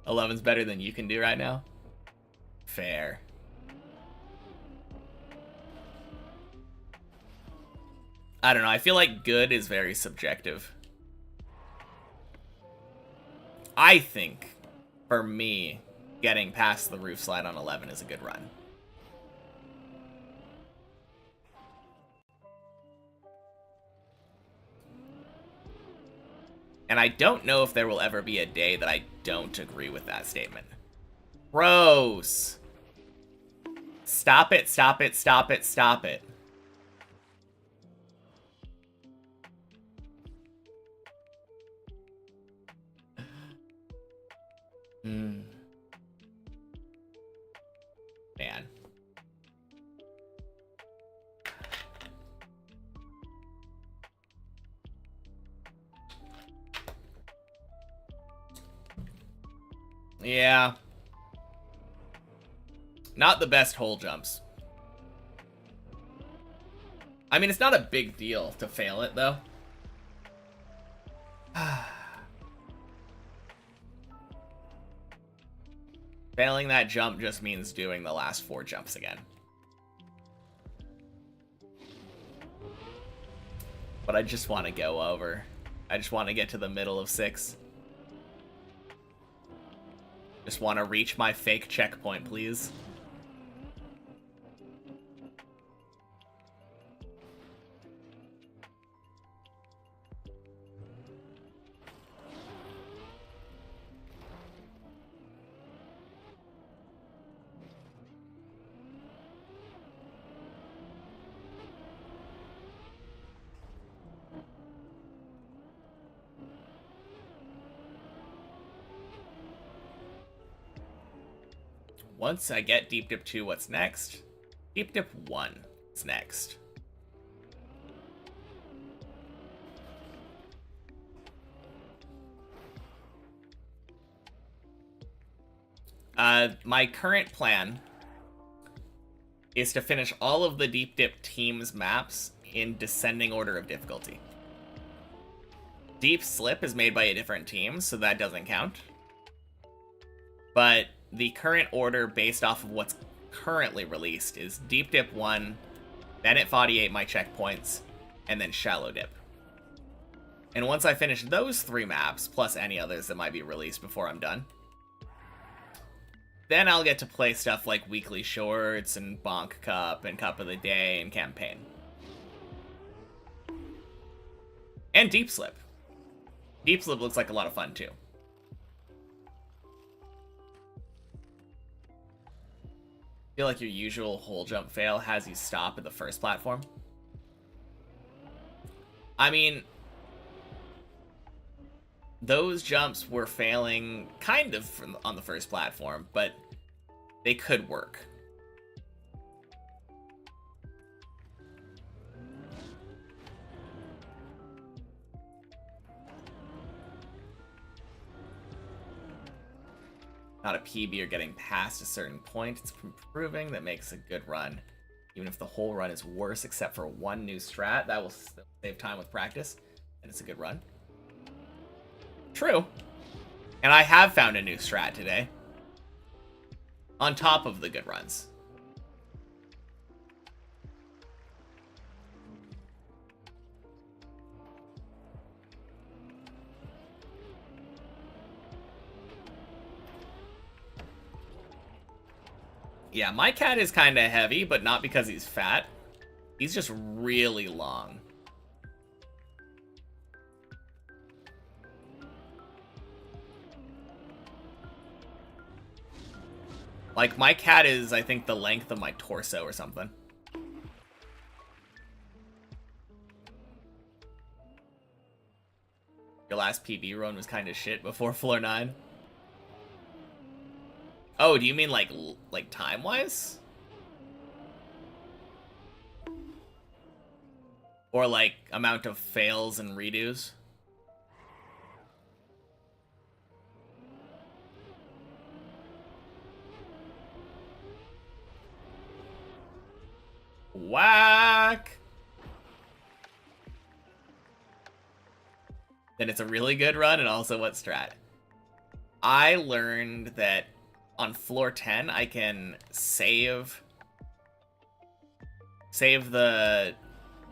$11's better than you can do right now? Fair. I don't know, I feel like good is very subjective. I think, for me, getting past the roof slide on 11 is a good run. And I don't know if there will ever be a day that I don't agree with that statement. Gross. Stop it, stop it, stop it, stop it. Man. Yeah. Not the best hole jumps. I mean, it's not a big deal to fail it, though. Failing that jump just means doing the last 4 jumps again. But I just want to go over. I just want to get to the middle of 6. Just want to reach my fake checkpoint, please. Once I get Deep Dip 2, what's next? Deep Dip 1 is next. My current plan is to finish all of the Deep Dip team's maps in descending order of difficulty. Deep Slip is made by a different team, so that doesn't count. But the current order based off of what's currently released is Deep Dip 1, Bennett 48 my checkpoints, and then Shallow Dip. And once I finish those 3 maps, plus any others that might be released before I'm done, then I'll get to play stuff like Weekly Shorts and Bonk Cup and Cup of the Day and Campaign. And Deep Slip. Deep Slip looks like a lot of fun too. Feel like your usual hole jump fail has you stop at the first platform? I mean, those jumps were failing kind of on the first platform, but they could work. Not a PB or getting past a certain point. It's improving. That makes a good run. Even if the whole run is worse except for one new strat, that will save time with practice. And it's a good run. True. And I have found a new strat today. On top of the good runs. Yeah, my cat is kind of heavy, but not because he's fat. He's just really long. Like, my cat is, I think, the length of my torso or something. Your last PB run was kind of shit before floor 9. Oh, do you mean like time-wise? Or like amount of fails and redos? Whack! Then it's a really good run, and also what strat? I learned that on floor 10, I can save the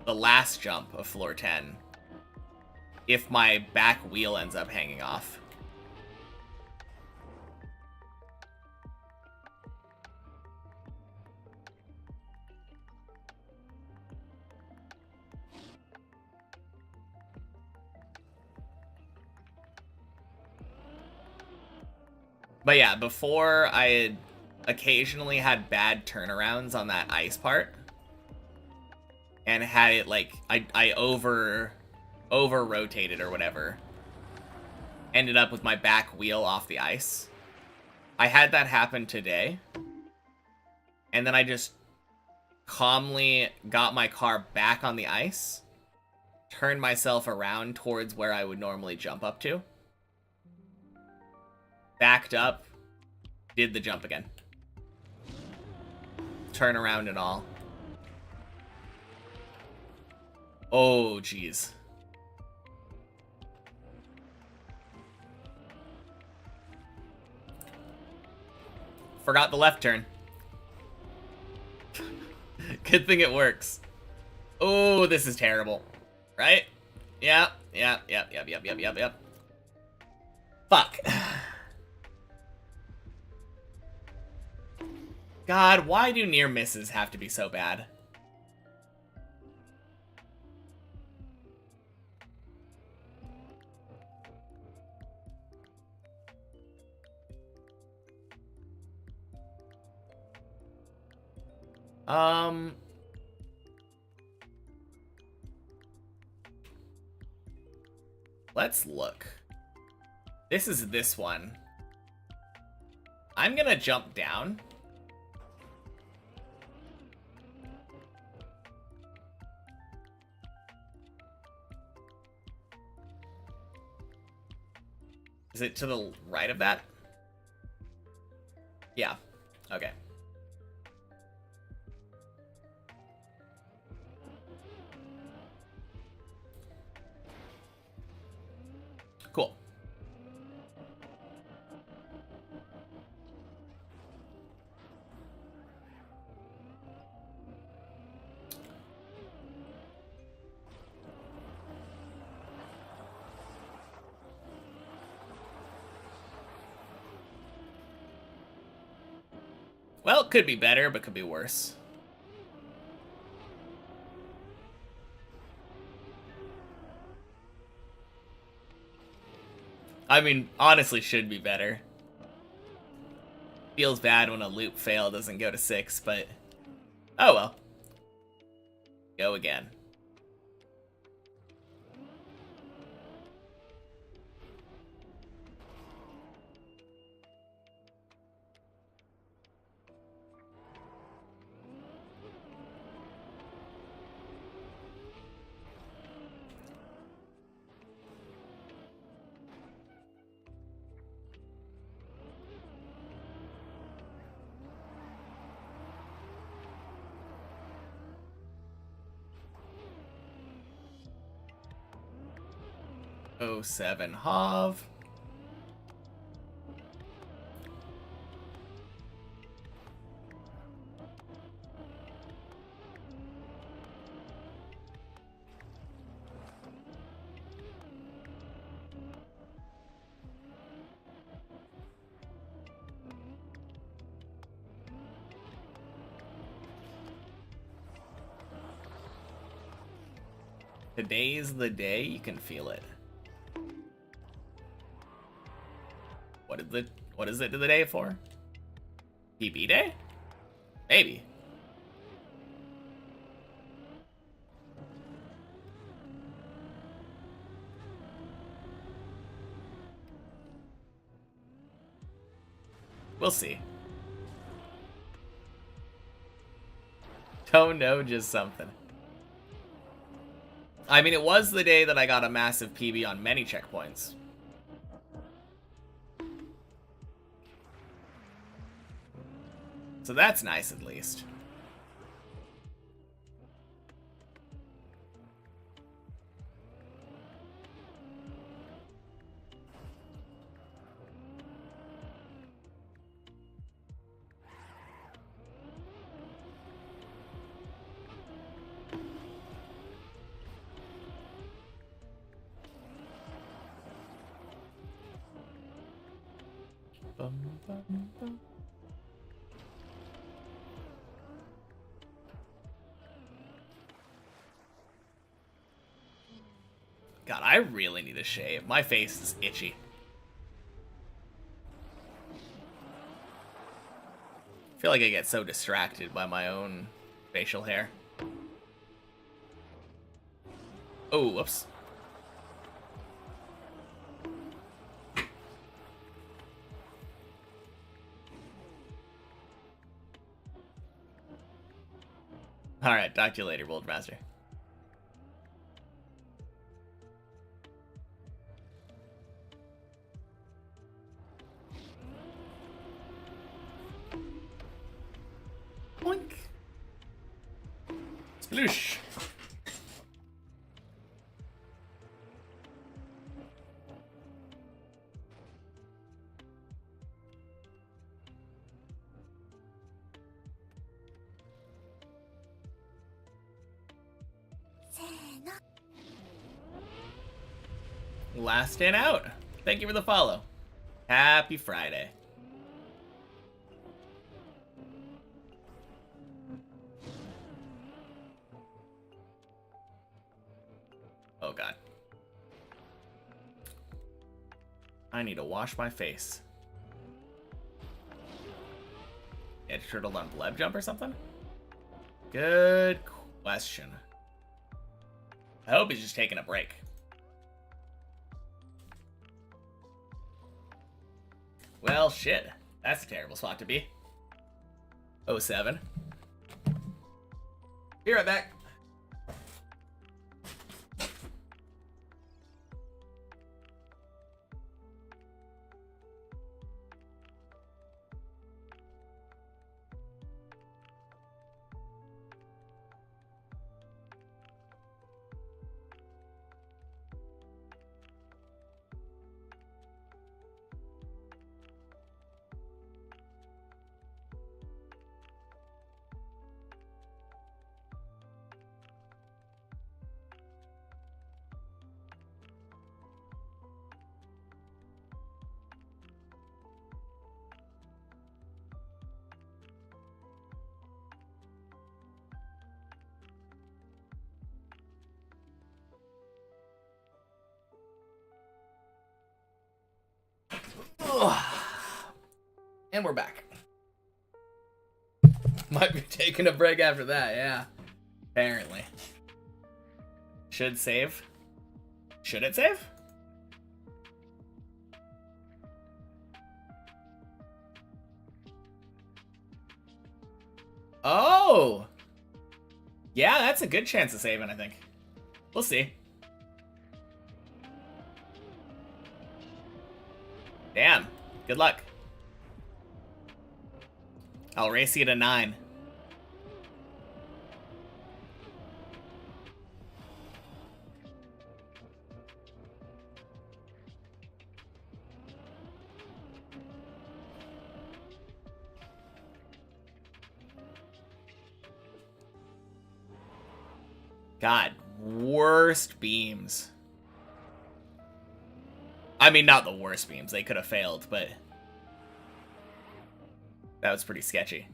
last jump of floor 10 if my back wheel ends up hanging off. But yeah, before I had occasionally had bad turnarounds on that ice part. And had it like, I over rotated or whatever. Ended up with my back wheel off the ice. I had that happen today. And then I just calmly got my car back on the ice. Turned myself around towards where I would normally jump up to. Backed up, did the jump again. turnaround and all. Oh, jeez. Forgot the left turn. Good thing it works. Oh, this is terrible. Right? Yep. Fuck. God, why do near misses have to be so bad? Let's look. This is this one. I'm gonna jump down. Is it to the right of that? Yeah. Okay. Cool. Well, it could be better, but could be worse. I mean, honestly, should be better. Feels bad when a loop fail doesn't go to 6, but... oh well. Go again. Oh, 07 Hov. Today's the day, you can feel it. What is it the day for? PB day? Maybe. We'll see. Don't know, just something. I mean, it was the day that I got a massive PB on many checkpoints. So that's nice, at least. Bum, bum, bum. God, I really need a shave. My face is itchy. I feel like I get so distracted by my own facial hair. Oh, whoops. Alright, talk to you later, Bold Master. Boink. Sploosh. Last in out. Thank you for the follow. Happy Friday. Oh god. I need to wash my face. Edge turtled on bleb jump or something? Good question. I hope he's just taking a break. Well, shit. That's a terrible spot to be. 07. Be right back. And we're back. Might be taking a break after that, yeah. Apparently. Should save. Should it save? Oh! Yeah, that's a good chance of saving, I think. We'll see. Damn. Good luck. I'll race you to 9. God, worst beams. I mean, not the worst beams. They could have failed, but that was pretty sketchy.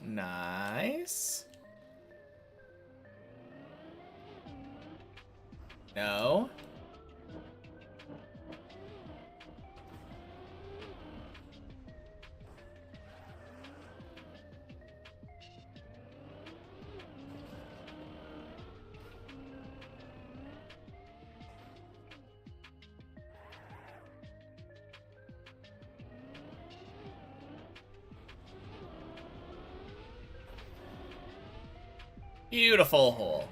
Nice. No. Beautiful hole.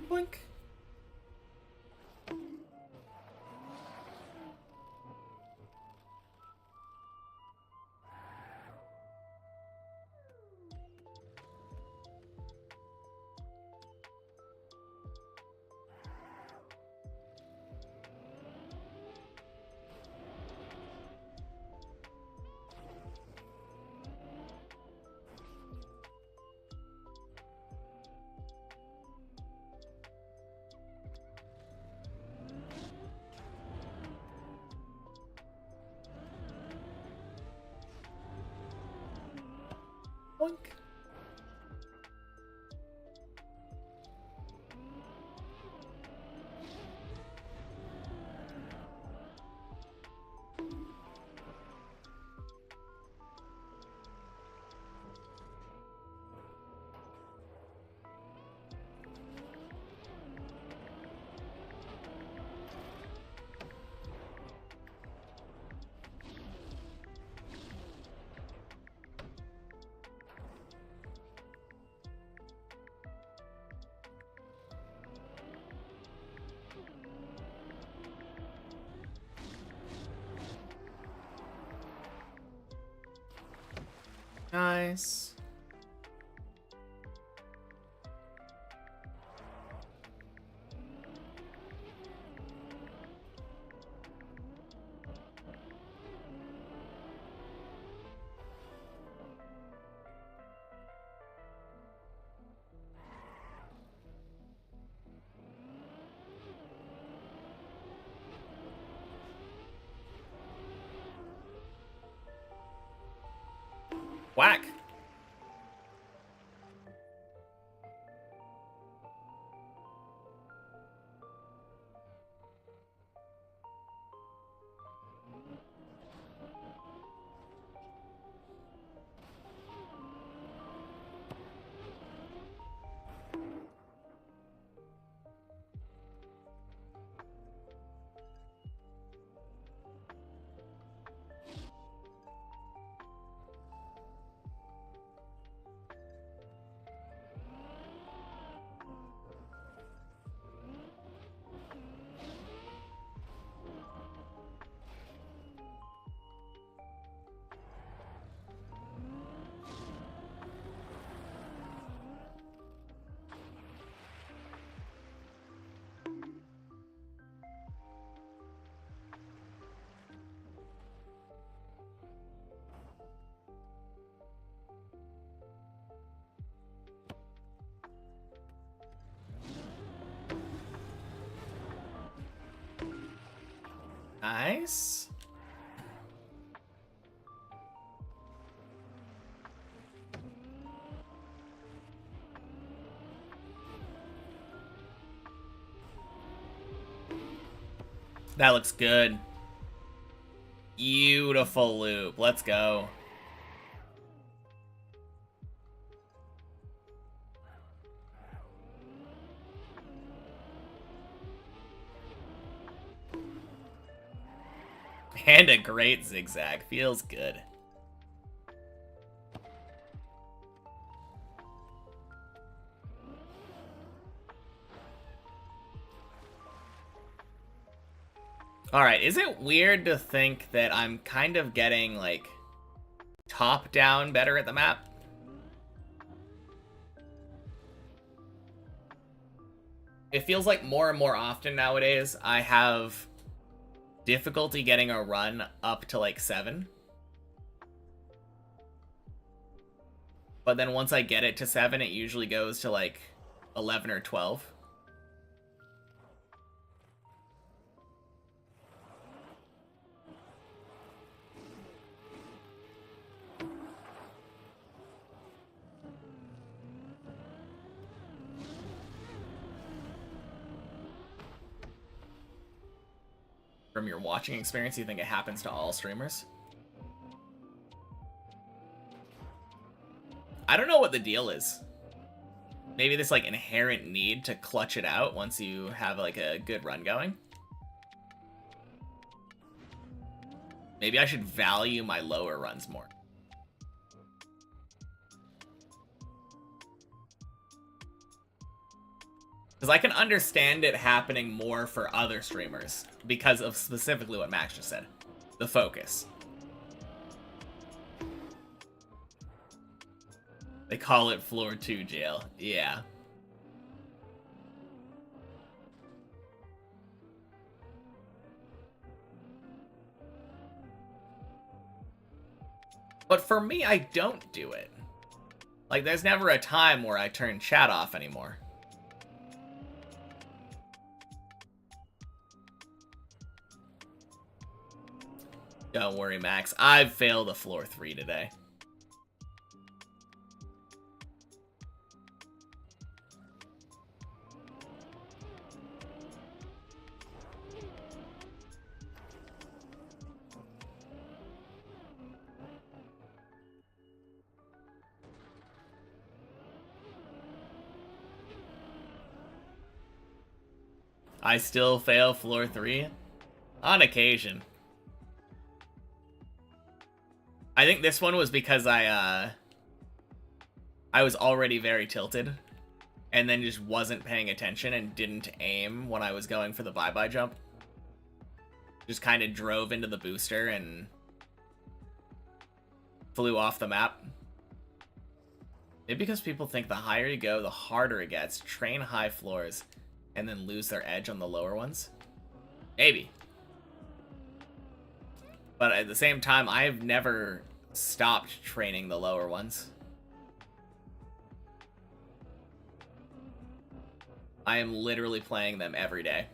Boink. Nice. Whack. Nice. That looks good. Beautiful loop. Let's go. And a great zigzag. Feels good. Alright, is it weird to think that I'm kind of getting, like, top-down better at the map? It feels like more and more often nowadays I have difficulty getting a run up to, like, 7. But then once I get it to 7, it usually goes to, like, 11 or 12. From your watching experience, you think it happens to all streamers? I don't know what the deal is. Maybe this, like, inherent need to clutch it out once you have, like, a good run going. Maybe I should value my lower runs more. Because I can understand it happening more for other streamers because of specifically what Max just said. The focus. They call it floor 2 jail. Yeah. But for me, I don't do it. Like, there's never a time where I turn chat off anymore. Don't worry, Max. I've failed a floor 3 today. I still fail floor 3? On occasion. I think this one was because I was already very tilted. And then just wasn't paying attention and didn't aim when I was going for the bye-bye jump. Just kind of drove into the booster and flew off the map. Maybe because people think the higher you go, the harder it gets. Train high floors and then lose their edge on the lower ones. Maybe. But at the same time, I've never stopped training the lower ones. I am literally playing them every day.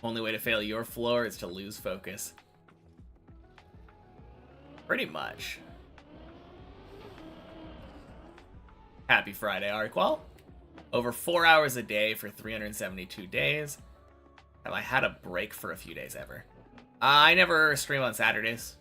Only way to fail your floor is to lose focus. Pretty much. Happy Friday, Ariqual. Over 4 hours a day for 372 days. Have I had a break for a few days ever? I never stream on Saturdays.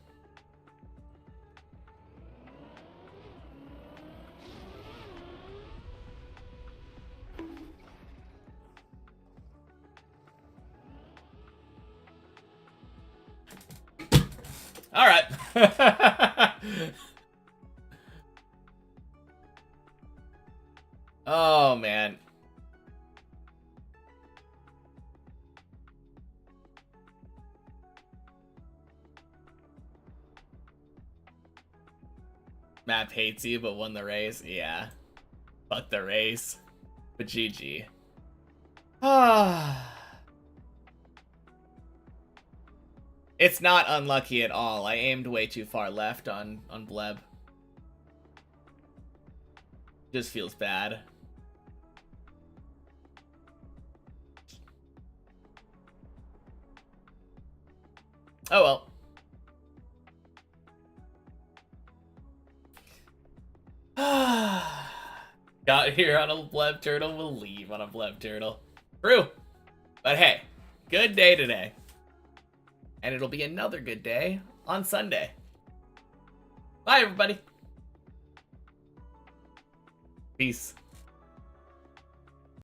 All right. Oh, man. Map hates you, but won the race. Yeah. Fuck the race. But GG. Ah. It's not unlucky at all. I aimed way too far left on Bleb. Just feels bad. Oh well. Got here on a Bleb turtle, we'll leave on a Bleb turtle. True. But hey, good day today. And it'll be another good day on Sunday. Bye, everybody. Peace.